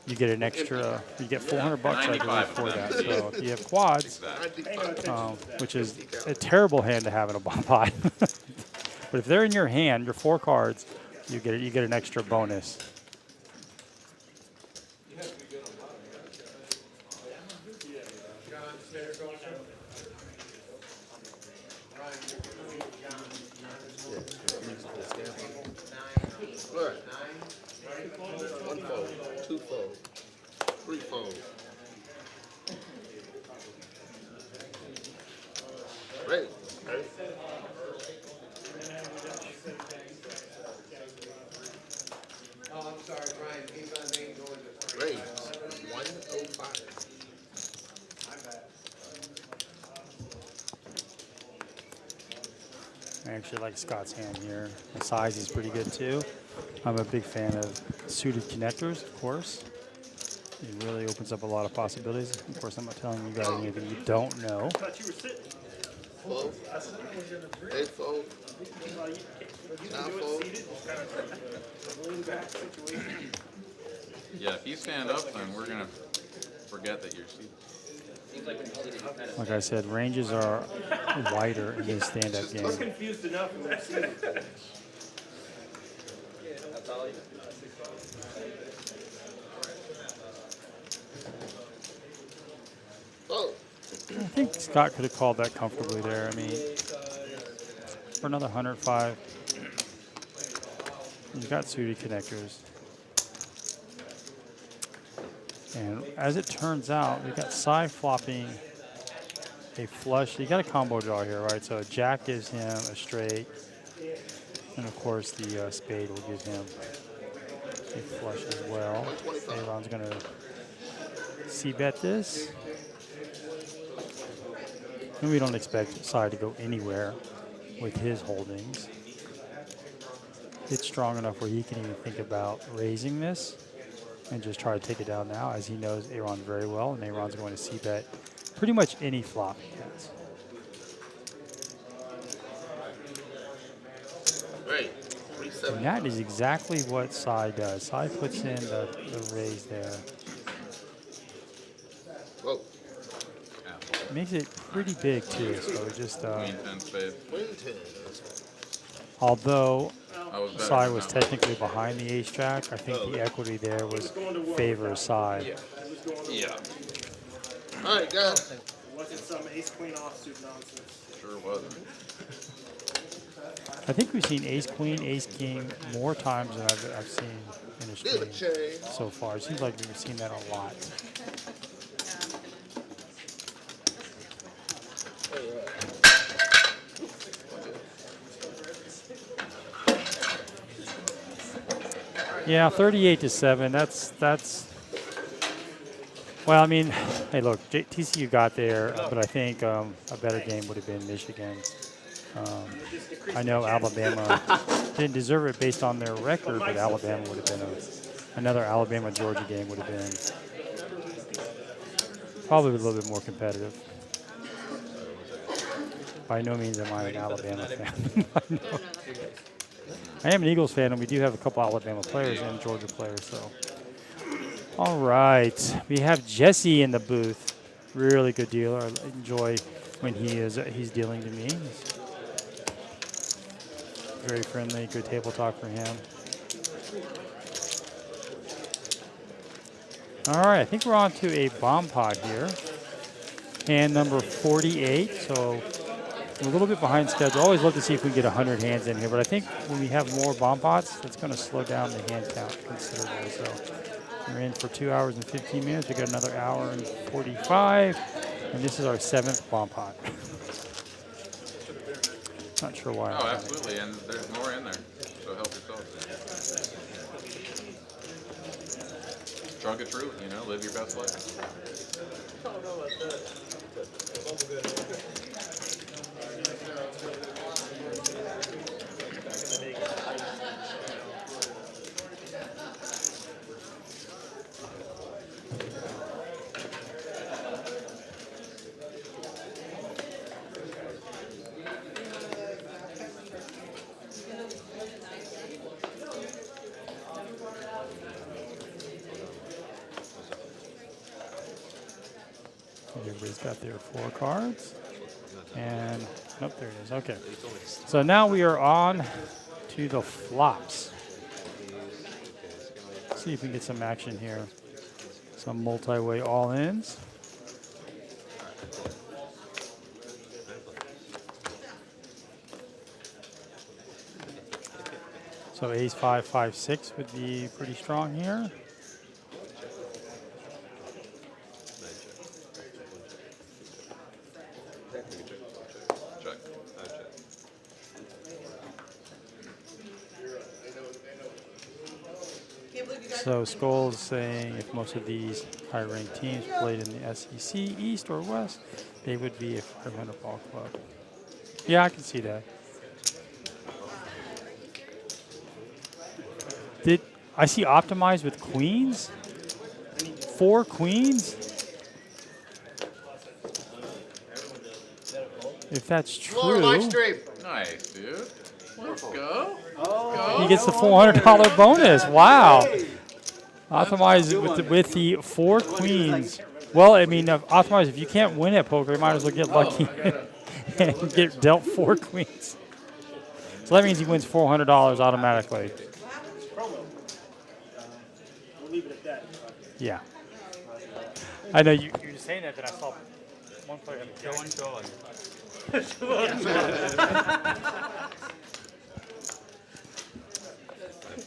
you get an extra, you get 400 bucks I believe 95 for of that. them. So if you have quads, Exactly. Pay no attention to that. which is a terrible hand to have in a bomb pot. But if they're in your hand, your 4 cards, you get an extra bonus. Right. 1 fold, 2 fold, 3 fold. Ready. Ready. Oh, I'm sorry, Brian, he's on main going to 3. Ready. 105. I actually like Scott's hand here. The size is pretty good too. I'm a big fan of suited connectors, of course. It really opens up a lot of possibilities. Of course, I'm not telling you guys anything you don't know. Thought you were sitting. Fold. 8 fold. Well, you 9 can do fold. it seated, just kind of lean back situation. Yeah, if you stand up, then we're gonna forget that you're seated. Seems like when you see it, you kind of Like I said, ranges are wider in this stand-up I'm game. confused enough when we're seated. that's all you. Fold. I think Scott could have called that comfortably there. I mean, for another 105, you've got suited connectors. And as it turns out, we've got side flopping a flush. You got a combo draw here, right? So a jack gives him a straight, and of course the spade will give him a flush as well. Aaron's gonna c-bet this. And we don't expect side to go anywhere with his holdings. It's strong enough where he can even think about raising this and just try to take it down now, as he knows Aaron very well, and Aaron's going to c-bet pretty much any flop he has. Ready. And 370. that is exactly what Sai does. Sai puts in the raise there. Whoa. Makes it pretty big too, so just, Queen 10 spade. Queen 10. although I was better Sai than was that one. technically behind the ace jack, I think the equity there was favor Sai. Yeah, All right, guys. It wasn't some ace-queen offsuit nonsense. sure was. I think we've seen ace queen, ace king more times than I've seen in a Feel the stream chain. so far. It seems like we've seen that a lot. Yeah, 38-7. That's. Well, I mean, hey, look, TCU got there, but I think a better game would have been Michigan. I know Alabama didn't deserve it based on their record, but Alabama would have been another Alabama-Georgia game would have been probably a little bit more competitive. By no means am I an Alabama fan. I am an Eagles fan, and we do have a couple Alabama players and Georgia players. So, all right, we have Jesse in the booth. Really good dealer. I enjoy when he's dealing to me. He's very friendly. Good table talk for him. All right, I think we're on to a bomb pot here. Hand number 48. So. We're a little bit behind schedule. Always love to see if we can get 100 hands in here, but I think when we have more bomb pots, it's going to slow down the hand count considerably. So we're in for 2 hours and 15 minutes. We got another hour and 45, and this is our 7th bomb pot. Not sure why. Oh, absolutely, and there's more in there, so help yourself. Drunk it through, you know, live your best life. Everybody's got their 4 cards. And, nope, there it is. Okay. So now we are on to the flops. Let's see if we can get some action here. Some multi-way all-ins. So ace 5, 5, 6 would be pretty strong here. So Skull's saying if most of these high-ranked teams played in the SEC East or West, they would be a 500 ball club. Yeah, I can see that. Did I see optimized with queens? 4 queens? If that's true, Nice, dude. Let's go. he gets the $400 bonus. Wow. Optimize with the 4 queens. Well, I mean, optimize, if you can't win at poker, you might as well get lucky and get dealt 4 queens. So that means he wins $400 automatically. We'll leave it at that. Yeah. I know you're just saying that, I saw one player have a kill.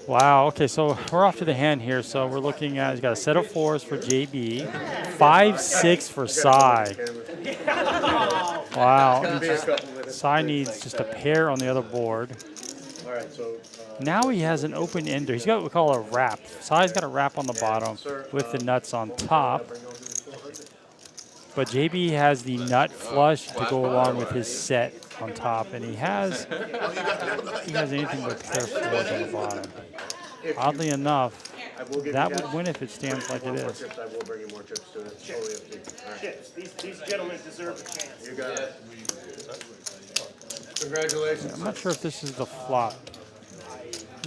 Wow, okay, so we're off to the hand here. So we're looking at, he's got a set of 4s for JB, 5, 6 for Cy. Wow. Cy needs just a pair on the other board. Now he has an open ender. He's got what we call a wrap. Cy's got a wrap on the bottom with the nuts on top. But JB has the nut flush to go along with his set on top, and he has anything but pair 4s on the bottom. Oddly enough, that would win if it stands like it is. I will bring you more chips to it. Totally up to you. All right. Chips. These gentlemen deserve a chance. You got it. Congratulations. I'm not sure if this is the flop.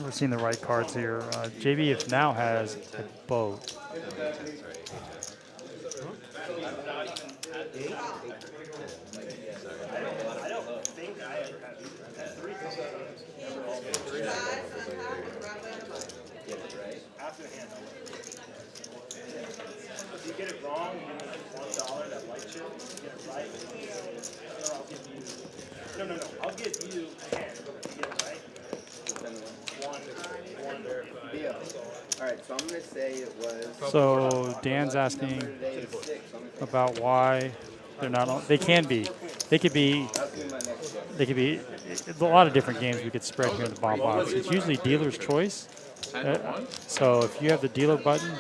We're seeing the right cards here. JB if now has a boat. I don't think I ever had 3 after the hand. If you get it wrong, you give me $1 that light chip. If you get it right, or I'll give you. No. I'll give you 10. If you get it right. All right, so I'm going to say it was. So Dan's asking about why they're not on. They can be. They could be. They could be. A lot of different games we could spread here in the bomb box. It's usually dealer's choice. So if you have the dealer button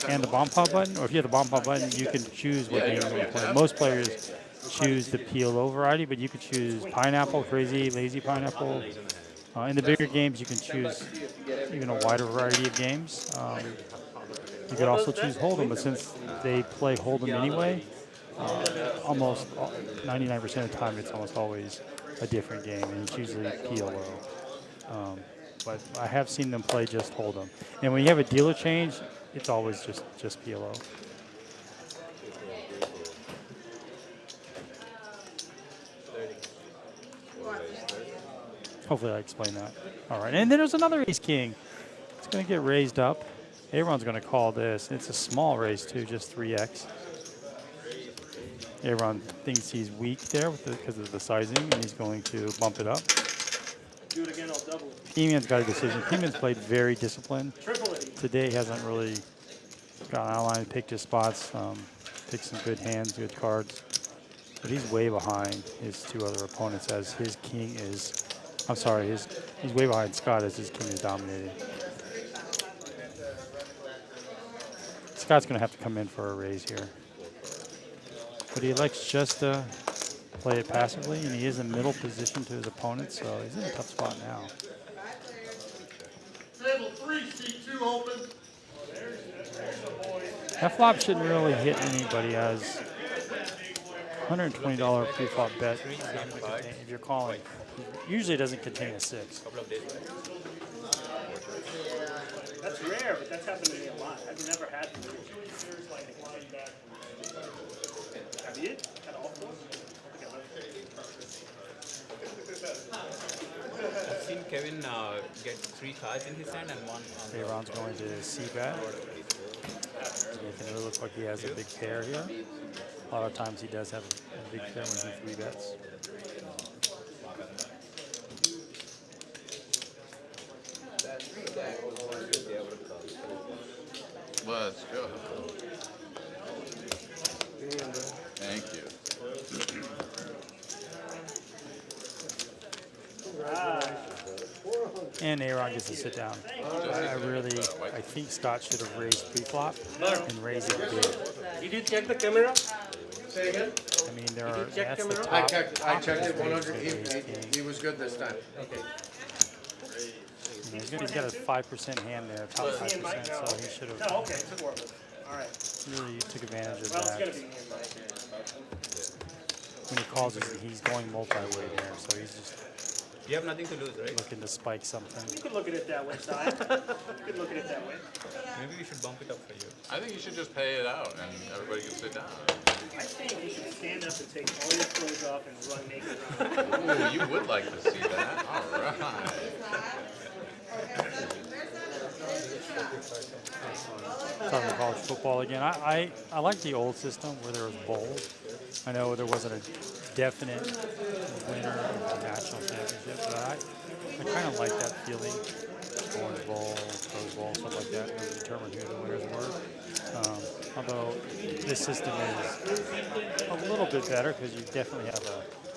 and the bomb pot button, or if you have the bomb pot button, you can choose what game you want to play. Most players choose the peel over variety, but you could choose pineapple, crazy, lazy pineapple, In the bigger games, you can choose even a wider variety of games. You could also choose Hold'em, but since they play Hold'em anyway, almost 99% of the time, it's almost always a different game, and it's usually PLO. But I have seen them play just Hold'em. And when you have a dealer change, it's always just PLO. Hopefully I explained that. All right, and then there's another ace king. It's going to get raised up. Aaron's going to call this. It's a small raise too, just 3x. Aaron thinks he's weak there because of the sizing, and he's going to bump it up. Do it again, I'll double. P-Man's got a decision. P-Man's played very disciplined. Today hasn't really gone out of line, picked his spots, picked some good hands, good cards. But he's way behind his two other opponents as his king is, I'm sorry, he's way behind Scott as his king is dominating. Scott's going to have to come in for a raise here. But he elects just to play it passively, and he is in middle position to his opponent, so he's in a tough spot now. Table 3, C2 open. That flop shouldn't really hit anybody as $120 pre-flop bet if you're calling. Usually it doesn't contain a 6. That's rare, but that's happened to me a lot. I've never had Have you? At all? I've seen Kevin get 3 cards in his hand and 1 on Aaron's going to C-bet. Making it look like he has a big pair here. A lot of times he does have a big pair when he 3-bets. Let's go. Thank you. And Aaron gets to sit down. I think Scott should have raised pre-flop and raised it big. Did you check the camera? Say again? I mean, that's the top. I checked it 100. He was good this time. Okay. He's got a 5% hand there, top 5%, so he should have. Oh, okay, it's a worth. All right. Really took advantage of Well, it's that. going to be in Mike. When he calls, he's going multi-way there, so he's just You have nothing to lose, right? looking to spike something. You could look at it that way, Si. You could look at it that way. Maybe we should bump it up for you. I think you should just pay it out and everybody can sit down. I think you should stand up and take all your clothes off and run naked. Ooh, you would like to see that. All right. Talking about college football again, I like the old system where there was bowls. I know there wasn't a definite winner of the national championship, but I kind of like that feeling. Orange Bowl, Rose Bowl, stuff like that, to determine who the winners were. Although this system is a little bit better because you definitely have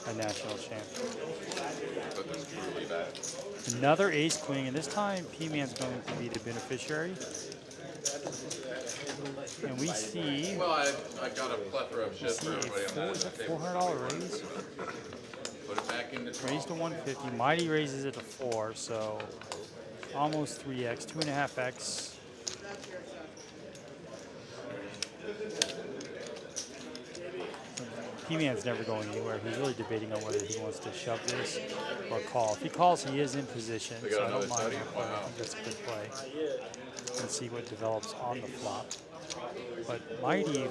a national champion. But this is really bad. Another ace queen, and this time P-Man's going to be the beneficiary. And we see. Well, I got a plethora of shit for everybody on that table. $400 raise. Put it back into Raise to 150. Mighty raises it to 4, so almost 3x, 2.5x. P-Man's never going anywhere. He's really debating on whether he wants to shove this or call. If he calls, he is in position, so I don't mind that play. I think that's a good play. And see what develops on the flop. But Mighty,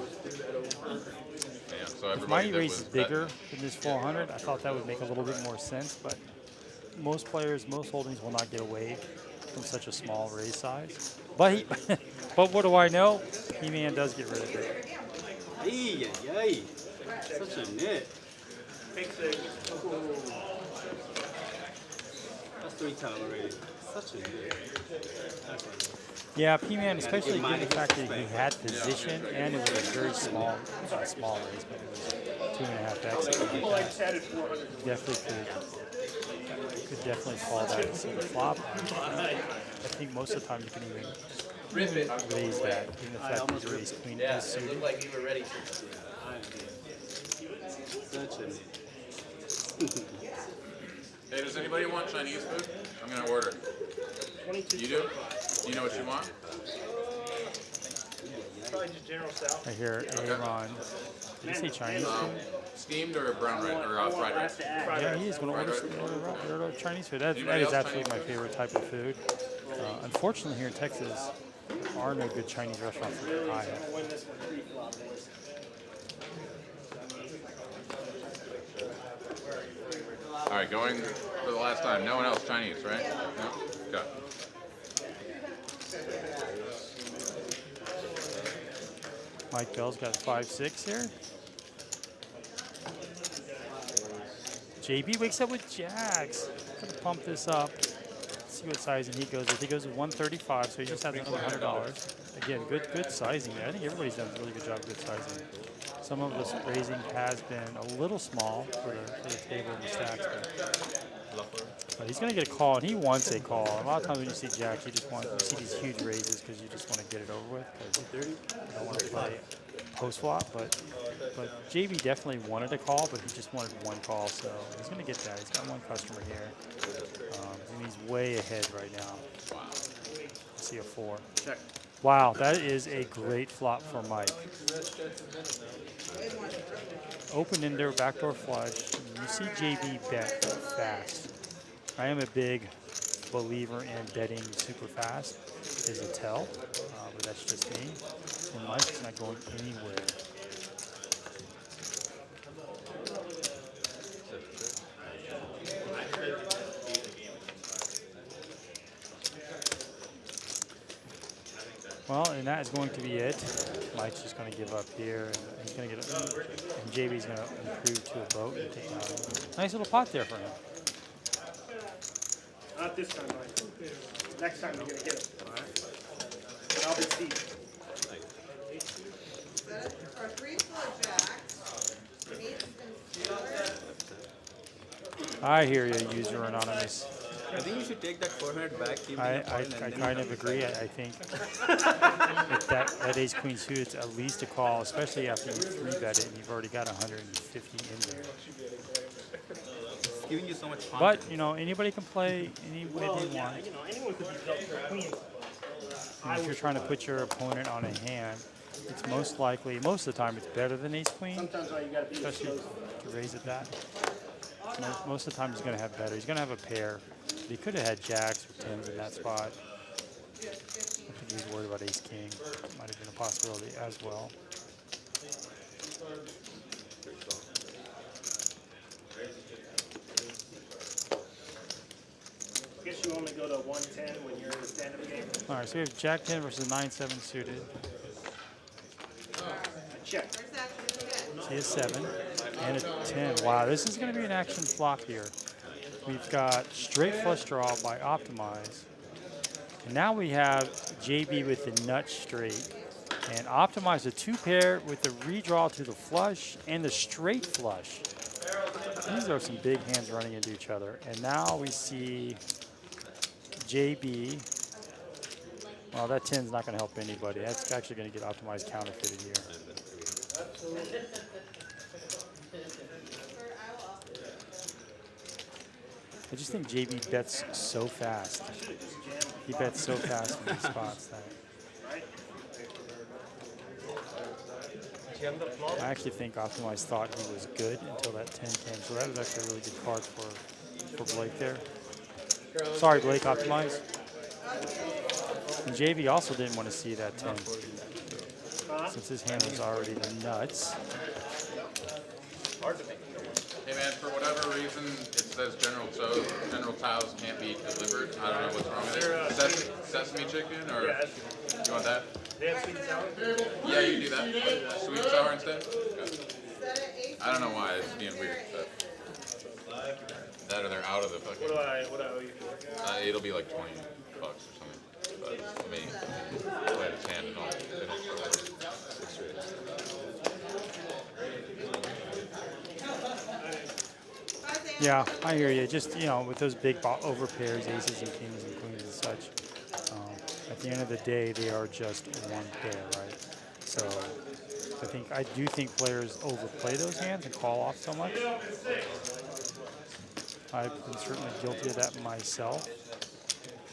if Mighty raises bigger than this 400, I thought that would make a little bit more sense, but most players, most holdings will not get away from such a small raise size. But but what do I know? P-Man does get rid of it. Yay. Such a nit. That's 3 times already. Such a nit. Yeah, P-Man, especially given the fact that he had position and it was a very small, not a small raise, but it was 2.5x. People like chatted 400. Definitely could definitely call that and see the flop. I think most of the time you can even raise that, even the fact that you raise queen is suited. Looked like you were ready. Such a Hey, does anybody want Chinese food? I'm gonna order. 22. You do? You know what you want? Probably just General South. I hear Aaron. Did you say Chinese food? Steamed or brown rice or fried rice? Yeah, he is going to order Chinese food. That is absolutely my favorite type of food. Unfortunately, here in Texas, there are no good Chinese restaurants that I have. All right, going for the last time. No one else Chinese, right? No? Okay. Mike Bell's got 5-6 here. JB wakes up with jacks. Gonna pump this up. See what sizing he goes with. He goes with 135, so he just has another $100. Again, good sizing there. I think everybody's done a really good job of good sizing. Some of this raising has been a little small for the table and the stacks, but he's going to get a call, and he wants a call. A lot of times when you see jacks, you see these huge raises because you just want to get it over with. Because you don't want to play post flop, but JB definitely wanted a call, but he just wanted one call, so he's going to get that. He's got one customer here, and he's way ahead right now. Wow. I see a 4. Check. Wow, that is a great flop for Mike. Open in there, backdoor flush. You see JB bet fast. I am a big believer in betting super fast. Is a tell, but that's just me. And Mike's not going anywhere. Well, and that is going to be it. Mike's just going to give up here, and he's going to get and JB's going to improve to a boat and take down. Nice little pot there for him. Not this time, Mike. Next time you're going to get it. All right. But I'll be seated. For 3 full jacks, I hear you, user anonymous. I think you should take that 400 back. I kind of agree. I think if that ace queen suit, it's at least a call, especially after you 3-bet it and you've already got 150 in there. It's giving you so much fun. But you know, anybody can play any way they want. You know, anyone could be dealt for a queen. And if you're trying to put your opponent on a hand, it's most likely, most of the time, it's better than ace queen, Sometimes all you got to be especially to raise it that. Most of the time, he's going to have better. He's going to have a pair. But he could have had jacks or 10s in that spot. I think he's worried about ace king. Might have been a possibility as well. I guess you only go to 110 when you're in the stand-up game. All right, so we have jack 10 versus 9-7 suited. Check. See a 7 and a 10. Wow, this is going to be an action flop here. We've got straight flush draw by Optimize. And now we have JB with the nut straight. And Optimize a 2-pair with the redraw to the flush and the straight flush. These are some big hands running into each other. And now we see JB. Well, that 10's not going to help anybody. That's actually going to get Optimized counterfeited here. I just think JB bets so fast. He bets so fast in these spots that I actually think Optimize thought he was good until that 10 came. So that was actually a really good card for Blake there. Sorry, Blake, Optimize. And JB also didn't want to see that 10. Since his hand was already the nuts. Hard to make. Hey man, for whatever reason, it says General Tso's can't be delivered. I don't know what's wrong with it. Sesame chicken, or you want that? They have sweet and sour? Yeah, you can do that. Sweet and sour instead? Okay. I don't know why, it's being weird. But that or they're out of the fucking... What do I owe you for? It'll be like $20 or something. But I mean, play his hand and all. Yeah, I hear you. Just, you know, with those big over pairs, aces and kings and queens and such, at the end of the day, they are just one pair, right? So I do think players overplay those hands and call off so much. I've been certainly guilty of that myself.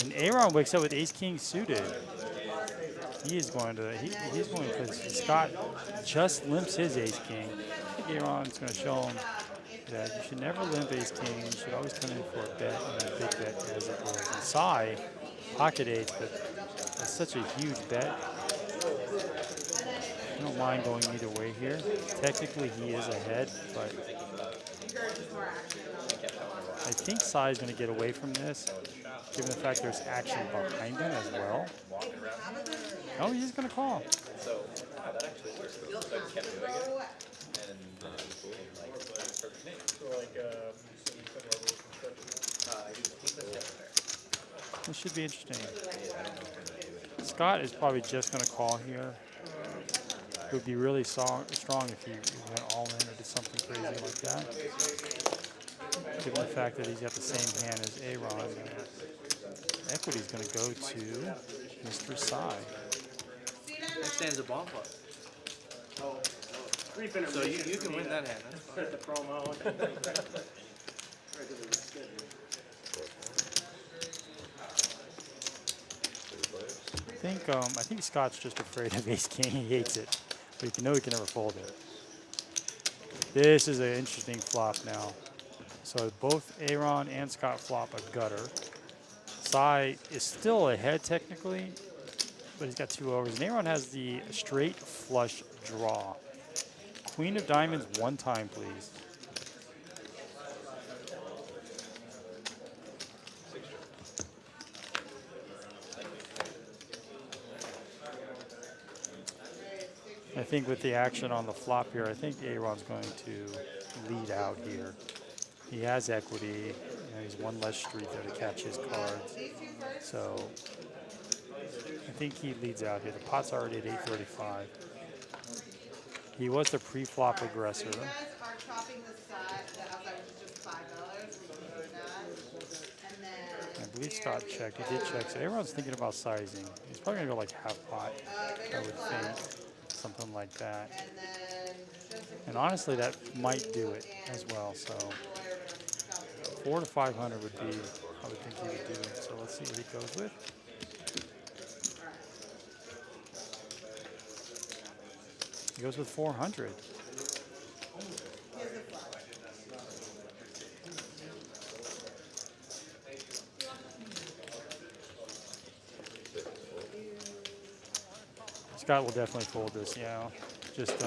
And Aaron wakes up with ace king suited. He is going to, he's going because Scott just limps his ace king. I think Aaron's going to show him that you should never limp ace king. You should always come in for a bet and a big bet as it is. And Sai, pocket eights, but it's such a huge bet. I don't mind going either way here. Technically, he is ahead, but I think Sai is going to get away from this, given the fact there's action behind him as well. Oh, he's going to call. So that actually works. So I just kept doing it. And perfect name. So like, This should be interesting. Scott is probably just going to call here. It would be really strong if he went all in or did something crazy like that. Given the fact that he's got the same hand as Aaron, equity is going to go to Mr. Sai. Next stand's a bomb pot. So you can win that hand. That's the promo. I think Scott's just afraid of ace king. He hates it, but you know he can never fold it. This is an interesting flop now. So both Aaron and Scott flop a gutter. Sai is still ahead technically, but he's got 2 overs. And Aaron has the straight flush draw. Queen of diamonds 1 time, please. I think with the action on the flop here, I think Aaron's going to lead out here. He has equity. He's 1 less street there to catch his cards. So I think he leads out here. The pot's already at 835. He was the pre-flop aggressor. I believe Scott checked. He did check. So everyone's thinking about sizing. He's probably going to go like half pot, I would think. Something like that. And honestly, that might do it as well. So 400 to 500 would be, I would think he would do it. So let's see what he goes with. He goes with 400. Scott will definitely fold this, yeah. Just,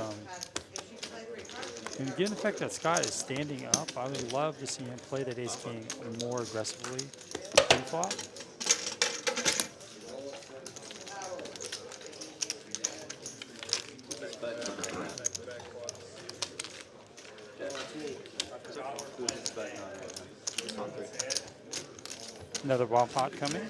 and given the fact that Scott is standing up, I would love to see him play that ace king more aggressively pre-flop. Another bomb pot coming.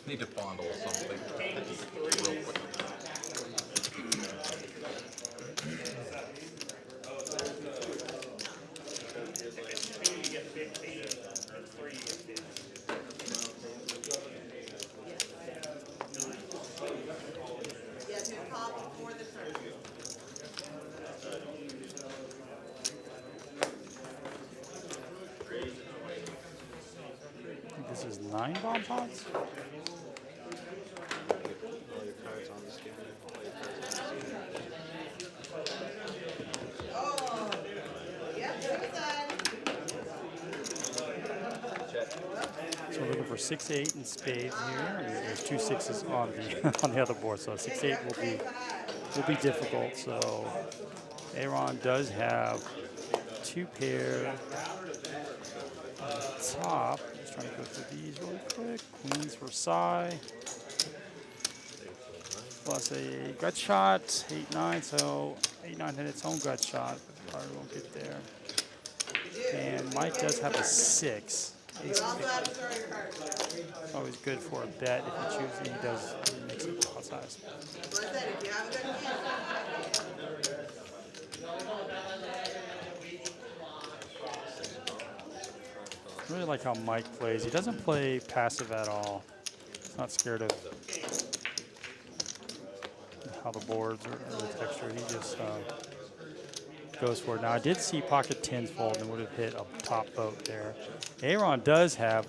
Need to fondle something real quick. This is 9 bomb pots. So we're looking for 6, 8, and spades here. And there's 2 6s on the on the other board, so 6, 8 will be difficult. So Aaron does have 2 pair on the top. Just trying to go through these really quick. Queens for Sai. Plus a gut shot, 8, 9. So 8, 9 hit its own gut shot, but probably won't get there. And Mike does have a 6. Ace always good for a bet if you choose. He does. He makes it pot size. I really like how Mike plays. He doesn't play passive at all. Not scared of how the boards or the texture. He just goes for it. Now I did see pocket tens fold and would have hit a top boat there. Aaron does have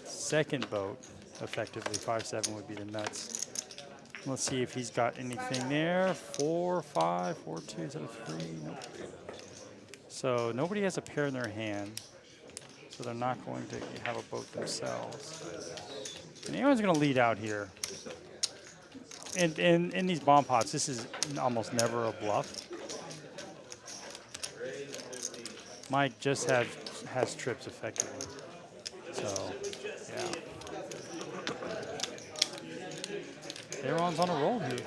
second boat effectively. 5-7 would be the nuts. Let's see if he's got anything there. 4-5, 4-2, is that a 3? Nope. So nobody has a pair in their hand. So they're not going to have a boat themselves. And Aaron's going to lead out here. And in these bomb pots, this is almost never a bluff. Mike just has trips effectively. So, yeah. Aaron's on a roll here.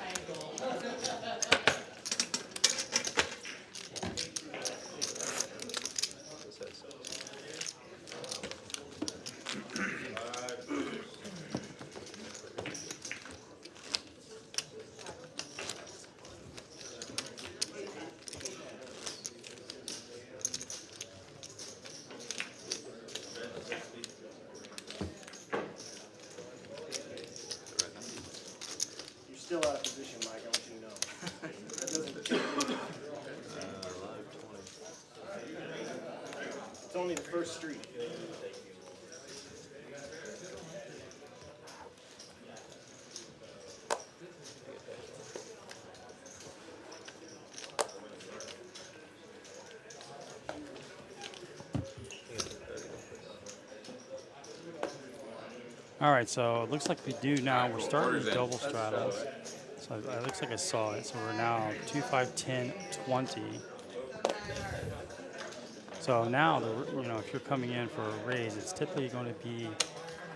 Still out of position, Mike. I want you to know. That doesn't change. It's only the first street. All right, so it looks like we do now. We're starting with double straddles. So it looks like I saw it. So we're now 2, 5, 10, 20. So now, if you're coming in for a raise, it's typically going to be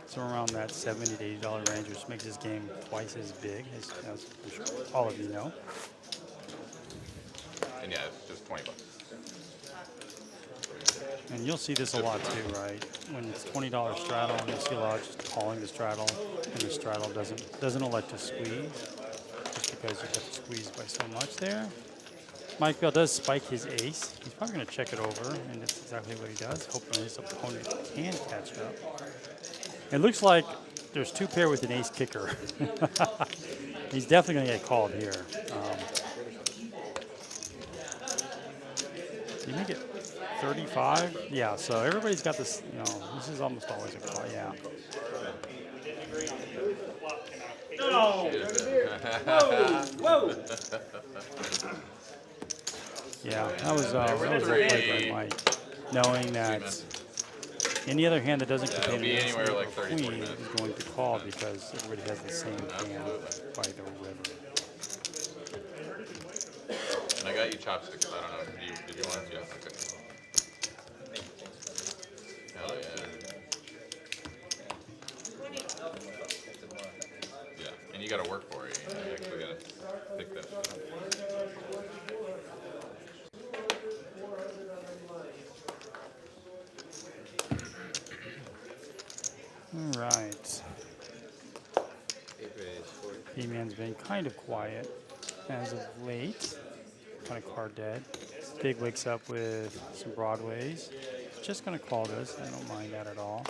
somewhere around that $70 to $80 range, which makes this game twice as big, as I'm sure all of you know. And yeah, it's just $20. And you'll see this a lot too, right? When it's $20 straddle, and you'll see a lot just calling the straddle, and the straddle doesn't elect to squeeze, just because you get squeezed by so much there. Mike Bell does spike his ace. He's probably going to check it over, and that's exactly what he does, hoping his opponent can catch up. It looks like there's two pair with an ace kicker. He's definitely going to get called here. Did he make it 35? Yeah, so everybody's got this, this is almost always a call, yeah. No! Whoa! Whoa! Yeah, that was well played by Mike, knowing that any other hand that doesn't contain an ace or a queen is going to call because everybody has the same hand by the river. And I got you chopsticks. I don't know. Did you want to? Yeah. Okay. Hell yeah. Yeah, and you got to work for it. You actually got to pick that shit up. All right. P-Man's been kind of quiet as of late. Kind of card dead. Big wakes up with some broadways. Just going to call this. I don't mind that at all.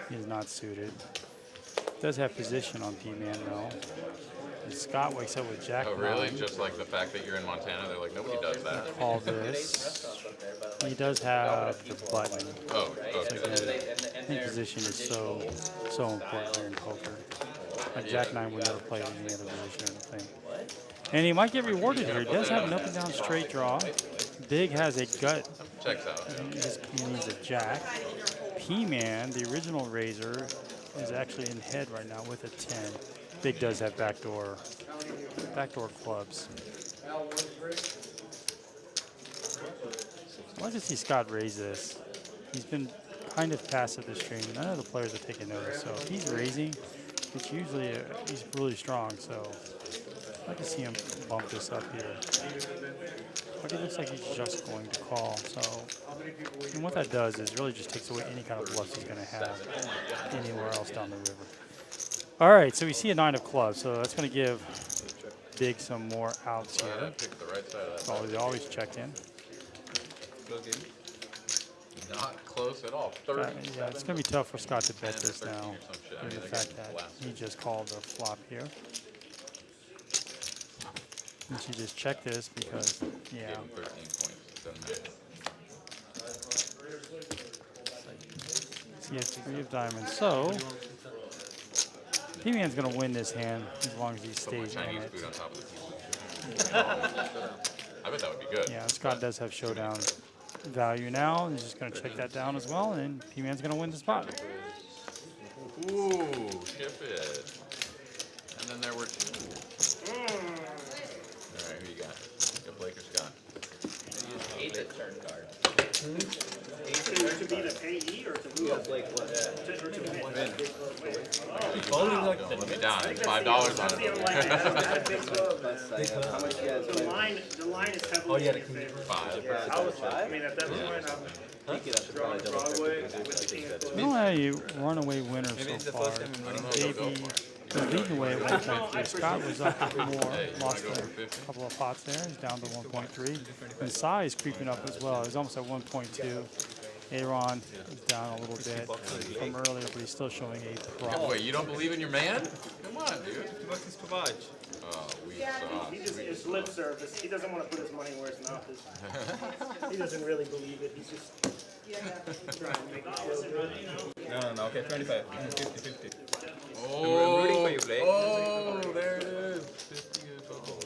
He is not suited. Does have position on P-Man though. And Scott wakes up with Jack. Oh really? Just like the fact that you're in Montana, they're like, nobody does that. Call this. He does have the button. Oh, okay. So I think position is so important here in poker. Jack 9 would never play in any other position, I don't think. And he might get rewarded here. He does have an up and down straight draw. Big has a gut. Checks out. He needs a jack. P-Man, the original raiser, is actually in head right now with a 10. Big does have backdoor clubs. I'd like to see Scott raise this. He's been kind of passive this stream. None of the players are taking notice. So if he's raising, it's usually he's really strong. So I'd like to see him bump this up here. But it looks like he's just going to call. So, and what that does is really just takes away any kind of bluffs he's going to have anywhere else down the river. All right, so we see a 9 of clubs. So that's going to give Big some more outs here. Pick the right side of that. So they always check in. Not close at all. 30. Yeah, it's going to be tough for Scott to bet 10, this 13 now, or some shit. I given mean, the they're fact getting that he blasted. just called the flop here. You should just check this because, yeah. Gave him 13 points. Doesn't matter. He has 3 of diamonds. So, P-Man's going to win this hand as long as he Put more stays in Chinese it. food on top of the pizza. I bet that would be good. Yeah, Scott does have showdown value now. He's just going to check that down as well, and P-Man's going to win the spot. Ooh, ship it. And then there were 2. All right, who you got? You got Blake or Scott? Hate the turn card. To be the payee or to move? Like what? Don't let me down. It's $5 on That's the it. unlikely. That's big club. How much you guys The line is Oh, heavily yeah, in your favor. 5. I mean, at that point, I'm drawing Broadway with the hand. We don't have any runaway winners Maybe it's so the far. first time in winning. Davey, the leading away at 1.3. Scott was up more, Hey, you lost wanna go a for 50? couple of pots there. He's down to 1.3. And Sai is creeping up as well. He's almost at 1.2. Aaron is down a little bit from earlier, but he's still showing a problem. Wait, you don't believe in your man? Come on, dude. $50 is too much. Oh, we saw. He just, it's lip service. He doesn't want to put his money where his mouth is. He doesn't really believe it. He's just trying to make it feel good. No, okay, 25. 50. Oh, I'm rooting for you, Blake. Oh, there it is. 50 is all.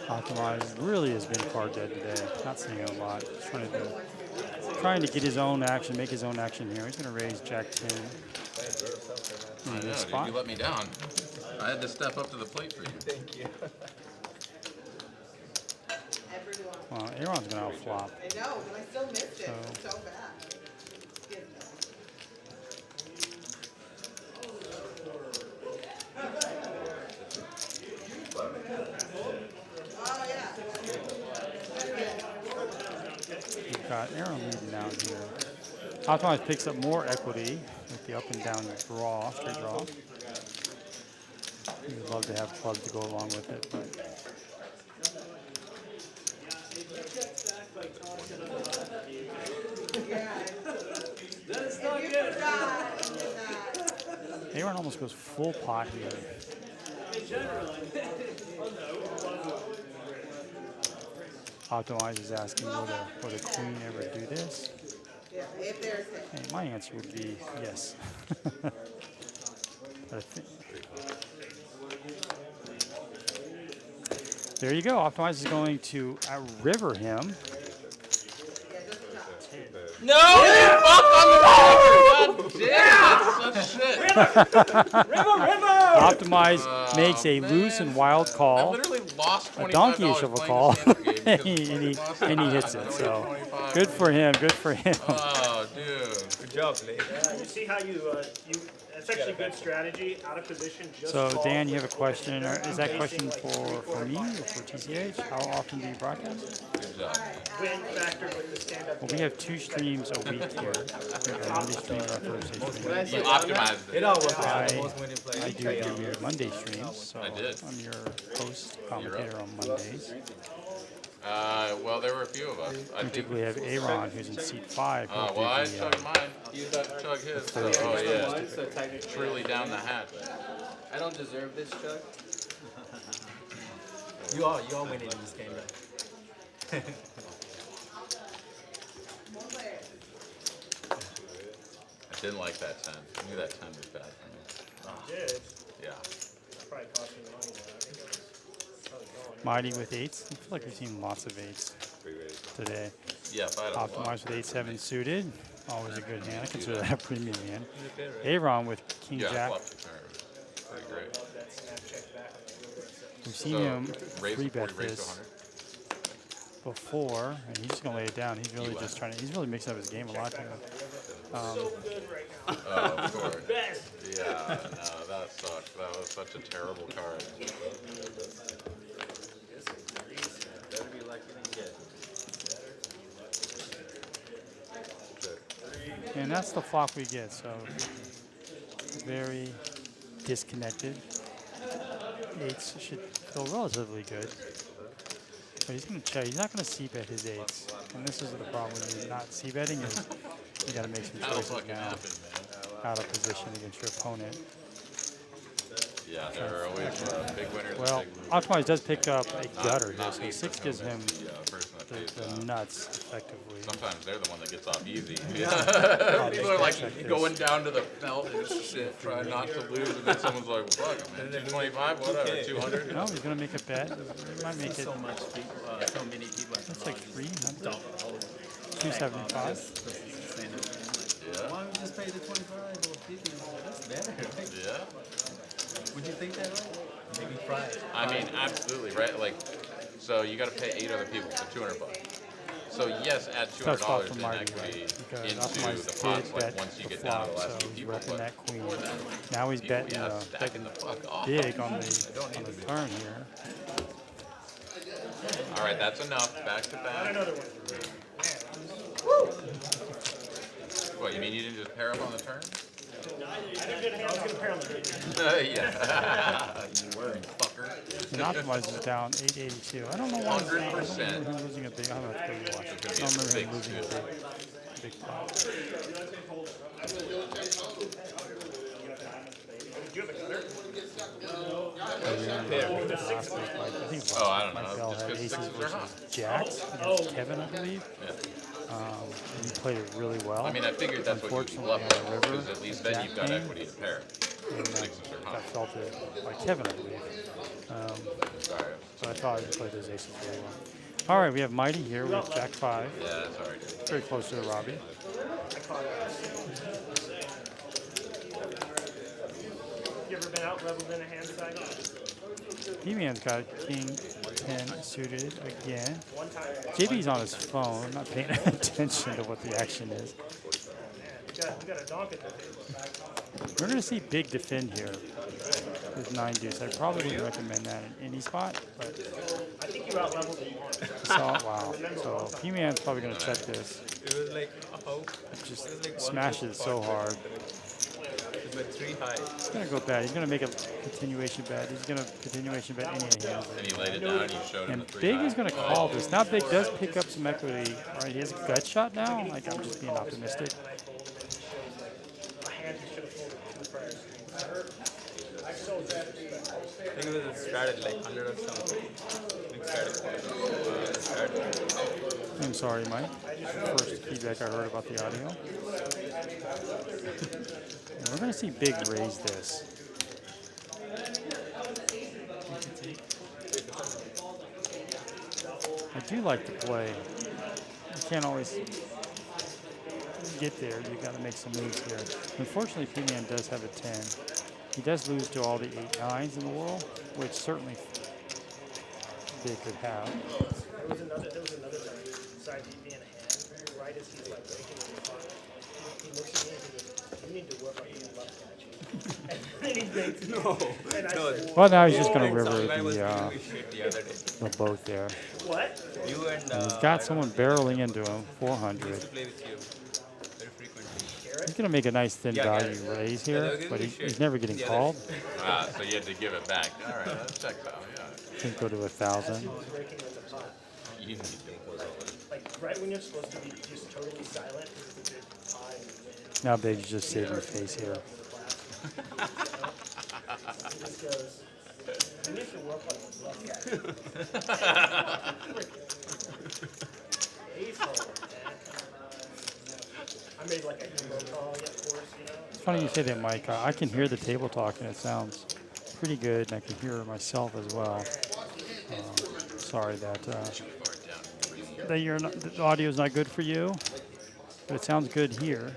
Optimize really has been card dead today. Not seeing a lot. Trying to get his own action, make his own action here. He's going to raise Jack 10 I in know, this dude. spot. You let me down. I had to step up to the plate for you. Thank you. Well, Aaron's going to outflop. I know, but I still missed it. So- So bad. Oh, yeah. We've got Aaron leading down here. Optimize picks up more equity with the up and down draw, straight draw. He would love to have clubs to go along with it, but Aaron almost goes full pot here. Optimize is asking, will the queen ever do this? Yeah, if there's Hey, my answer would be yes. But I think, there you go. Optimize is going to outriver him. No! You fucked on the river! God damn, that's such shit. Optimize makes a loose and wild I call. literally lost $25 A donkeyish of a playing call. this game because and he hits it. So good for him. Good for him. Oh, dude. Good job, Blake. You see how you that's actually good strategy, out of position, just So call. Dan, you have a question. Is that question for me or for TCH? How often do you broadcast? Good job. Win factor with the stand-up. Well, we have 2 streams a week here. We have a Monday stream and a Thursday stream. You optimized it. It all works out. I, The most winning player. I do your Monday streams, so I did. I'm your host commentator on Mondays. Well, there were a few of us. I We think. typically have Aaron, who's in seat 5. who'll Well, I do the, chugged mine. You got to chug his. So, oh, yeah. So technically, Truly down the hatch. I don't deserve this, Chuck. You are winning in this game, right? I didn't like that 10. I knew that 10 was bad for me. Did. Yeah. Probably cost me money though. I think that was probably going. Mighty with 8s. I feel like we've seen lots of 8s today. Yeah, if I had a lot. Optimized with 8-7 suited. Always a good hand. I consider that a premium hand. Aaron with King Yeah, Jack. flop the turn. Pretty great. We've seen So, him raise 3 to 40, bet raise to this 100. before, and he's just gonna lay it down. He's really just trying to. He's really mixing up his game a lot here. So good right now. Oh, of course. Best. Yeah, no, that sucked. That was such a terrible card. Better be lucky than good. And that's the flop we get, so very disconnected. Eights should feel relatively good. But he's going to check. He's not going to c-bet his eights. And this is the problem when you're not c-betting is you got to make some choices now. Out of position against your opponent. Yeah, there are always big winners. Well, Optimize does pick up a gutter here, so 6 gives him the nuts, effectively. Sometimes they're the one that gets off easy. Yeah. People are like going down to the belt and just trying not to lose, and then someone's like, well, fuck, man, 225, whatever, 200. No, he's going to make a bet. He might make it. So much people, so many people. That's like 300. 275. Why don't we just pay the 25 or 50? That's better, right? Yeah. Would you think that right? Maybe pride. I mean, absolutely, right? Like, so you got to pay 8 other people for $200. So yes, add $200 in equity into the pots, like once you get down to the last few people. That queen. Now he's betting stacking the fuck off. big on the turn here. All right, that's enough. Back to back. Another one. What, you mean you didn't just pair up on the turn? I was gonna pair on the Yeah. You were, fucker. And Optimize is down 882. I don't know why. 100%. I don't remember him losing a big. I'm going to have to watch it. I don't remember him losing a big pot. Oh, I don't know. Just because sixes are hot. Jacks against Kevin, I believe. And he played it really well. I mean, I figured that's what you'd love because at least then you've got equity to pair. Sixes are hot. I felt it by Kevin, I believe. Sorry. So I thought he played his aces very well. All right, we have Mighty here with Jack 5. Yeah, that's all right. Very close to the Robbie. You ever been out leveled in a hand side? He-Man's got King 10 suited again. JB's on his phone, not paying attention to what the action is. We got a donk at the table. We're going to see big defend here with 9 deuce. I probably wouldn't recommend that in any spot, but I think you out leveled it once. wow. So He-Man's probably going to check this. It was like, oh, Just smashes so hard. but 3 high. He's going to go bet. He's going to make a continuation bet. He's going to continuation bet any hands. And he laid it down and you showed him And the 3 Big high. is going to call this. Now Big does pick up some equity. All right, he has a gut shot now. Like, I'm just being optimistic. My hand should have folded 2 prayers. I think it was started like 100 or something. I'm sorry, Mike. First feedback I heard about the audio. And we're going to see Big raise this. I do like the play. You can't always get there. You got to make some moves here. Unfortunately, P-Man does have a 10. He does lose to all the 8-9s in the world, which certainly they could have. There was another time, besides he being a hand, right as he's like breaking in the front, he looks at me and he goes, you need to work on your left catching. And then he makes No. And I said, Well, now he's just going to river the other day. the boat there. what? You and And he's got someone barreling into him, 400. play with you very frequently. He's going to make a nice thin Yeah, value raise here, but he's never getting Yeah, called. Ah, so you had to give it back. All right, that checks out. Yeah. Can't go to 1,000. Breaking with the pot. You need to Like right when you're supposed to be just totally silent, because it's a big pie and wind. Now Big's just saving face here. He just goes, you need to work on your left catching. I made like a hero call, yeah, of course, you know. It's funny you say that, Mike. I can hear the table talk and it sounds pretty good, and I can hear it myself as well. Sorry that the audio is not good for you, but it sounds good here.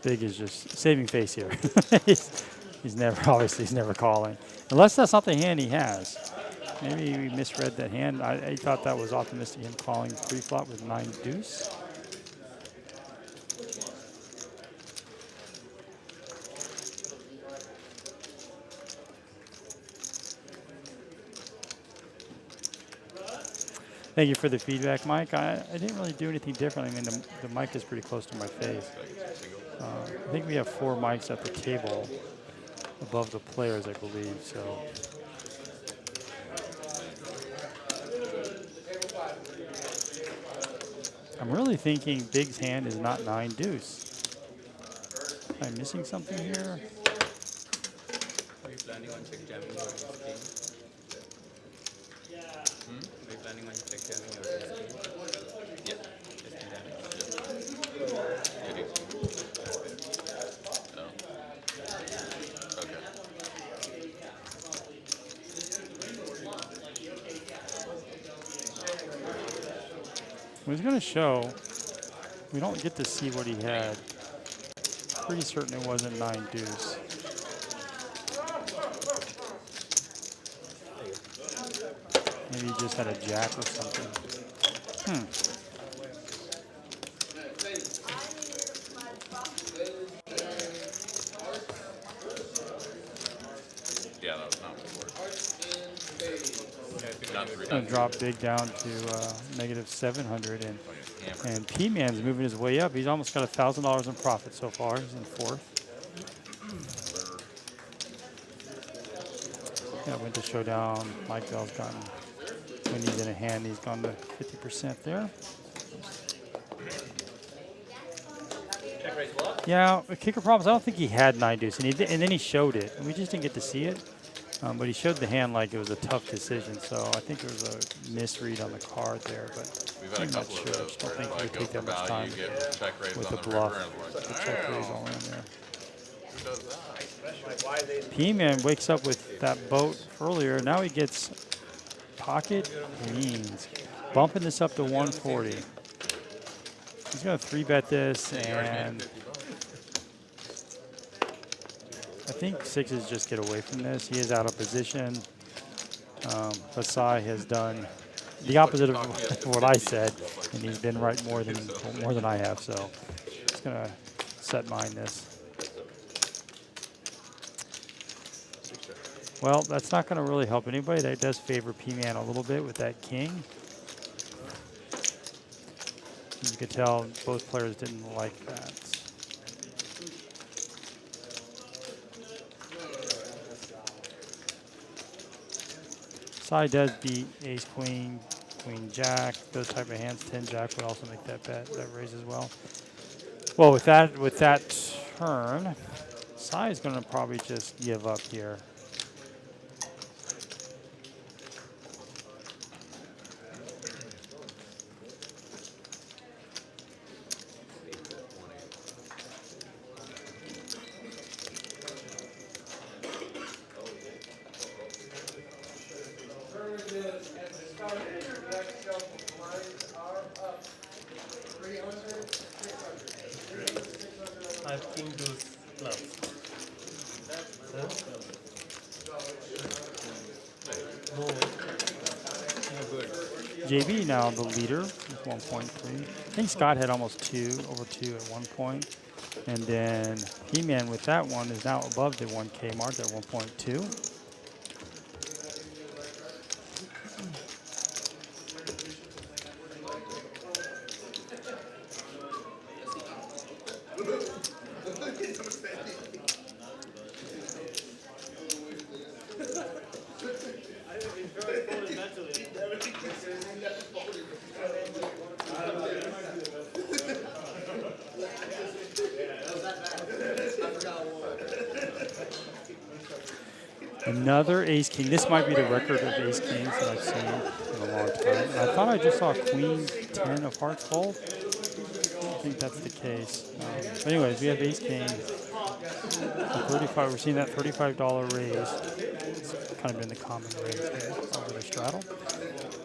Big is just saving face here. he's never calling. Unless that's not the hand he has. Maybe we misread that hand. I thought that was optimistic, him calling pre-flop with 9 deuce. Thank you for the feedback, Mike. I didn't really do anything different. I mean, the mic is pretty close to my face. I think we have 4 mics at the table above the players, I believe. So. I'm really thinking Big's hand is not 9 deuce. Am I missing something here? Are you planning on check jamming your ace king? Are you planning on check jamming your ace king? Yeah. Ace king jamming. Good ace king. No. Okay. Well, he's going to show. We don't get to see what he had. Pretty certain it wasn't 9 deuce. Maybe he just had a jack or something. Yeah, that was not what it Not three. Going to drop Big down to negative 700, and P-Man's moving his way up. He's almost got $1,000 in profit so far. He's in 4th. Yeah, went to showdown. Mike Bell's gotten, when he's in a hand, he's gone to 50% there. Yeah, kicker problems. I don't think he had 9 deuce, and then he showed it, and we just didn't get to see it. But he showed the hand like it was a tough decision, so I think there was a misread on the card there. But We've had a couple of those. I don't think it Like would go take for that much value, time get check raise with on the the bluff. river, and we're like, The check raise all in there. who does that? P-Man wakes up with that boat earlier. Now he gets pocket queens, bumping this up to 140. He's going to 3-bet this, and I think sixes just get away from this. He is out of position. Vasai has done the opposite of what I said, and he's been right more than I have. So it's going to set mine this. Well, that's not going to really help anybody. That does favor P-Man a little bit with that king. You could tell both players didn't like that. Side does beat ace queen, queen jack, those type of hands. 10 jack would also make that bet, that raise as well. Well, with that turn, Sai is going to probably just give up here. I have king deuce clubs. JB now the leader with 1.3. I think Scott had almost over 2 at one point. And then He-Man with that one is now above the 1K mark at 1.2. Another ace king. This might be the record of ace kings that I've seen in a long time. And I thought I just saw queen 10 of hearts fold. I don't think that's the case. But anyways, we have ace king. 35. We're seeing that $35 raise. It's kind of been the common raise here over the straddle.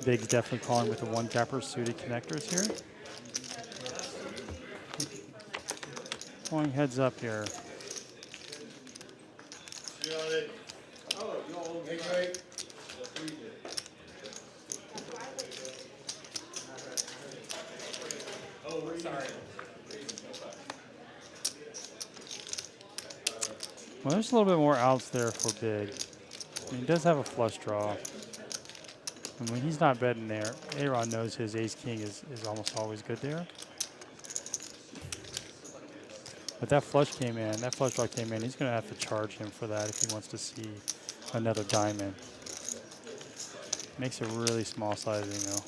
Big's definitely calling with the one capper suited connectors here. Going heads up here. Well, there's a little bit more outs there for Big. I mean, he does have a flush draw. And when he's not betting there, Aaron knows his ace king is almost always good there. But that flush came in, that flush draw came in. He's going to have to charge him for that if he wants to see another diamond. Makes a really small sizing though.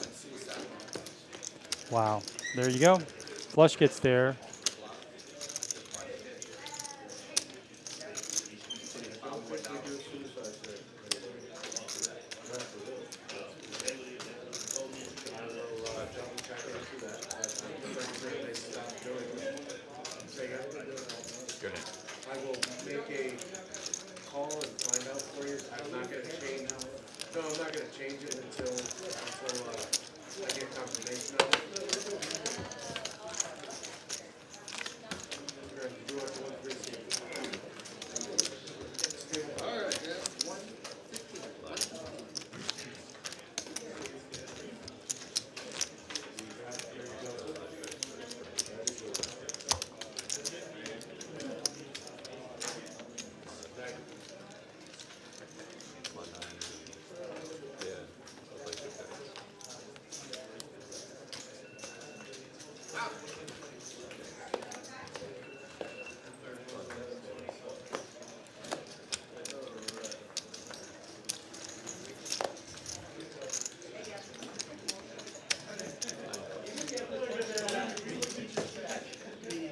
Wow, there you go. Flush gets there. Good hand. I will make a call and find out for you. I'm not gonna change. No, I'm not gonna change it until I get confirmation of it. We're gonna do it one precinct. All right, yeah.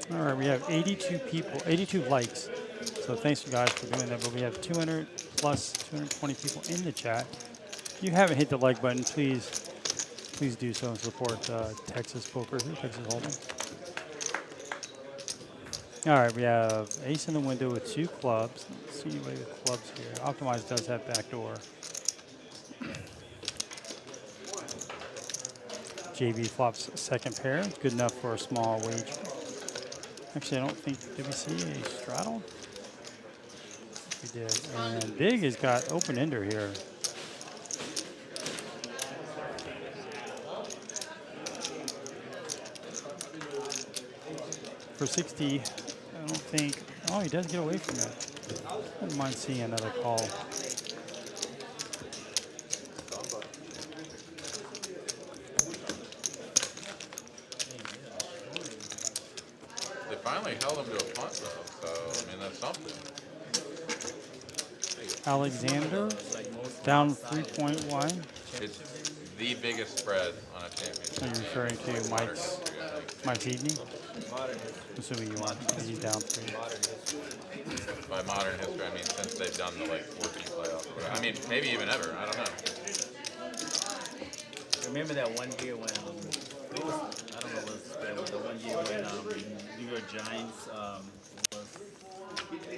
All right, we have 82 people, 82 likes. So thanks you guys for doing that. But we have 200 plus 220 people in the chat. If you haven't hit the like button, please do so and support Texas Poker here, Texas Hold'em. All right, we have ace in the window with 2 clubs. Let's see what the clubs here. Optimize does have backdoor. JB flops second pair, good enough for a small wager. Actually, I don't think, did we see a straddle? We did. And Big has got open ender here. For 60, I don't think, oh, he does get away from it. I wouldn't mind seeing another call. They finally held him to a punt though, so I mean that's something. Alexander down 3.1. It's the biggest spread on a championship. Are you referring to Mike's Evening? I'm assuming you want, he's down 3. By modern history, I mean since they've done the like 14 playoffs. I mean maybe even ever. I don't know. Remember that one year when I don't know what's the one year when New York Giants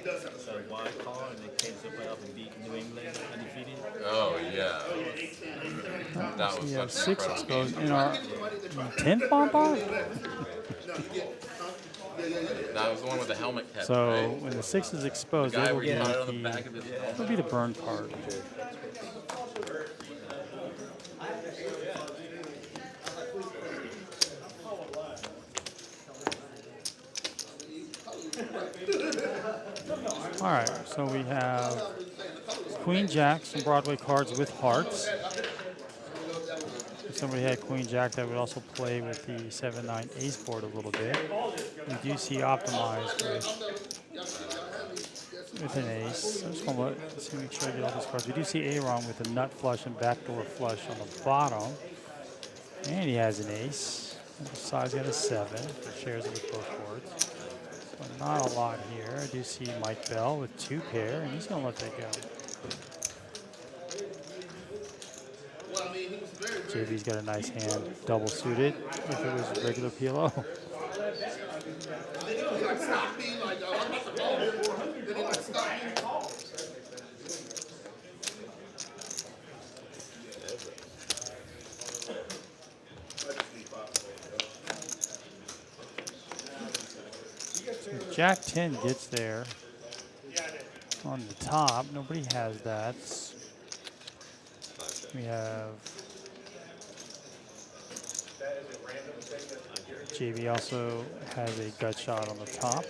was a wild card and they came to the playoff and beat New England undefeated. Oh yeah. That was We have such an 6 incredible exposed game. in our 10th bomb bar? That was the one with the helmet cap. So right? when the 6 is exposed, The guy it will where be you had it on the back of his it'll be the burn card. All right, so we have Queen Jack, some Broadway cards with hearts. If somebody had Queen Jack, that would also play with the 7-9 ace board a little bit. We do see Optimized with an ace. I'm just going to let's see, make sure I get all these cards. We do see Aaron with a nut flush and backdoor flush on the bottom. And he has an ace. The side's got a 7. Shares it with both boards. So not a lot here. I do see Mike Bell with 2 pair, and he's going to let that go. JB's got a nice hand, double suited. If it was regular PLO. Jack 10 gets there on the top. Nobody has that. We have JB also has a gut shot on the top.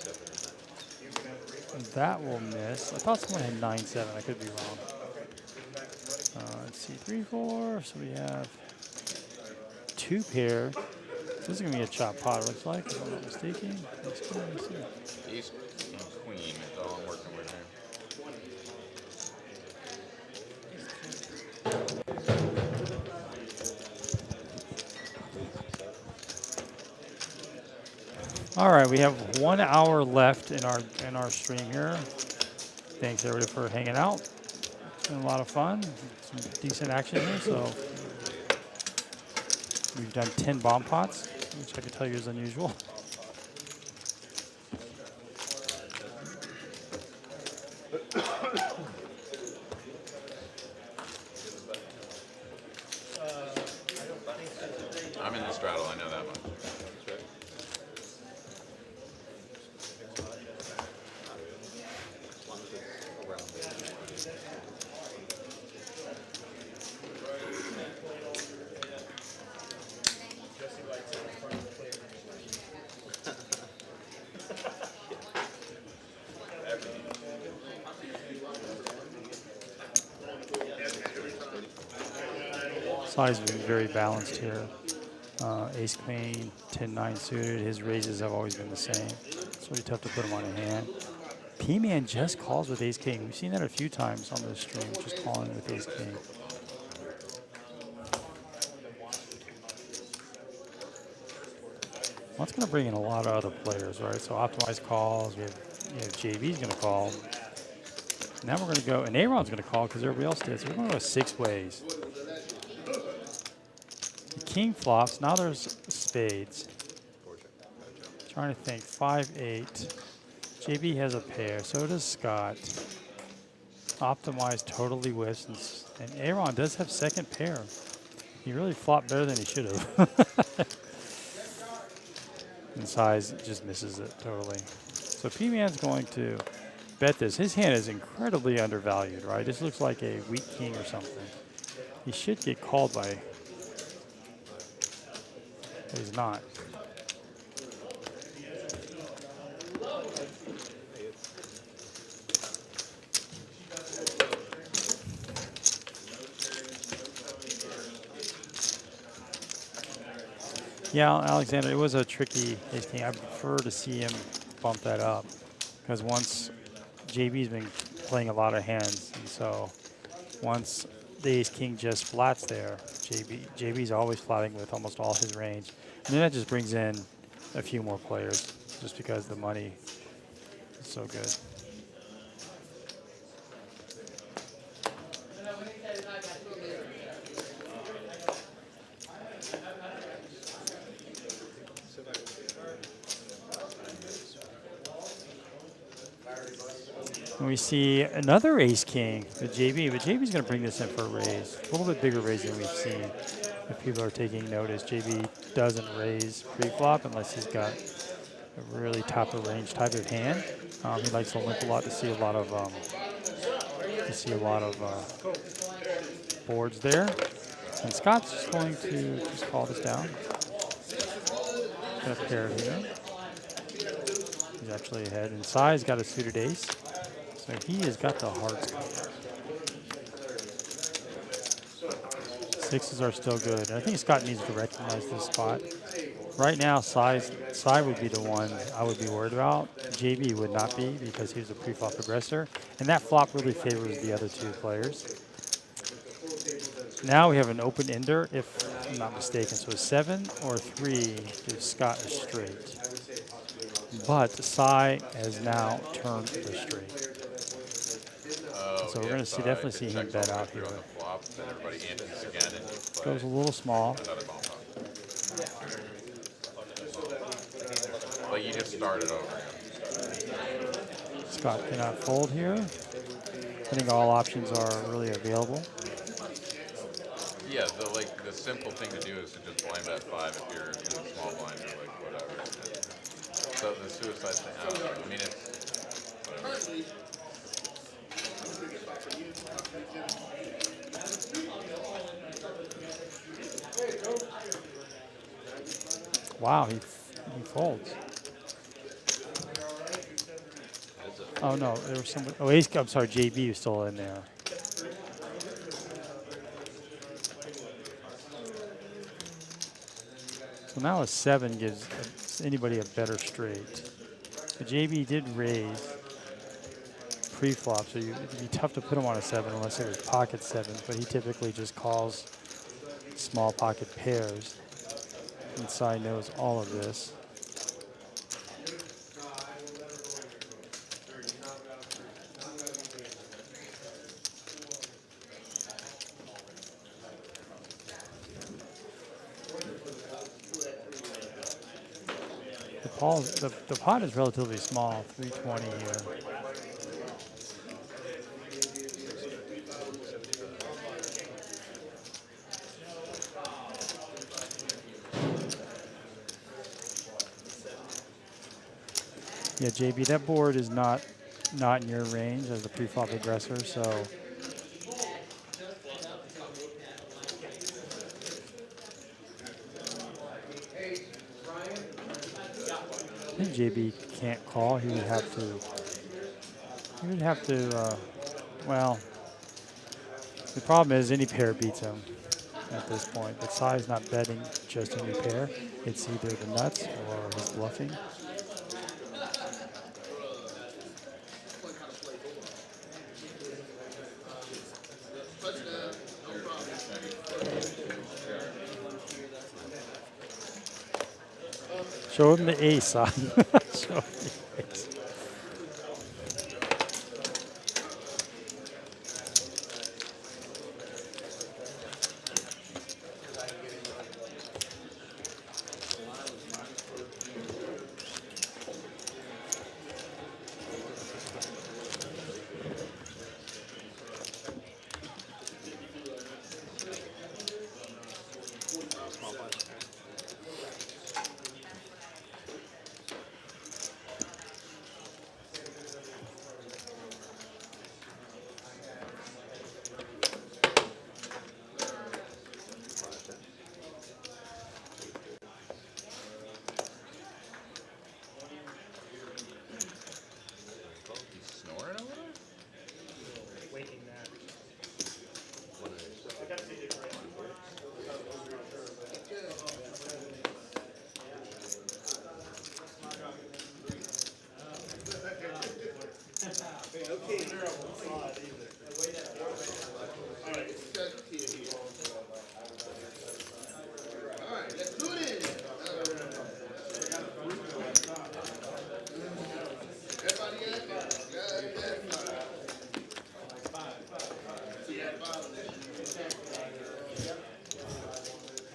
That will miss. I thought someone had 9-7. I could be wrong. Let's see, 3, 4. So we have 2 pair. This is going to be a chop pot, it looks like, if I'm not mistaken. Let's go and see. Ace and queen is all I'm working with here. All right, we have 1 hour left in our stream here. Thanks everybody for hanging out. It's been a lot of fun. Some decent action here. So we've done 10 bomb pots, which I can tell you is unusual. I'm in the straddle, I know that much. Size has been very balanced here. Ace queen, 10-9 suited. His raises have always been the same. It's really tough to put him on a hand. P-Man just calls with ace king. We've seen that a few times on this stream, just calling with ace king. That's going to bring in a lot of other players, right? So optimized calls. We have, JV's going to call. Now we're going to go, and Aaron's going to call because everybody else did. So we're going to go 6 ways. The king flops. Now there's spades. Trying to think. 5, 8. JB has a pair. So does Scott. Optimized totally whiffs. And Aaron does have second pair. He really flopped better than he should have. And size just misses it totally. So P-Man's going to bet this. His hand is incredibly undervalued, right? This looks like a weak king or something. He should get called by... But he's not. Yeah, Alexander, it was a tricky ace king. I prefer to see him bump that up because once JB's been playing a lot of hands, and so once the ace king just flats there, JB's always flatting with almost all his range, and then that just brings in a few more players just because the money is so good. And we see another ace king with JB, but JB's going to bring this in for a raise. A little bit bigger raise than we've seen. If people are taking notice, JB doesn't raise pre-flop unless he's got a really top of range type of hand. He likes to limp a lot to see a lot of boards there. And Scott's just going to just call this down. Got a pair here. He's actually ahead. And Sai's got a suited ace. So he has got the hearts. Sixes are still good. And I think Scott needs to recognize this spot. Right now, Sai would be the one I would be worried about. JB would not be because he's a pre-flop aggressor. And that flop really favors the other two players. Now we have an open ender, if I'm not mistaken. So a 7 or 3 gives Scott a straight. But Sai has now turned the straight. So we're going to definitely see him bet out here. Goes a little small. Like you just started over. Scott cannot fold here. I think all options are really available. Yeah, the simple thing to do is to just blind bet 5 if you're in a small blind or like whatever. So the suicide thing, I don't know. I mean, it's whatever. Wow, he folds. Oh no, there was somebody. Oh, I'm sorry, JB was still in there. So now a 7 gives anybody a better straight. But JB did raise pre-flop, so it'd be tough to put him on a 7 unless it was pocket 7s, but he typically just calls small pocket pairs. Inside knows all of this. The pot is relatively small, 320 here. Yeah, JB, that board is not in your range as a pre-flop aggressor, so I think JB can't call. He would have to. Well, the problem is any pair beats him at this point. But size not betting just any pair. It's either the nuts or he's bluffing. Show him the ace, son. Show him the ace.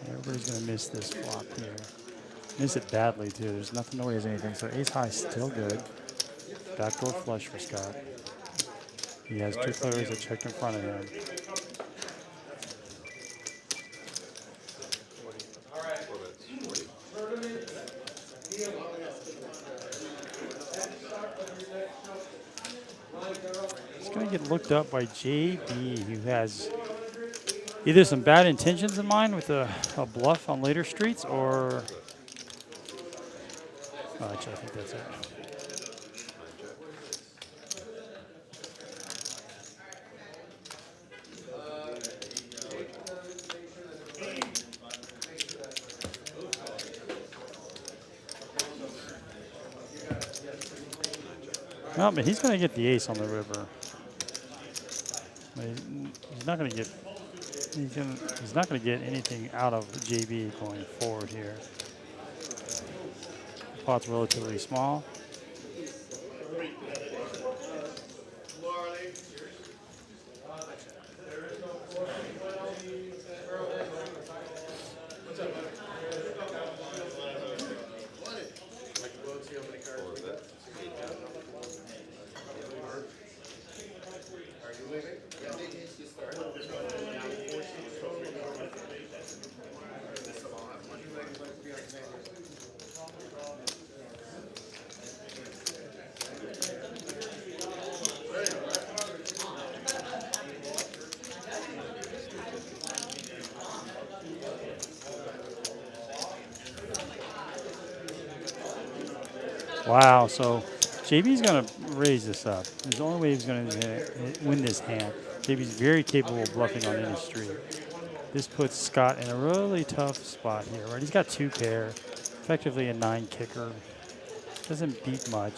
Everybody's going to miss this flop here. Miss it badly, too. There's nothing, nobody has anything. So ace high still good. Backdoor flush for Scott. He has two players that checked in front of him. He's going to get looked up by JB, who has either some bad intentions in mind with a bluff on later streets, or actually, I think that's it. No, but he's going to get the ace on the river. He's not going to get. He's not going to get anything out of JB going forward here. The pot's relatively small. Wow, so JB's going to raise this up. There's the only way he's going to win this hand. JB's very capable of bluffing on any street. This puts Scott in a really tough spot here, right? He's got 2 pair, effectively a 9 kicker. Doesn't beat much.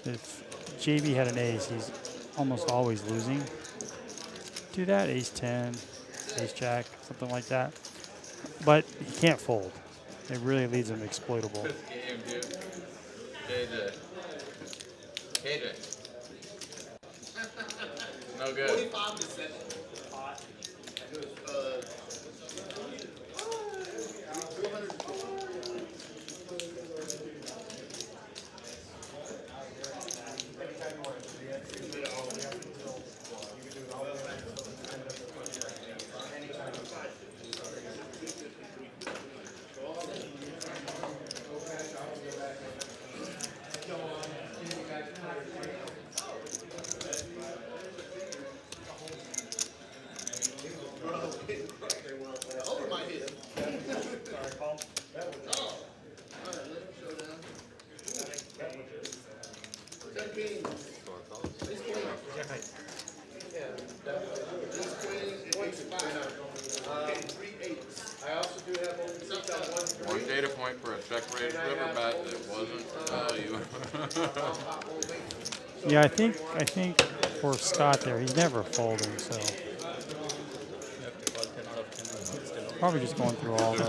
If JB had an ace, he's almost always losing. Do that, ace 10, ace jack, something like that. But he can't fold. It really leaves him exploitable. Game, dude. KJ. KJ. No good. 45 to 7. Over my head. Sorry, Paul. Oh. All right, let him show down. 10 kings. Ace queen. Ace queen and ace 5. And 3 eights. I also do have only One data point for a check raise river bet that wasn't value. Yeah, I think for Scott there, he's never folding, so probably just going through all the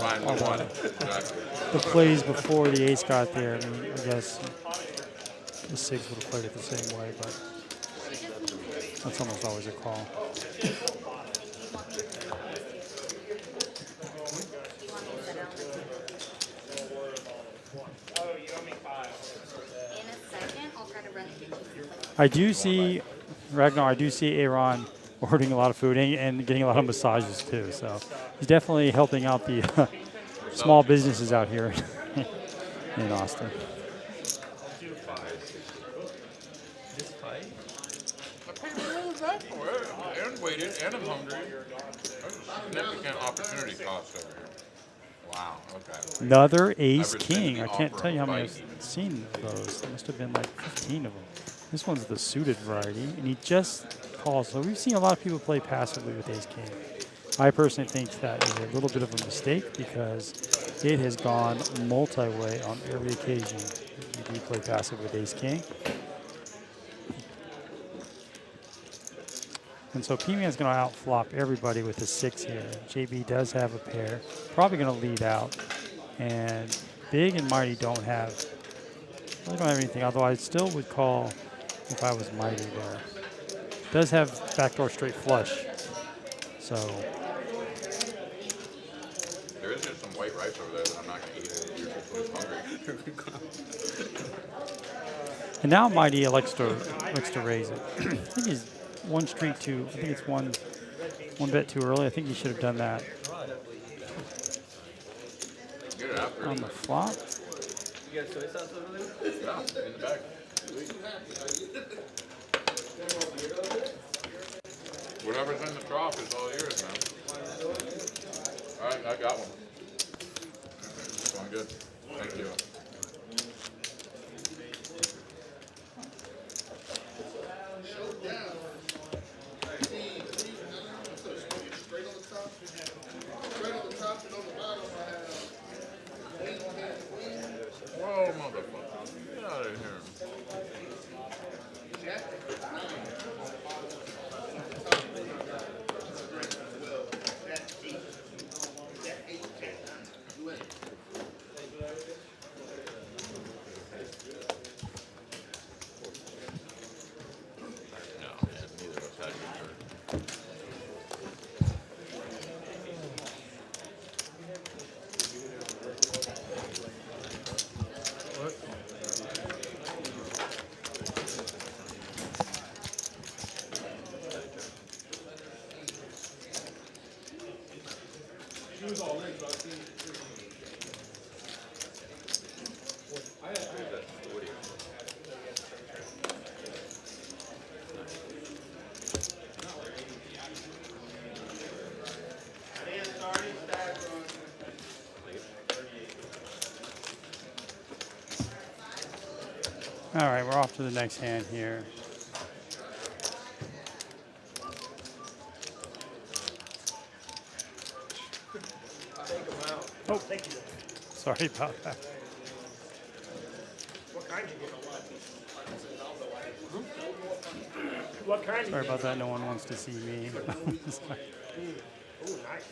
plays before the ace got there. I mean, I guess the Sigs would have played it the same way, but that's almost always a call. I do see, Ragnar, I do see Aaron ordering a lot of food and getting a lot of massages too. So he's definitely helping out the small businesses out here in Austin. And waited, and I'm hungry. That's a significant opportunity cost over here. Wow, okay. Another ace king. I can't tell you how many I've seen those. There must have been like 15 of them. This one's the suited variety, and he just calls. So we've seen a lot of people play passively with ace king. I personally think that is a little bit of a mistake because it has gone multi-way on every occasion you do play passive with ace king. And so P-Man's going to outflop everybody with a 6 here. JB does have a pair, probably going to lead out. And Big and Mighty don't have anything, although I still would call if I was Mighty there. Does have backdoor straight flush. So There is just some white rice over there that I'm not going to eat. You're just hungry. and now Mighty likes to raise it. I think he's one street too. I think it's one bet too early. I think he should have done that Get it after. on the flop. You got soy sauce over there? Yeah, in the bag. Whatever's in the trough is all yours, man. All right, I got one. Going good. Thank you. Straight on the top. Straight on the top and on the bottom I have queen, queen. Whoa, motherfucker. Get out of here. Jack. No, man, neither of us had good turn. All right, we're off to the next hand here. Oh, sorry about that. What kind you get? What kind Sorry about that. No one wants to see me. Ooh, nice.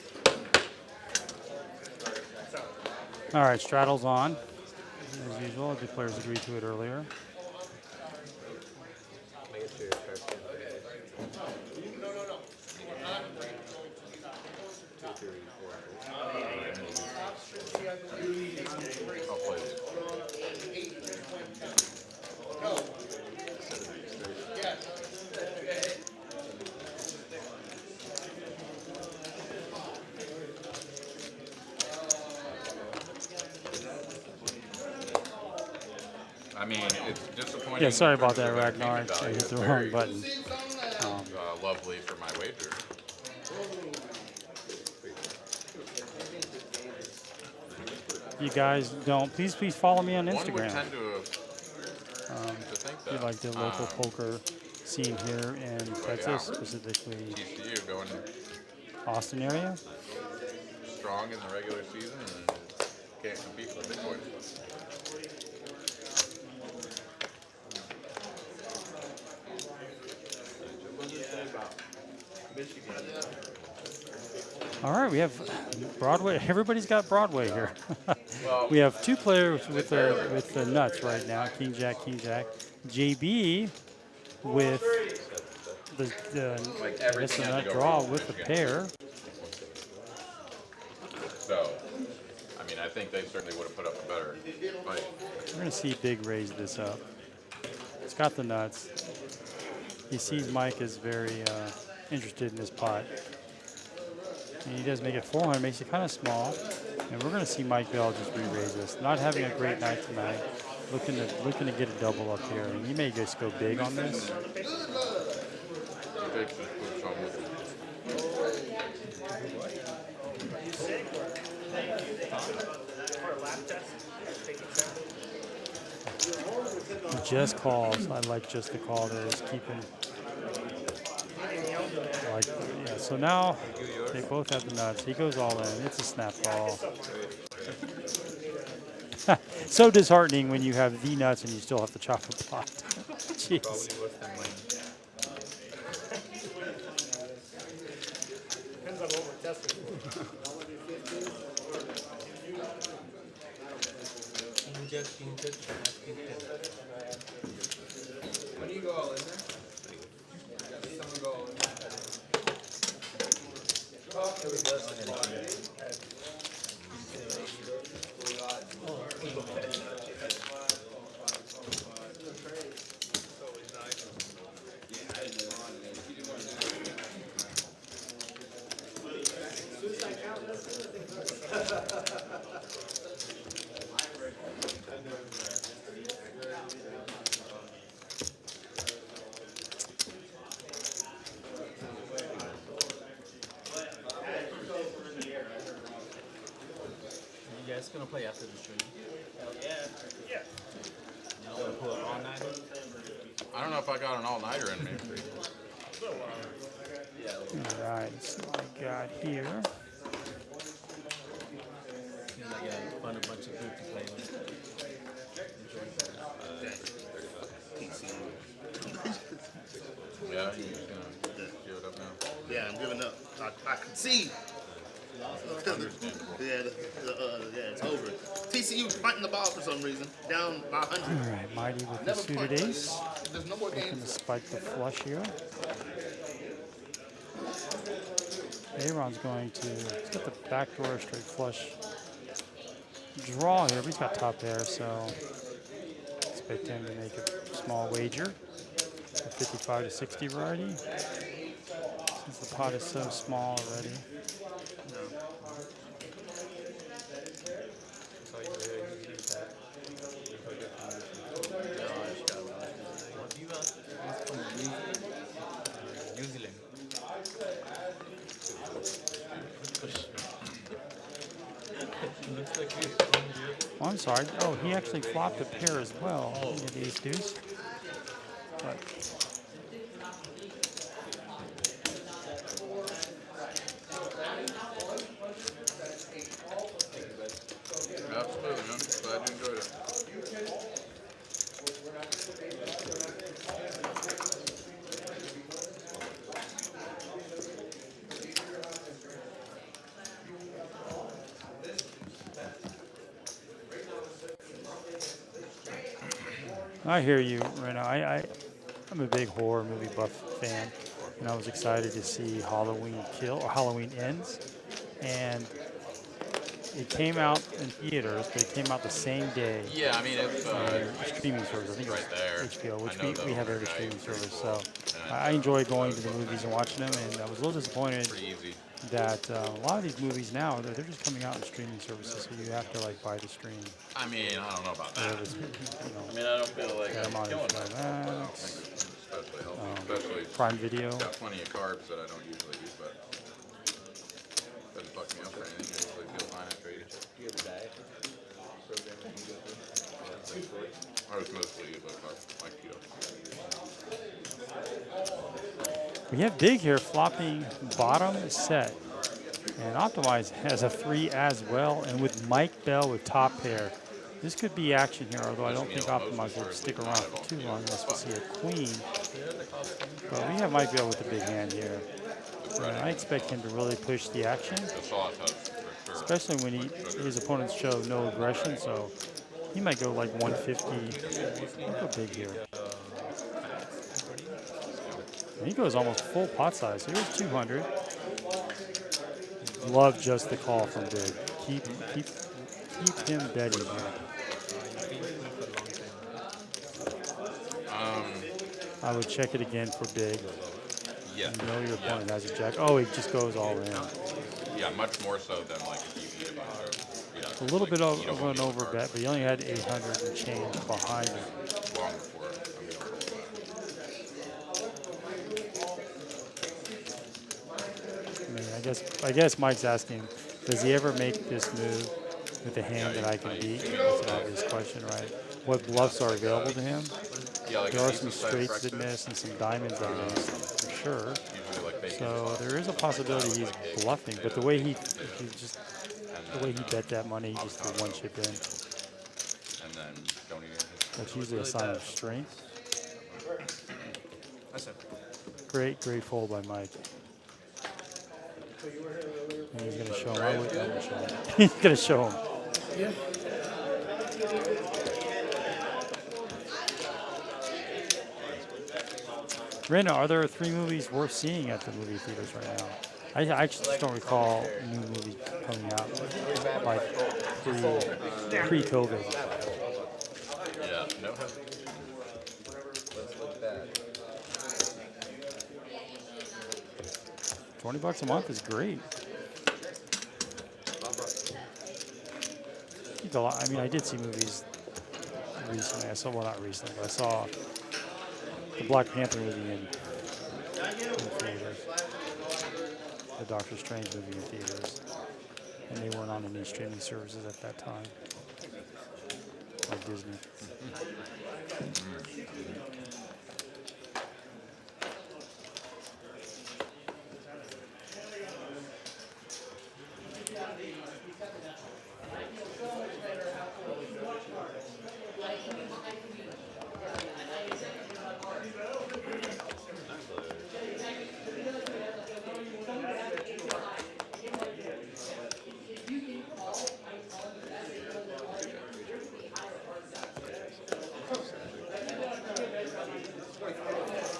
All right, straddle's on. As usual, the players agreed to it earlier. I'll play it. I mean, it's disappointing. Yeah, sorry in terms about that, of Ragnar. entertainment I value. hit the It's wrong very, button. lovely for my wager. You guys don't. Please follow me on One would Instagram. tend to think If you that. like the local poker scene here in Texas, specifically TCU going Austin area. strong in the regular season and can't compete for Bitcoin. All right, we have Broadway. Everybody's got Broadway here. We have two players with the nuts right now. King Jack. JB with Like I guess the nut draw with a pair. So, I mean, I think they certainly would have put up a better fight. We're gonna see Big raise this up. It's got the nuts. He sees Mike is very interested in his pot. And he does make it 400, makes it kind of small. And we're going to see Mike Bell just re-raise this. Not having a great night tonight. Looking to get a double up here. And he may just go big on this. He just calls. I like just the call there. Is keeping. Like, yeah, so now they both have the nuts. He goes all in. It's a snap call. So disheartening when you have the nuts and you still have to chop a pot. Jeez. Depends on what we're testing. When do you go all in there? Someone go all in there. You guys gonna play after the stream? Hell yeah. Yeah. You wanna pull an all-nighter? I don't know if I got an all-nighter in me. All right, so I got here. Seems like you found a bunch of group to play with. Yeah, you gonna give it up now? Yeah, I'm giving up. I concede. Understandable. Yeah, it's over. TCU fighting the ball for some reason. Down by 100. All right, Mighty with the Never suited punt. ace. There's no more Looking to games. spike the flush here. Aaron's going to, he's got the backdoor straight flush draw here, but he's got top pair, so expect him to make a small wager. A 55 to 60 variety. Since the pot is so small already. New Zealand. Oh, I'm sorry. Oh, he actually flopped a pair as well. He had ace deuce. But I hear you, Rena. I'm a big horror movie buff fan, and I was excited to see Halloween Halloween Ends, and it came out in theaters, but it came out the same day. Yeah, I mean, it's Streaming service. I think right it there. was HBO, which I know we the have every guy, streaming he's pretty service. cool. So I enjoy going to the movies and watching them, and I was a little disappointed Pretty easy. that a lot of these movies now they're just coming out in streaming services, so you have to like buy the stream. I mean, I don't know about that. Whether it's, you know, I mean, I don't feel like I'm Paramount, killing HBO myself. I don't Max, think it's especially healthy. Especially Prime Video. got plenty of carbs that I don't usually use, but doesn't fuck me up or anything. I usually feel fine after eating. Do you have a diet program that you go through? I was mostly like keto. We have Big here flopping bottom set. And Optimize has a 3 as well. And with Mike Bell with top pair, this could be action here, although I don't think Optimize will stick around for too long unless we see a queen. But we have Mike Bell with a big hand here. And I expect him to really push the action, especially when his opponents show no aggression. So he might go like 150. I'll go big here. And he goes almost full pot size. Here's 200. Love just the call from Big. Keep him betting here. I would check it again for Big. Yeah. You know your opponent has a jack. Oh, he just goes all in. Yeah, much more so than like if you eat a bunch of, you know, A little like, bit of you don't an want to eat over carbs bet, but he only had 800 and change behind it. long before. I mean, I guess Mike's asking, does he ever make this move with a hand that I can beat? That's an obvious question, right? What bluffs are available to him? Yeah, like There are some straights that miss and some diamonds that miss, for sure. So there is a possibility he's bluffing, but the way he bet that money, he just threw one chip in. And then don't eat anything. That's usually a sign of strength. That's it. Great fold by Mike. And he's gonna show him. I wouldn't let him show him. He's gonna show him. Yeah. Rena, are there 3 movies worth seeing at the movie theaters right now? I actually just don't recall new movies coming out like pre-COVID. Yeah, no. $20 a month is great. I mean, I did see movies recently. Well, not recently, but I saw the Black Panther movie in theaters. The Doctor Strange movie in theaters. And they weren't on any streaming services at that time. Like Disney.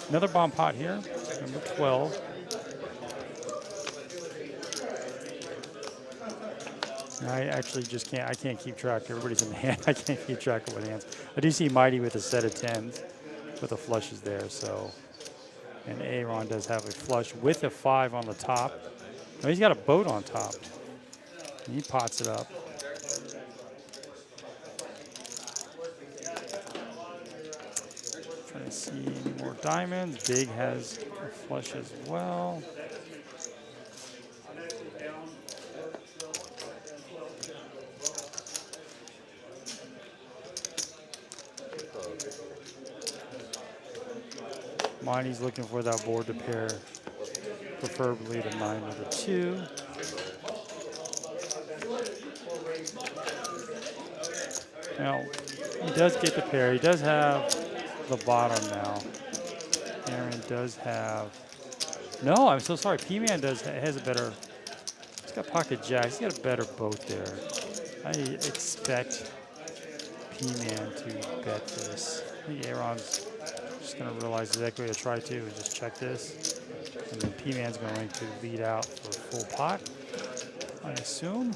Another bomb pot here, number 12. I actually just can't. I can't keep track. Everybody's in the hand. I can't keep track of what hands. I do see Mighty with a set of 10s, but the flush is there. So, and Aaron does have a flush with a 5 on the top. No, he's got a boat on top. And he pots it up. Trying to see any more diamonds. Big has a flush as well. Mighty's looking for that board to pair, preferably the 9 or the 2. Now, he does get the pair. He does have the bottom now. Aaron does have... No, I'm so sorry. P-Man has a better... He's got pocket jacks. He's got a better boat there. I expect P-Man to bet this. think Aaron's just going to realize exactly what to try to and just check this. And then P-Man's going to lead out for full pot, I assume.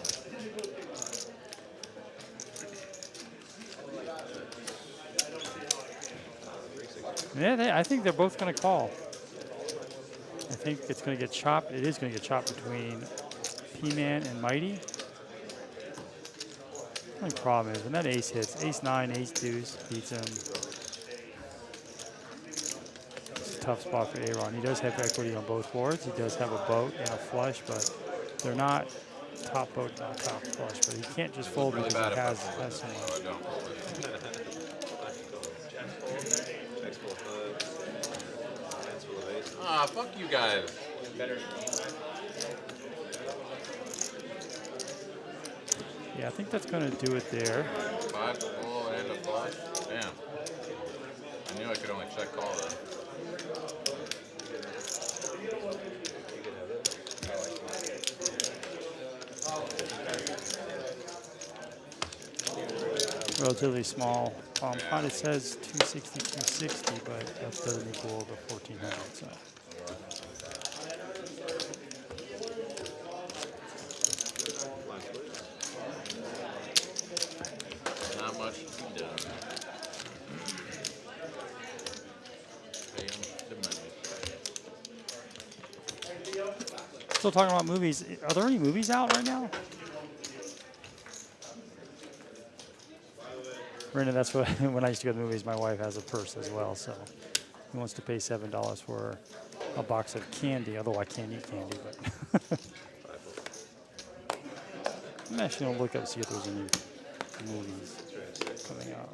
Yeah, I think they're both going to call. I think it's going to get chopped. It is going to get chopped between P-Man and Mighty. The only problem is when that ace hits, ace 9, ace deuce beats him. It's a tough spot for Aaron. He does have equity on both boards. He does have a boat and a flush, but they're not top boat, not top flush. But he can't just fold because he has so much. Ah, fuck you guys. Yeah, I think that's going to do it there. 5 full and a flush. Damn. I knew I could only check call though. Relatively small pot. It says 260, 260, but that doesn't equal over 1400. So. Not much to be done. Pay 'em the money. Still talking about movies. Are there any movies out right now? Brandon, that's what when I used to go to the movies, my wife has a purse as well, so he wants to pay $7 for a box of candy, although I can't eat candy, but I'm actually gonna look up and see if there's any movies coming out.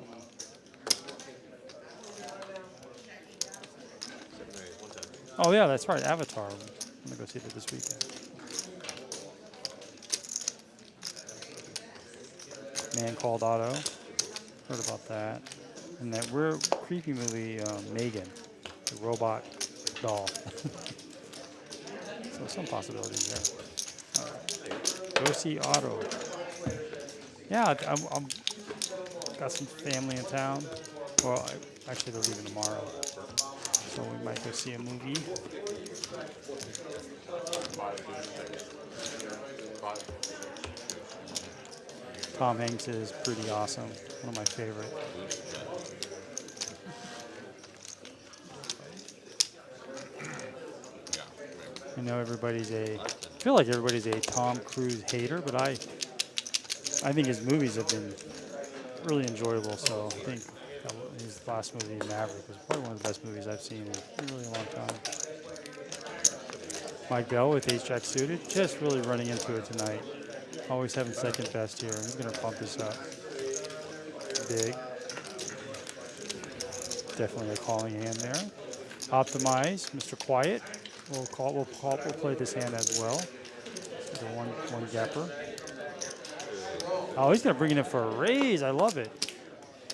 Oh yeah, that's right, Avatar. I'm gonna go see that this weekend. Man Called Otto. Heard about that. And that weird, creepy movie, Megan, the robot doll. So some possibilities there. All right. Go see Otto. Yeah, I'm got some family in town. Well, actually they're leaving tomorrow. So we might go see a movie. Tom Hanks is pretty awesome. One of my favorite. I know I feel like everybody's a Tom Cruise hater, but I think his movies have been really enjoyable. So I think his last movie, Maverick, was probably one of the best movies I've seen in a really long time. Mike Bell with ace-jack suited, just really running into it tonight. Always having second best here. He's going to bump this up. Big. Definitely a calling hand there. Optimize, Mr. Quiet. We'll play this hand as well. So one gapper. Oh, he's going to bring it in for a raise. I love it.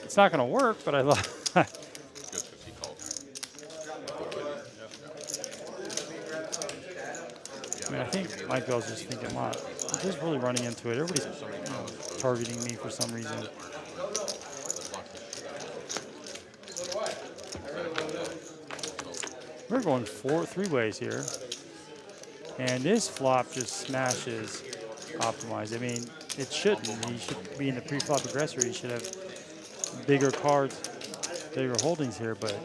It's not going to work, but I love it. I mean, I think Mike Bell's just thinking a lot. He's just really running into it. Everybody's targeting me for some reason. We're going three ways here. And this flop just smashes Optimize. I mean, it shouldn't. He should be in the pre-flop aggressor. He should have bigger cards, bigger holdings here, but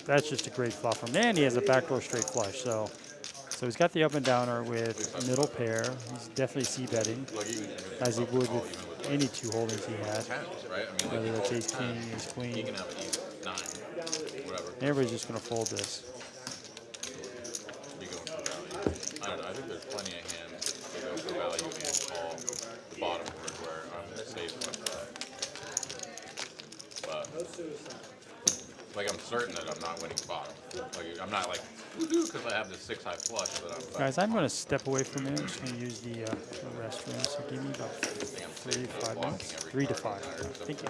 that's just a great flop from him. And he has a backdoor straight flush, so he's got the up and downer with middle pair. He's definitely c-betting, as he would with any two holdings he had. Whether that's ace king, ace queen. Everybody's just going to fold this. I don't know. I think there's plenty of hands that go for value and call the bottom board where I'm safe with that. But like I'm certain that I'm not winning bottom. Like I'm not like woohoo because I have this 6 high flush that I'm. Guys, I'm going to step away for a minute. I'm just going to use the restroom. So give me about 3 to 5 minutes. 3 to 5. Thank you.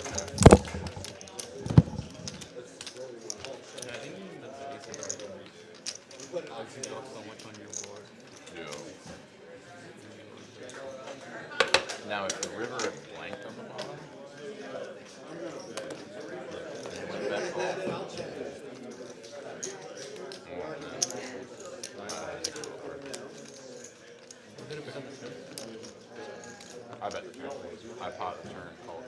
Now, if the river is blanked on the bottom, I bet the turn. I pot the turn, call.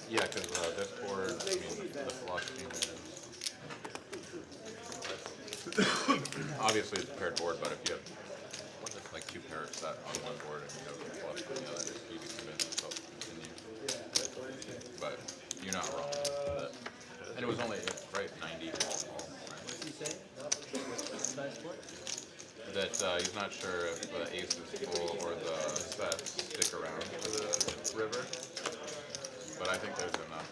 Yeah, because this board, I mean, the flush came in. Obviously, it's a paired board, but if you have like two pairs set on one board and you have a flush on the other, you can convince yourself to continue. But you're not wrong. And it was only, right, 90 all, right? That he's not sure if the ace is full or the sets stick around for the river. But I think there's enough.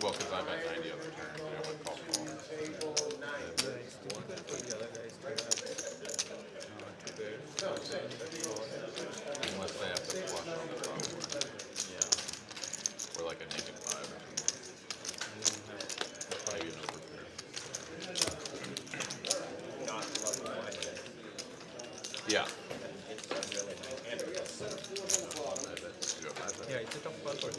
Well, because I bet 90 of the turn, you know, with call. Unless they have to flush on the top board. Yeah. Or like a naked 5 or something. Maybe an overpair. Yeah. Yeah, it's a tough call for him.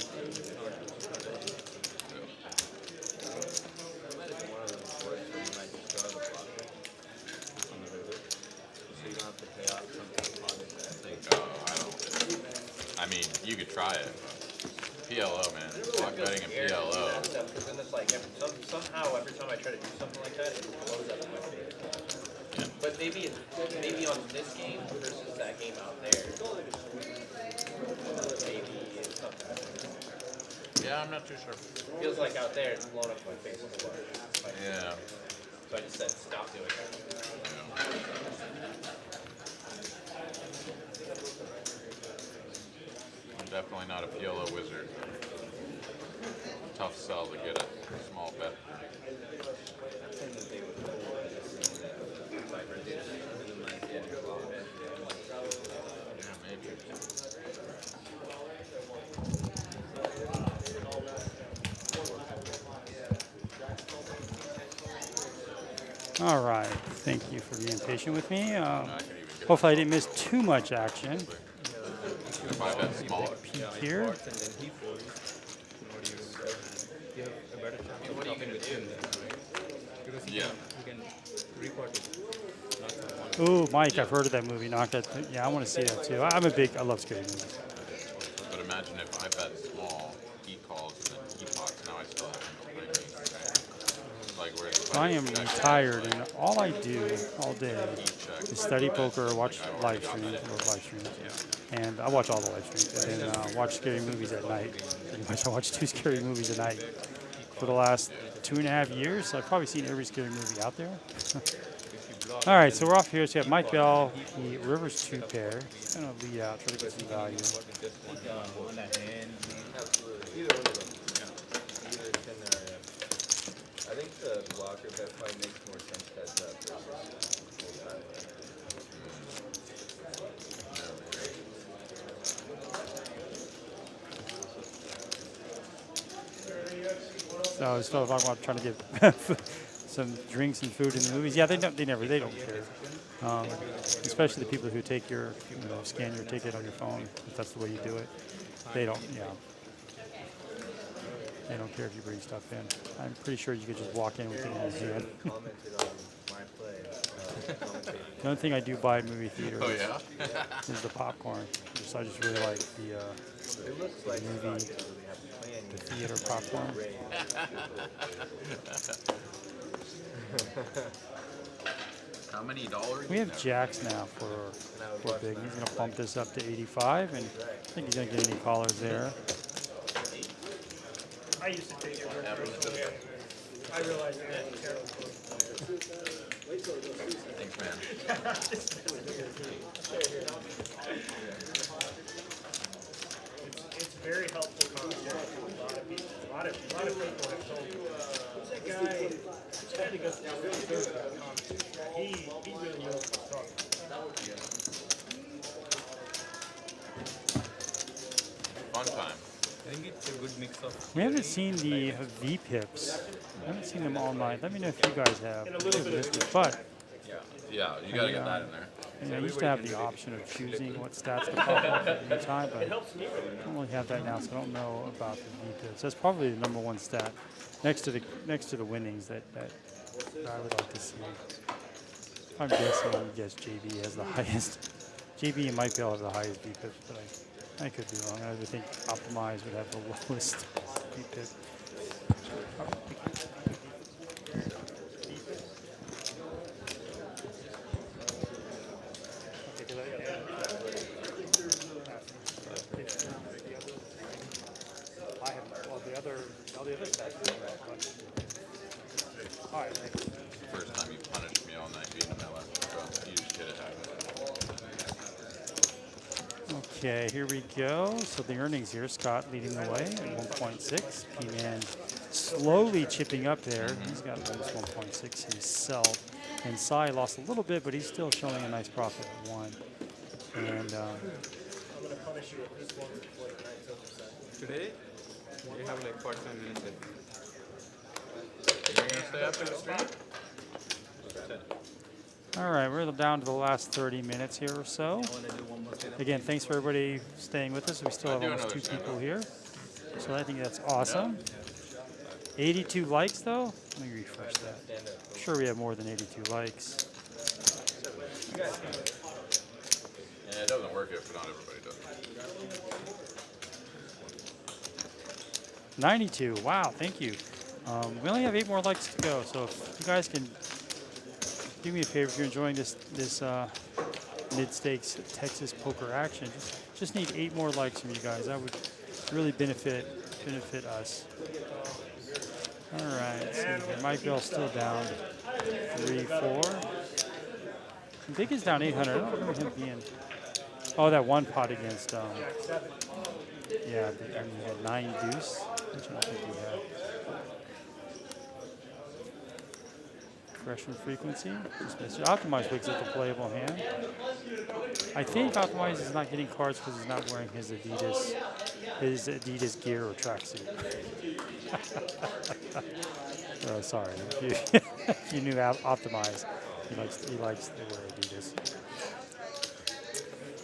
I mean, you could try it. PLO, man. Block betting and PLO. Because then it's like, somehow every time I try to do something like that, it blows up in my face. Yeah. But maybe on this game versus that game out there, maybe it's something. Yeah, I'm not too sure. Feels like out there it's blown up in my face a lot. Yeah. So I just said stop doing it. I'm definitely not a PLO wizard. Tough sell to get a small bet. Yeah, maybe. All right. Thank you for being patient with me. Hopefully, I didn't miss too much action. If I bet small. Peek here. Yeah. Ooh, Mike, I've heard of that movie. Knocked that. Yeah, I want to see that too. I love scary movies. But imagine if I bet small, he calls, and then he pots. Now I still have him behind me. Like, where's the I am retired, and all I do all day is study poker, watch live streams, and I watch all the live streams, and then watch scary movies at night. Pretty much, I watch 2 scary movies a night for the last 2.5 years. So I've probably seen every scary movie out there. All right, so we're off here. So we have Mike Bell, the Rivers 2 pair. He's gonna lead out, try to get some value. I think the blocker bet probably makes more sense heads up So I was still talking about trying to get some drinks and food in the movies. Yeah, they don't care. Especially the people who take your, scan your ticket on your phone, if that's the way you do it. They don't, They don't care if you bring stuff in. I'm pretty sure you could just walk in with it in your hand. The only thing I do buy at movie theaters is the popcorn. I just really like the movie, the theater popcorn. How many dollars? We have jacks now for big. He's going to bump this up to 85, and I think he's going to get any callers there. I used to take it. I realized that. Thanks, man. It's very helpful concept to a lot of people. A lot of people have told me, who's that guy? Who's that guy that goes to he really knows what he's talking about. Fun time. I think it's a good mix of. We haven't seen the V-pips. I haven't seen them all night. Let me know if you guys have. But Yeah, you gotta get that in there. I used to have the option of choosing what stats to pop up at any time, but I don't really have that now, so I don't know about the VPIPs. That's probably the #1 stat next to the winnings that I would like to see. I'm guessing, I would guess JB has the highest. JB and Mike Bell have the highest VPIPs, but I could be wrong. I would think Optimize would have the lowest VPIP. All the other stats. All right, thanks. First time you punished me all night being a mellow, so you just get it happen. Okay, here we go. So the earnings here, Scott leading the way at 1.6. P-Man slowly chipping up there. He's got almost 1.6 himself. And Sai lost a little bit, but he's still showing a nice profit at 1. And I'm gonna punish you at least one before the night's over. Today, we have like 45 minutes left. You're gonna stay after the stream? all right, we're down to the last 30 minutes here or so. Again, thanks for everybody staying with us. We still have almost 2 people here. So I think that's awesome. 82 likes though? Let me refresh that. I'm sure we have more than 82 likes. Yeah, it doesn't work if not everybody does. 92. Wow, thank you. We only have 8 more likes to go, so if you guys can do me a favor, if you're enjoying this mid-stakes Texas poker action, just need 8 more likes from you guys. That would really benefit us. All right, let's see here. Mike Bell's still down 3, 4. Big is down 800. I don't remember him being. Oh, that one pot against. Yeah, and he had 9 deuce, which I don't think he had. Freshman frequency. Just missed it. Optimize picks up the playable hand. I think Optimize is not getting cards because he's not wearing his Adidas gear or tracksuit. Oh, sorry. If you knew Optimize, he likes to wear Adidas.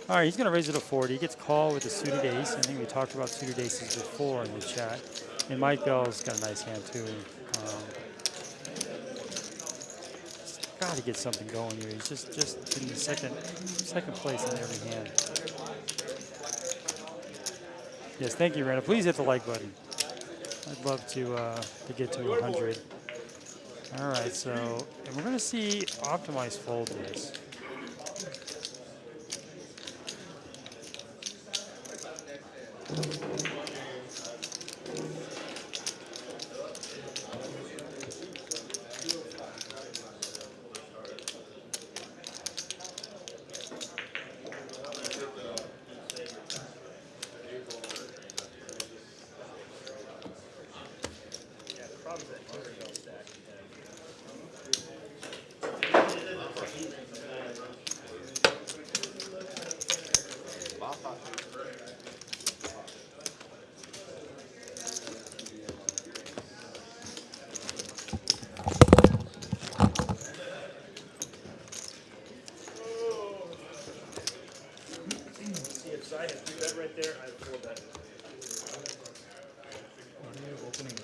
All right, he's going to raise it to 40. He gets called with a suited ace. I think we talked about suited aces before in the chat. And Mike Bell's got a nice hand too. Got to get something going here. He's just in the second place in every hand. Yes, thank you, Rana. Please hit the like button. I'd love to get to 100. All right, so and we're going to see Optimize fold this. Right there, I have 4 bet. Opening It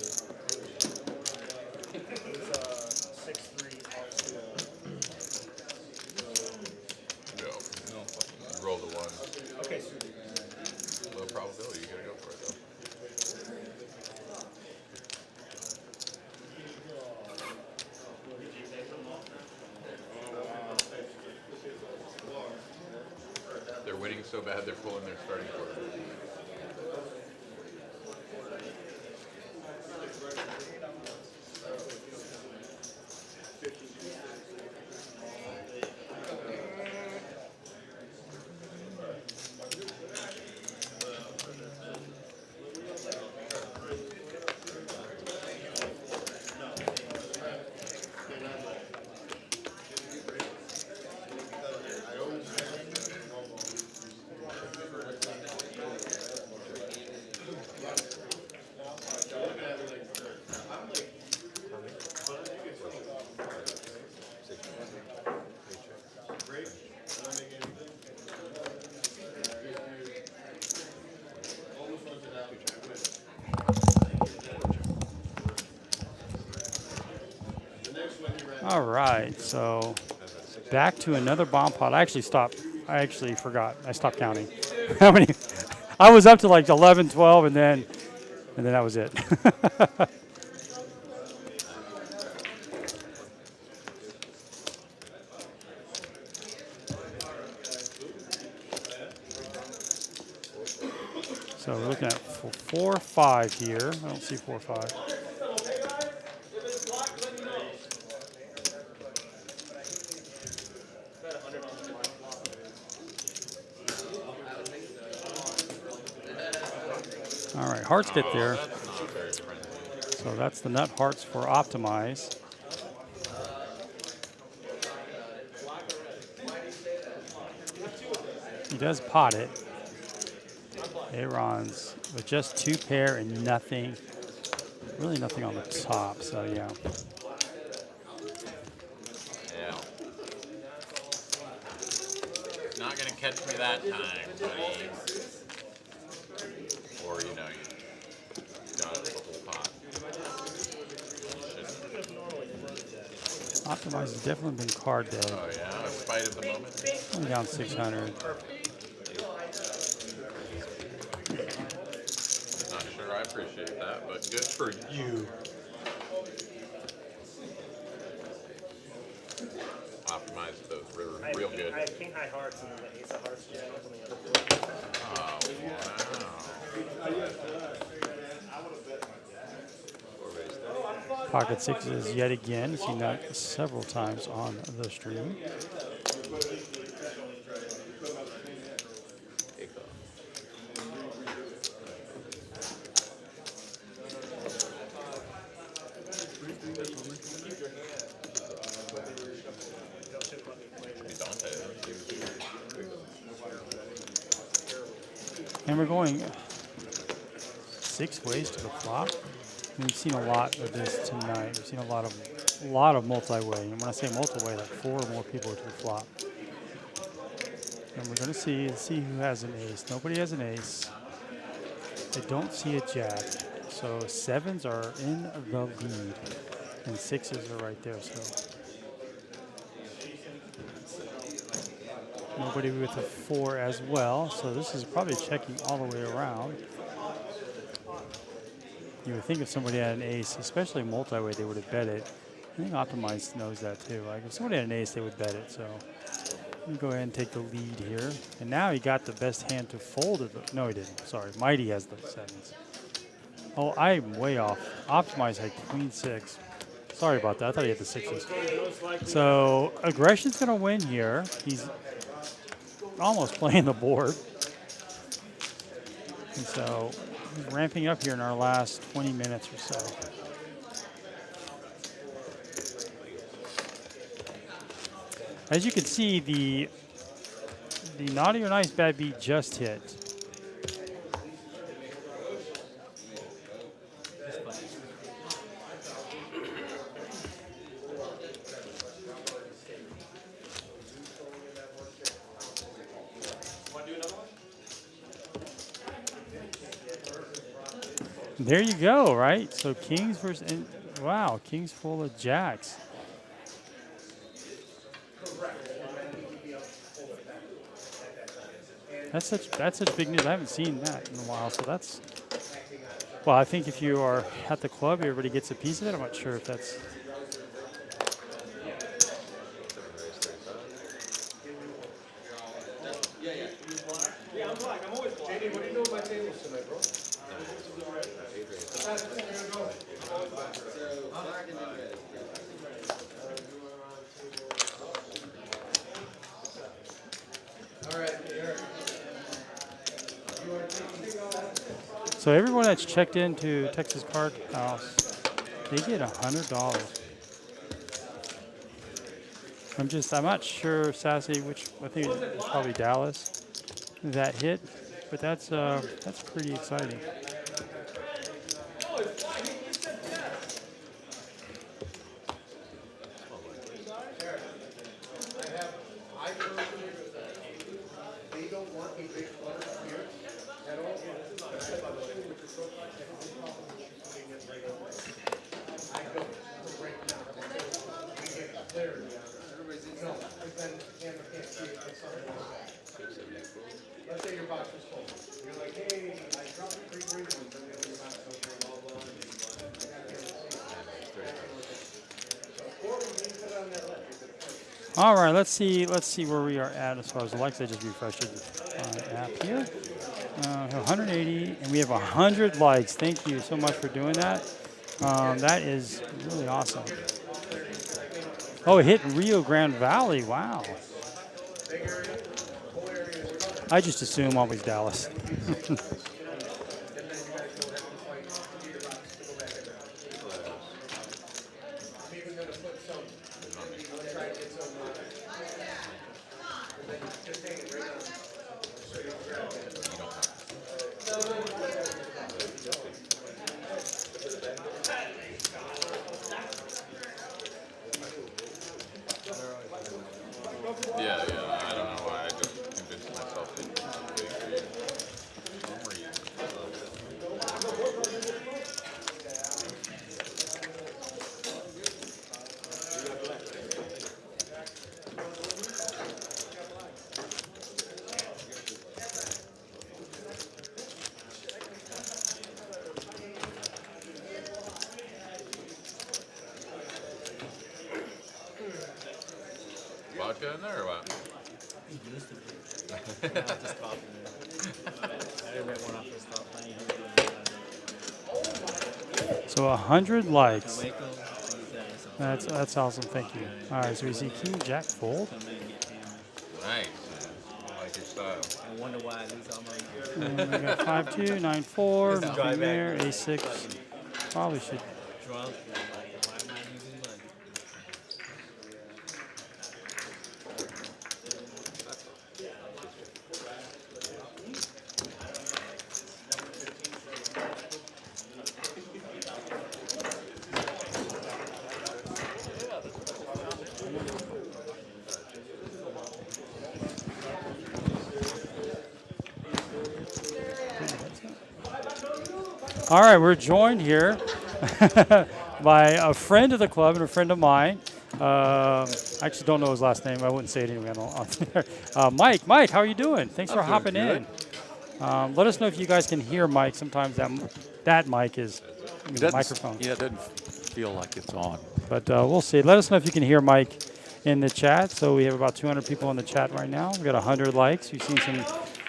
was 6-3 off school. No. Roll the 1. Okay, so Low probability, you gotta go for it though. They're winning so bad they're pulling their starting quarter. All right, so back to another bomb pot. I actually forgot. I stopped counting. How many? I was up to like 11, 12, and then that was it. So we're looking at 4-5 here. I don't see 4-5. All right, hearts get there. So that's the nut hearts for optimize. He does pot it. Aaron's with just 2 pair and nothing, really nothing on the top. So yeah. Yeah. Not gonna catch me that time, buddy. Or you got it the whole pot. Optimize has definitely been card dead. Oh yeah, in spite of the moment. Only down 600. Not sure I appreciate that, but good for you. Optimize those real good. I have king high hearts and the ace of hearts jams on the other board. Oh, wow. Pocket sixes yet again. Seen that several times on the stream. And we're going 6 ways to the flop. We've seen a lot of this tonight. We've seen a lot of multi-way. And when I say multi-way, like 4 or more people to the flop. And we're going to see who has an ace. Nobody has an ace. I don't see a jack. So 7s are in the lead. And 6s are right there. So nobody with a 4 as well. So this is probably checking all the way around. You would think if somebody had an ace, especially multi-way, they would have bet it. I think Optimized knows that too. Like if somebody had an ace, they would bet it. So let me go ahead and take the lead here. And now he got the best hand to fold it. No, he didn't. Sorry, Mighty has the 7s. Oh, I'm way off. Optimized had queen 6. Sorry about that. I thought he had the 6s. So aggression's going to win here. He's almost playing the board. And so he's ramping up here in our last 20 minutes or so. As you can see, the naughty or nice bad beat just hit. There you go, right? So kings versus, wow, kings full of jacks. That's such big news. I haven't seen that in a while. So that's, well, I think if you are at the club, everybody gets a piece of it. I'm not sure if that's. Yeah, I'm black. I'm always black. JD, what do you know about tables tonight, bro? So everyone that's checked into Texas Card House, they get $100. I'm not sure, Sassy, I think it's probably Dallas that hit, but that's pretty exciting. All right, let's see where we are at as far as Alexa just refreshed the app here. 180, and we have 100 likes. Thank you so much for doing that. That is really awesome. Oh, it hit Rio Grande Valley. Wow. I just assume always Dallas. Yeah, I don't know why. I just convinced myself that it's waiting for you. For some reason. Vodka in there or what? He used to be. Now it's just coffee. I remember when I first started playing. So 100 likes. Waco, That's awesome. Thank you. All right, so we see King Jack fold. Nice. I like your style. I wonder why I lose all my And we got 5-2, 9-4, Just drive nothing back. there, A6. Probably should. drunk. Like, why am I losing money? All right, we're joined here by a friend of the club and a friend of mine. I actually don't know his last name. I wouldn't say it anyway on there. Mike, how are you doing? Thanks for hopping in. Let us know if you guys can hear Mike. Sometimes that mic is the microphone. Yeah, it doesn't feel like it's on. But we'll see. Let us know if you can hear Mike in the chat. So we have about 200 people in the chat right now. We've got 100 likes. We've seen some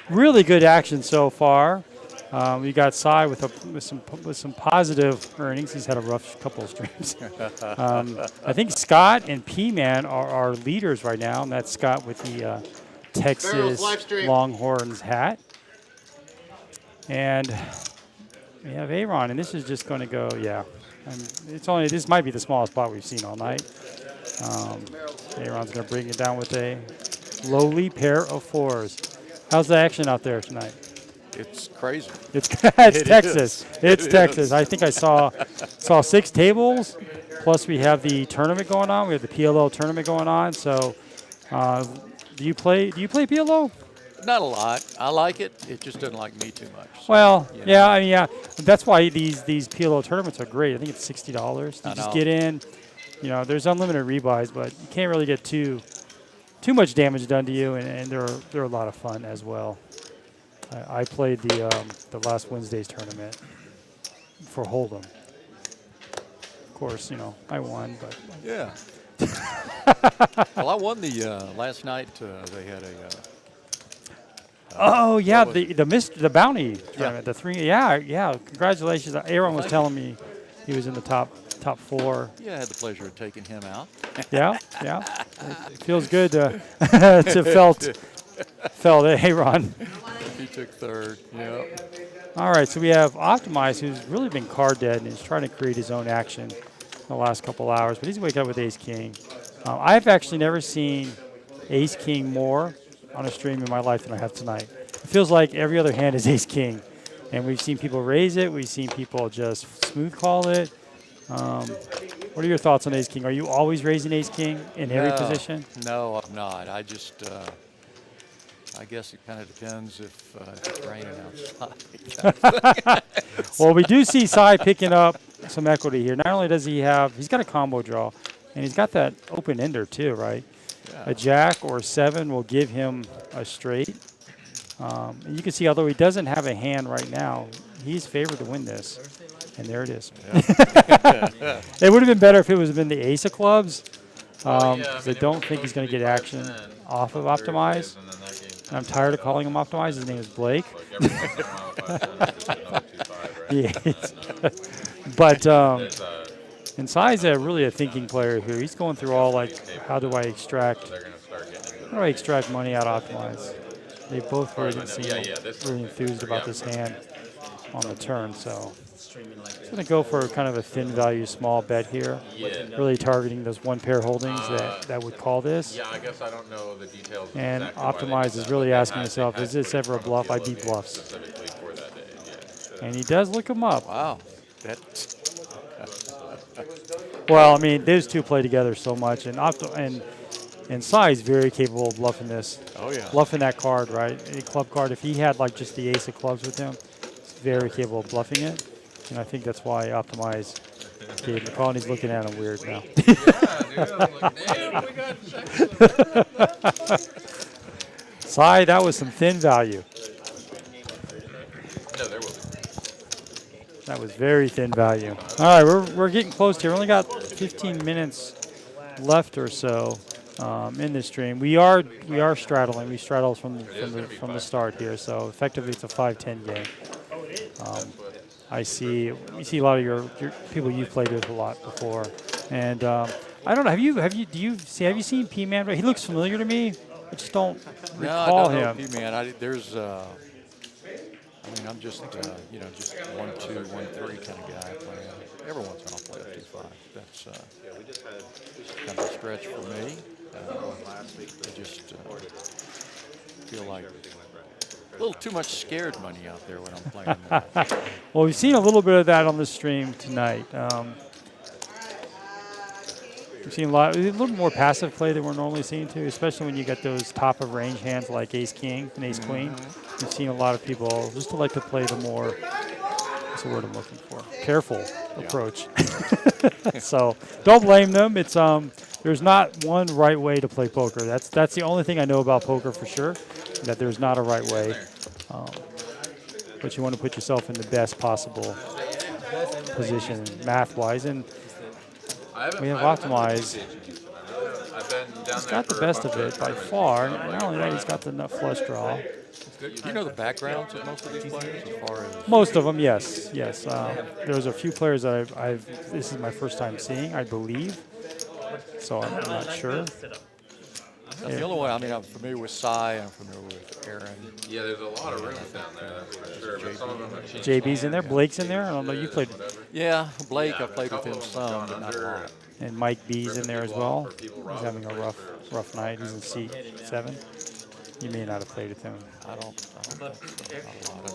really good action so far. We got Cy with some positive earnings. He's had a rough couple of streams. I think Scott and P-Man are our leaders right now, and that's Scott with the Texas Longhorns hat. And we have Aaron, and this is just going to go, yeah. This might be the smallest pot we've seen all night. Aaron's going to bring it down with a lowly pair of fours. How's the action out there tonight? It's crazy. It's Texas. It's Texas. I think I saw 6 tables, plus we have the tournament going on. We have the PLO tournament going on. So, do you play PLO? Not a lot. I like it. It just doesn't like me too much. So, well, you know. yeah, I mean, yeah. That's why these PLO tournaments are great. I think it's $60. You just get in. You know, there's unlimited rebuys, but you can't really get too much damage done to you, and they're a lot of fun as well. I played the last Wednesday's tournament for Hold'em. Of course, you know, I won, but yeah. Well, I won the last night. They had a. Oh yeah, the bounty tournament, the 3. Yeah. Congratulations, Aaron was telling me he was in the top 4. Yeah, I had the pleasure of taking him out. yeah. It feels good to felt Aaron. He took 3rd. Yeah. All right, so we have Optimize, who's really been card dead and is trying to create his own action the last couple hours, but he's waking up with Ace King. I've actually never seen Ace King more on a stream in my life than I have tonight. It feels like every other hand is Ace King, and we've seen people raise it. We've seen people just smooth call it. What are your thoughts on Ace King? Are you always raising Ace King in every position? No, I'm not. I just. I guess it kind of depends if it's raining outside. Well, we do see Cy picking up some equity here. Not only does he's got a combo draw, and he's got that open ender too, right? Yeah. A jack or 7 will give him a straight. And you can see, although he doesn't have a hand right now, he's favored to win this. And there it is. Yeah. It would have been better if it was been the ace of clubs, 'cause I don't think he's going to get action off of Optimize. And I'm tired of calling him Optimize. His name is Blake. But and Sai's really a thinking player here. He's going through all like, how do I extract money out of Optimize? They both really didn't seem really enthused about this hand on the turn, so he's going to go for kind of a thin value small bet here, really targeting those one pair holdings that would call this. Yeah, I guess I don't know the details. And Optimize is really asking himself, is this ever a bluff? I beat bluffs. And he does look him up. Wow. Well, I mean, those two play together so much, and Sai is very capable of bluffing this. Oh, yeah. Bluffing that card, right? A club card. If he had like just the ace of clubs with him, he's very capable of bluffing it. And I think that's why Optimize gave him the call, and he's looking at him weird now. Sai, that was some thin value. No, there will be. That was very thin value. All right, we're getting close here. We only got 15 minutes left or so in this stream. We are straddling. We straddle from the start here. So effectively, it's a 5-10 game. We see a lot of your people you've played with a lot before, and I don't know. Have you seen P-Man? He looks familiar to me. I just don't recall him. P-Man. I'm just, just 1-2, 1-3 kind of guy playing. Every once in a while play a 2-5. That's kind of a stretch for me. I just feel like a little too much scared money out there when I'm playing that. Well, we've seen a little bit of that on the stream tonight. We've seen a little more passive play than we're normally seeing too, especially when you get those top of range hands like Ace King and Ace Queen. We've seen a lot of people just like to play the more, what's the word I'm looking for? Careful approach. So don't blame them. It's there's not one right way to play poker. That's the only thing I know about poker for sure, that there's not a right way. But you want to put yourself in the best possible position math-wise. And we have Optimize. He's got the best of it by far. Not only that, he's got the nut flush draw. Do you know the backgrounds of most of these players as far as? Most of them, yes. There's a few players that this is my first time seeing, I believe. So I'm not sure. That's the only one. I'm familiar with Sai. I'm familiar with Aaron. Yeah, there's a lot of rooms down there, that's for sure. But some of them have changed. JB's in there. Blake's in there. I don't know. You played. Yeah, Blake. I played with him some, but not a lot. And Mike B's in there as well. He's having a rough night. He's in seat 7. You may not have played with him. I don't know. Not a lot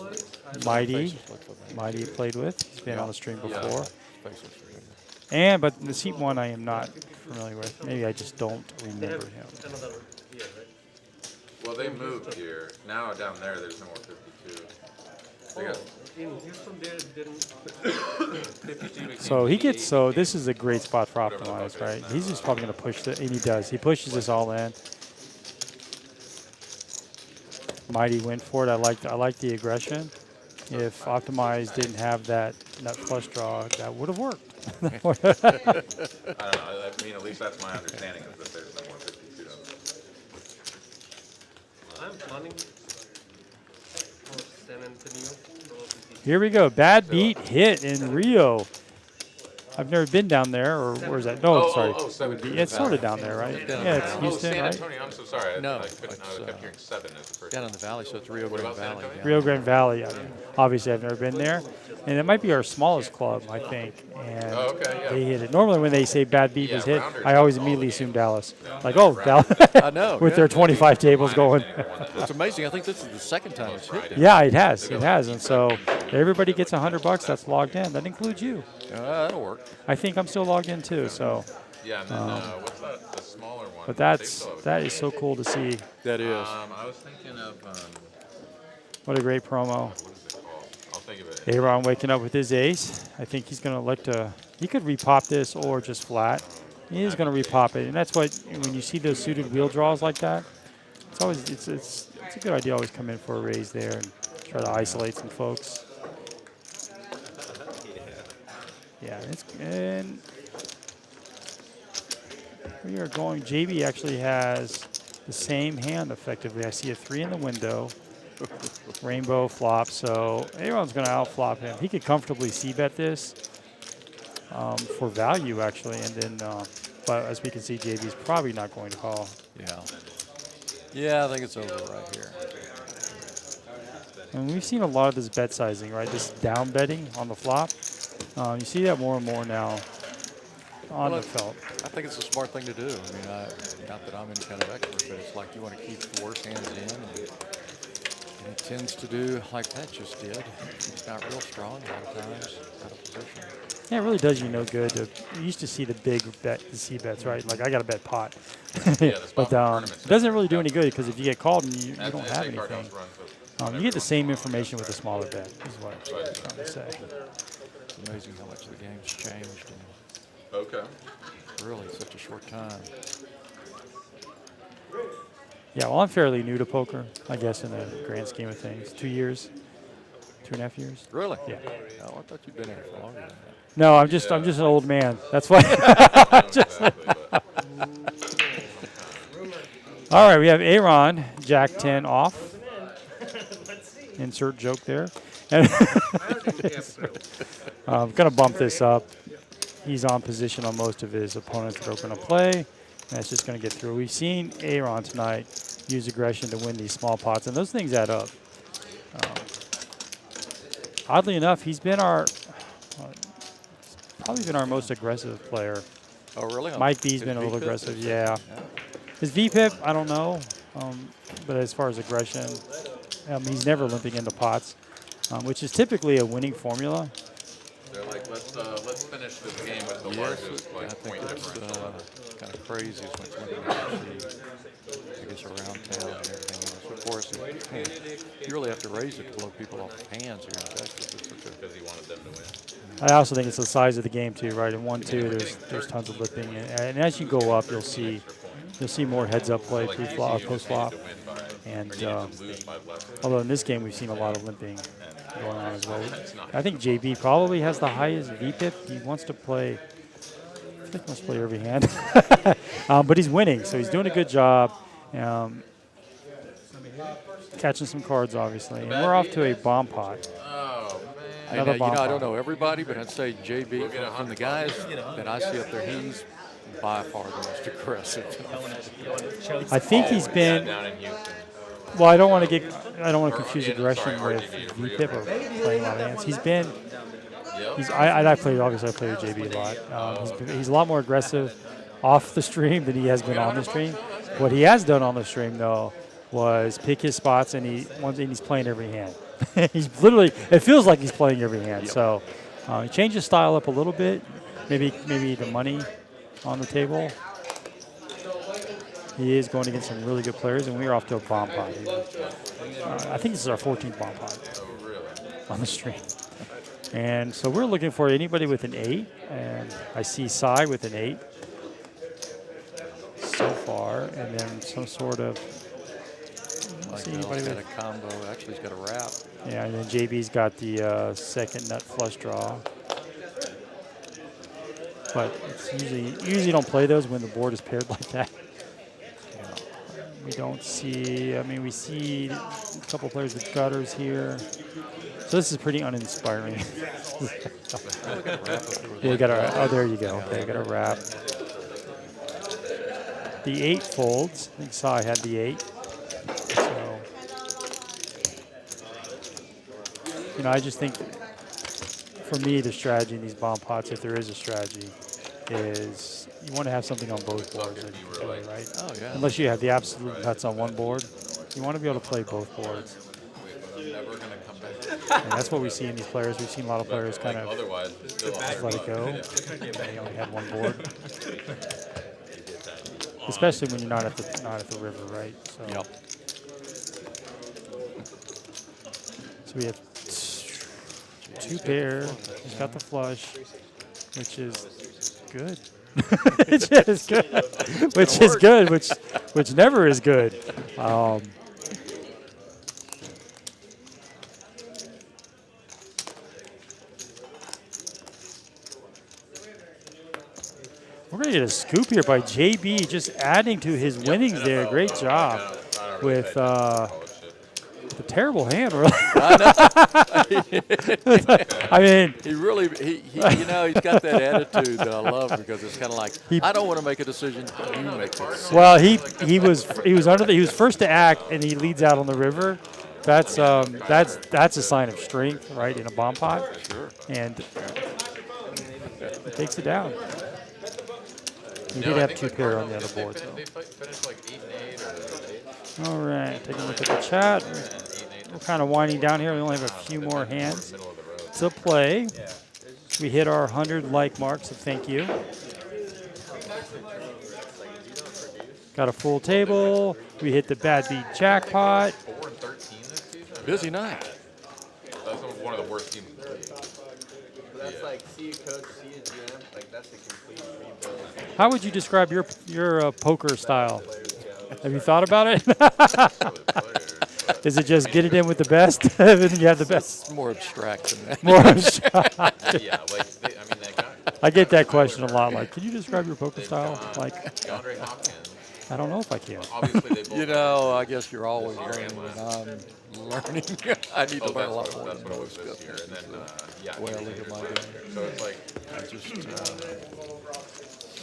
of Mighty played with. He's been on the stream before. Yeah. But the seat 1 I am not familiar with. Maybe I just don't remember him. Well, they moved here. Now down there's no more 52. In Houston, they didn't 52. So this is a great spot for Optimize, right? He's just probably going to push and he does. He pushes this all in. Mighty went for it. I like the aggression. If Optimize didn't have that nut flush draw, that would have worked. I don't know. I mean, at least that's my understanding is that there's no more 52. I'm planning for San Antonio. Here we go. Bad beat hit in Rio. I've never been down there, or where's that? No, sorry. It's sort of down there, right? Yeah, it's Houston, San right? Antonio, I'm so sorry. No, I kept hearing 7 as the first. Down in the valley, so it's Rio Grande Valley. Rio Grande Valley. Obviously, I've never been there. And it might be our smallest club, I think. And they hit it. Normally, when they say bad beat was hit, I always immediately assume Dallas. Like, oh, Dallas. I know. With their 25 tables going. It's amazing. I think this is the second time it's hit. Yeah, it has. It has. And so everybody gets $100 that's logged in. That includes you. That'll work. I think I'm still logged in too. So. Yeah, and then what's that? The smaller one. But that is so cool to see. That is. I was thinking of. What a great promo. What is it called? I'll think of it. Aaron waking up with his ace. I think he's going to look to. He could repop this or just flat. He is going to repop it, and that's what when you see those suited wheel draws like that. It's always it's a good idea. Always come in for a raise there and try to isolate some folks. Yeah, We are going. JB actually has the same hand effectively. I see a 3 in the window. Rainbow flop, so Aaron's going to outflop him. He could comfortably c-bet this for value, actually, and then, but as we can see, JB's probably not going to call. Yeah. Yeah, I think it's over right here. And we've seen a lot of this bet sizing, right? This down betting on the flop. You see that more and more now on the felt. I think it's a smart thing to do. I mean, not that I'm any kind of expert, but it's like you want to keep the worst hands in. And it tends to do like that just did. It's not real strong a lot of times out of position. Yeah, it really does you no good. You used to see the big bet, the C bets, right? Like I got to bet pot, but it doesn't really do any good because if you get called and you don't have anything, you get the same information with a smaller bet. Is what I'm trying to say. It's amazing how much the game's changed in really such a short time. Yeah, well, I'm fairly new to poker, I guess, in the grand scheme of things. 2 years, 2.5 years. Really? Yeah. Oh, I thought you'd been in it for longer than that. No, I'm just an old man. That's why. All right, we have Aaron, Jack 10 off. Insert joke there. I'm going to bump this up. He's on position on most of his opponents that are going to play. And that's just going to get through. We've seen Aaron tonight use aggression to win these small pots, and those things add up. Oddly enough, he's been probably been our most aggressive player. Oh, really? Mike B's been a little aggressive, yeah. His VPIP, I don't know. But as far as aggression, he's never limping into pots, which is typically a winning formula. They're like, let's finish this game with the largest point differential. Kind of crazy is when you actually, I guess, around town and everything else. Of course, you really have to raise it to blow people off the hands here in Texas. Because he wanted them to win. I also think it's the size of the game too, right? In 1-2, there's tons of lipping, and as you go up, you'll see more heads-up play pre-flop, post-flop, and although in this game we've seen a lot of limping going on as well. I think JB probably has the highest VPIP. He wants to play. I think he wants to play every hand, but he's winning, so he's doing a good job. Catching some cards, obviously, and we're off to a bomb pot. I don't know everybody, but I'd say JB, from the guys that I see up there, he's by far the most aggressive. I think he's been. Well, I don't want to confuse aggression with VPIP or playing a lot of hands. He's been. I played with JB a lot. He's a lot more aggressive off the stream than he has been on the stream. What he has done on the stream, though, was pick his spots, and he's playing every hand. He's literally, it feels like he's playing every hand. So he changed his style up a little bit, maybe the money on the table. He is going against some really good players, and we're off to a bomb pot. I think this is our 14th bomb pot on the stream. And so we're looking for anybody with an 8, and I see Cy with an 8 so far, and then some sort of. Like Bill's got a combo. Actually, he's got a wrap. Yeah, and then JB's got the second nut flush draw. But it's usually don't play those when the board is paired like that. We don't see. I mean, we see a couple players with gutters here. So this is pretty uninspiring. Yeah, we got our. Oh, there you go. Okay, I got a wrap. The 8 folds. I think Cy had the 8. So, I just think, for me, the strategy in these bomb pots, if there is a strategy, is you want to have something on both boards that you can play, right? Oh, yeah. Unless you have the absolute nuts on one board, you want to be able to play both boards. And that's what we see in these players. We've seen a lot of players kind of just let it go. They only have one board. Especially when you're not at the river, right? So, yep. So we have 2 pair. He's got the flush, which is good. Which is good. Which is good. Which never is good. We're going to get a scoop here by JB, just adding to his winnings there. Great job with the terrible hand, really. I mean, he really, you know, he's got that attitude that I love because it's kind of like, I don't want to make a decision, you make the decision. Well, he was first to act, and he leads out on the river. That's a sign of strength, right, in a bomb pot. Sure. And he takes it down. He did have 2 pair on the other board. They finished like 8 and 8 or 8. All right, taking a look at the chat. We're kind of winding down here. We only have a few more hands to play. We hit our 100 like mark, so thank you. Got a full table. We hit the bad beat jackpot. 4 and 13 this season. Busy night. That's one of the worst teams in the league. That's like, see a coach, see a GM, like that's a complete rebuild. How would you describe your poker style? Have you thought about it? Is it just get it in with the best? And then you have the best. It's more abstract than that. More abstract. Yeah, like that guy. I get that question a lot. Like, can you describe your poker style? Like, DeAndre Hopkins. I don't know if I can. Obviously, they both. You know, I guess you're always learning, and I'm learning. I need to learn a lot more. That's what it was this year, and then the way I look at my game. So it's like I just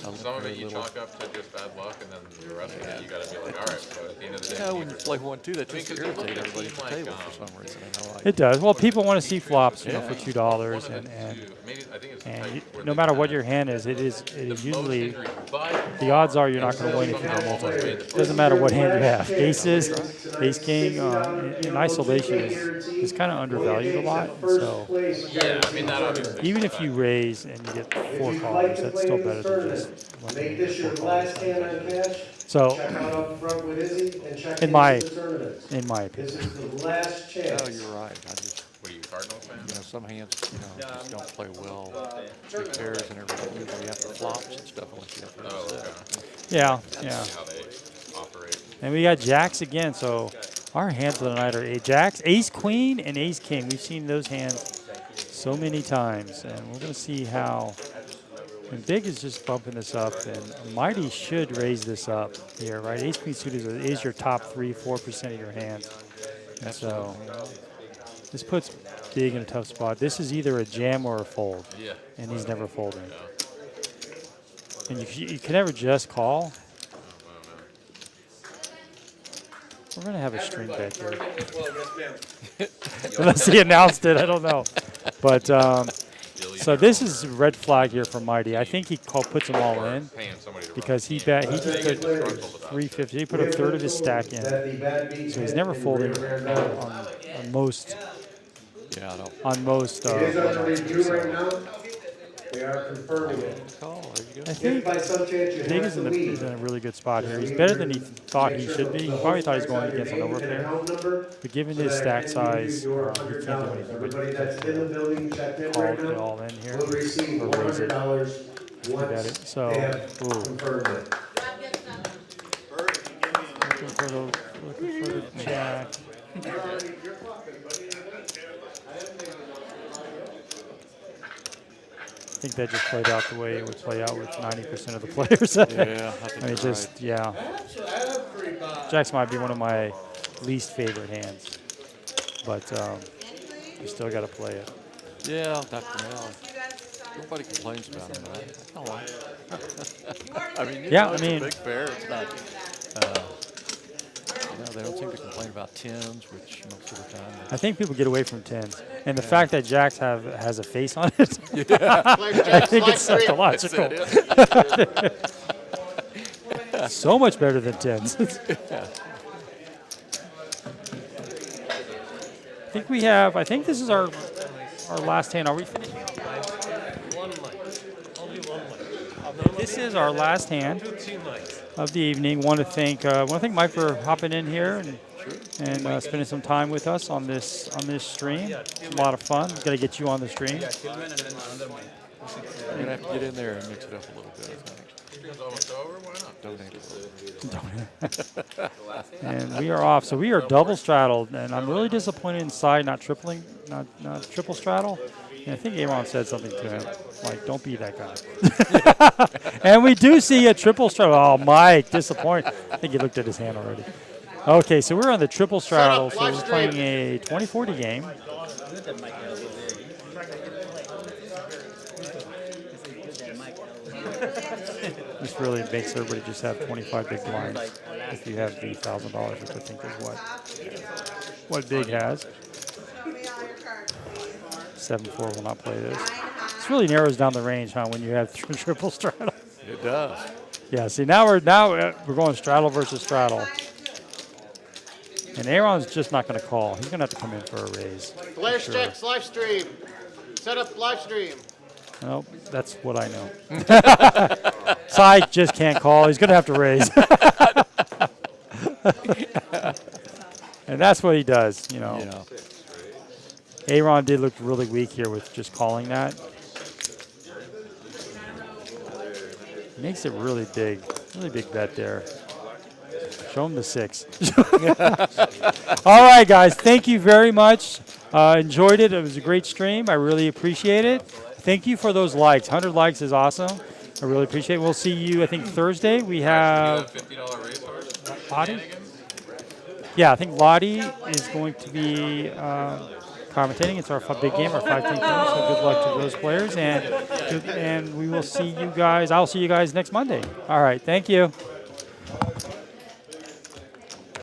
some of it you chalk up to just bad luck, and then the rest of it you got to be like, all right. So at the end of the day, when you play 1-2, that just irritates everybody at the table for some reason. It does. Well, people want to see flops, you know, for $2, and no matter what your hand is, it is usually the odds are you're not going to win if you don't multi. It doesn't matter what hand you have. Aces, ace king, in isolation is kind of undervalued a lot. So yeah, I mean that obviously. even if you raise and you get 4 callers, that's still better than just Make this your last hand on cash. So, Check out up front with Izzy and check in my the tournament. opinion. This is the last chance. Oh, you're right. I just, What are you, Cardinals fan? you know, some hands, you know, just don't play well. Big pairs and everything. Usually after flops and stuff, unless you have to Yeah. How they operate. And we got jacks again, so our hands of the night are jacks, ace queen, and ace king. We've seen those hands so many times, and we're going to see how. And Big is just bumping this up, and Mighty should raise this up here, right? Ace queen suited is your top 3-4% of your hands. And so this puts Big in a tough spot. This is either a jam or a fold, and he's never folding. And you can never just call. We're going to have a string bet here. Unless he announced it, I don't know. But so this is a red flag here for Mighty. I think he puts them all in because he just put 350. He put a third of his stack in. So he's never folding on most. Yeah, I don't. On most. It is under review right now. They are confirming it. I think Big is in a really good spot here. He's better than he thought he should be. He probably thought he was going against an overpair. But given his stack size, he can't do anything but call it all in here or raise it. Look at it. So, looking for the jack. I think that just played out the way it would play out with 90% of the players. Yeah, I mean, just, yeah. Jacks might be one of my least favorite hands, but you still got to play it. Yeah, Dr. Mel. Nobody complains about him, right? I mean, yeah, it's a big pair. It's not. They don't seem to complain about tens, which most of the time. I think people get away from tens, and the fact that jacks has a face on it, I think it's psychological. So much better than tens. I think this is our last hand. Are we finished? This is our last hand of the evening. Want to thank Mike for hopping in here and spending some time with us on this stream. It's a lot of fun. Got to get you on the stream. You're gonna have to get in there and mix it up a little bit, I think. Donate a little. And we are off. So we are double straddled, and I'm really disappointed inside not triple straddle. I think Aaron said something to him, like, don't be that guy. And we do see a triple straddle. Oh, Mike, disappointed. I think he looked at his hand already. Okay, so we're on the triple straddle, so we're playing a 2040 game. This really makes everybody just have 25 big blinds if you have the $1,000, which I think is what Big has. 7-4 will not play this. This really narrows down the range, huh, when you have triple straddle. It does. Yeah, see, now we're going straddle versus straddle. And Aaron's just not going to call. He's going to have to come in for a raise. Flash checks, live stream. Set up live stream. Nope, that's what I know. Side just can't call. He's going to have to raise. And that's what he does, you know. Yeah. Aaron did look really weak here with just calling that. Makes it really big bet there. Show him the 6. All right, guys, thank you very much. Enjoyed it. It was a great stream. I really appreciate it. Thank you for those likes. 100 likes is awesome. I really appreciate it. We'll see you, I think, Thursday. We have $50 raise card? Lottie? Yeah, I think Lottie is going to be commentating. It's our big game, our 5-team game, so good luck to those players. And we will see you guys. I'll see you guys next Monday. All right, thank you.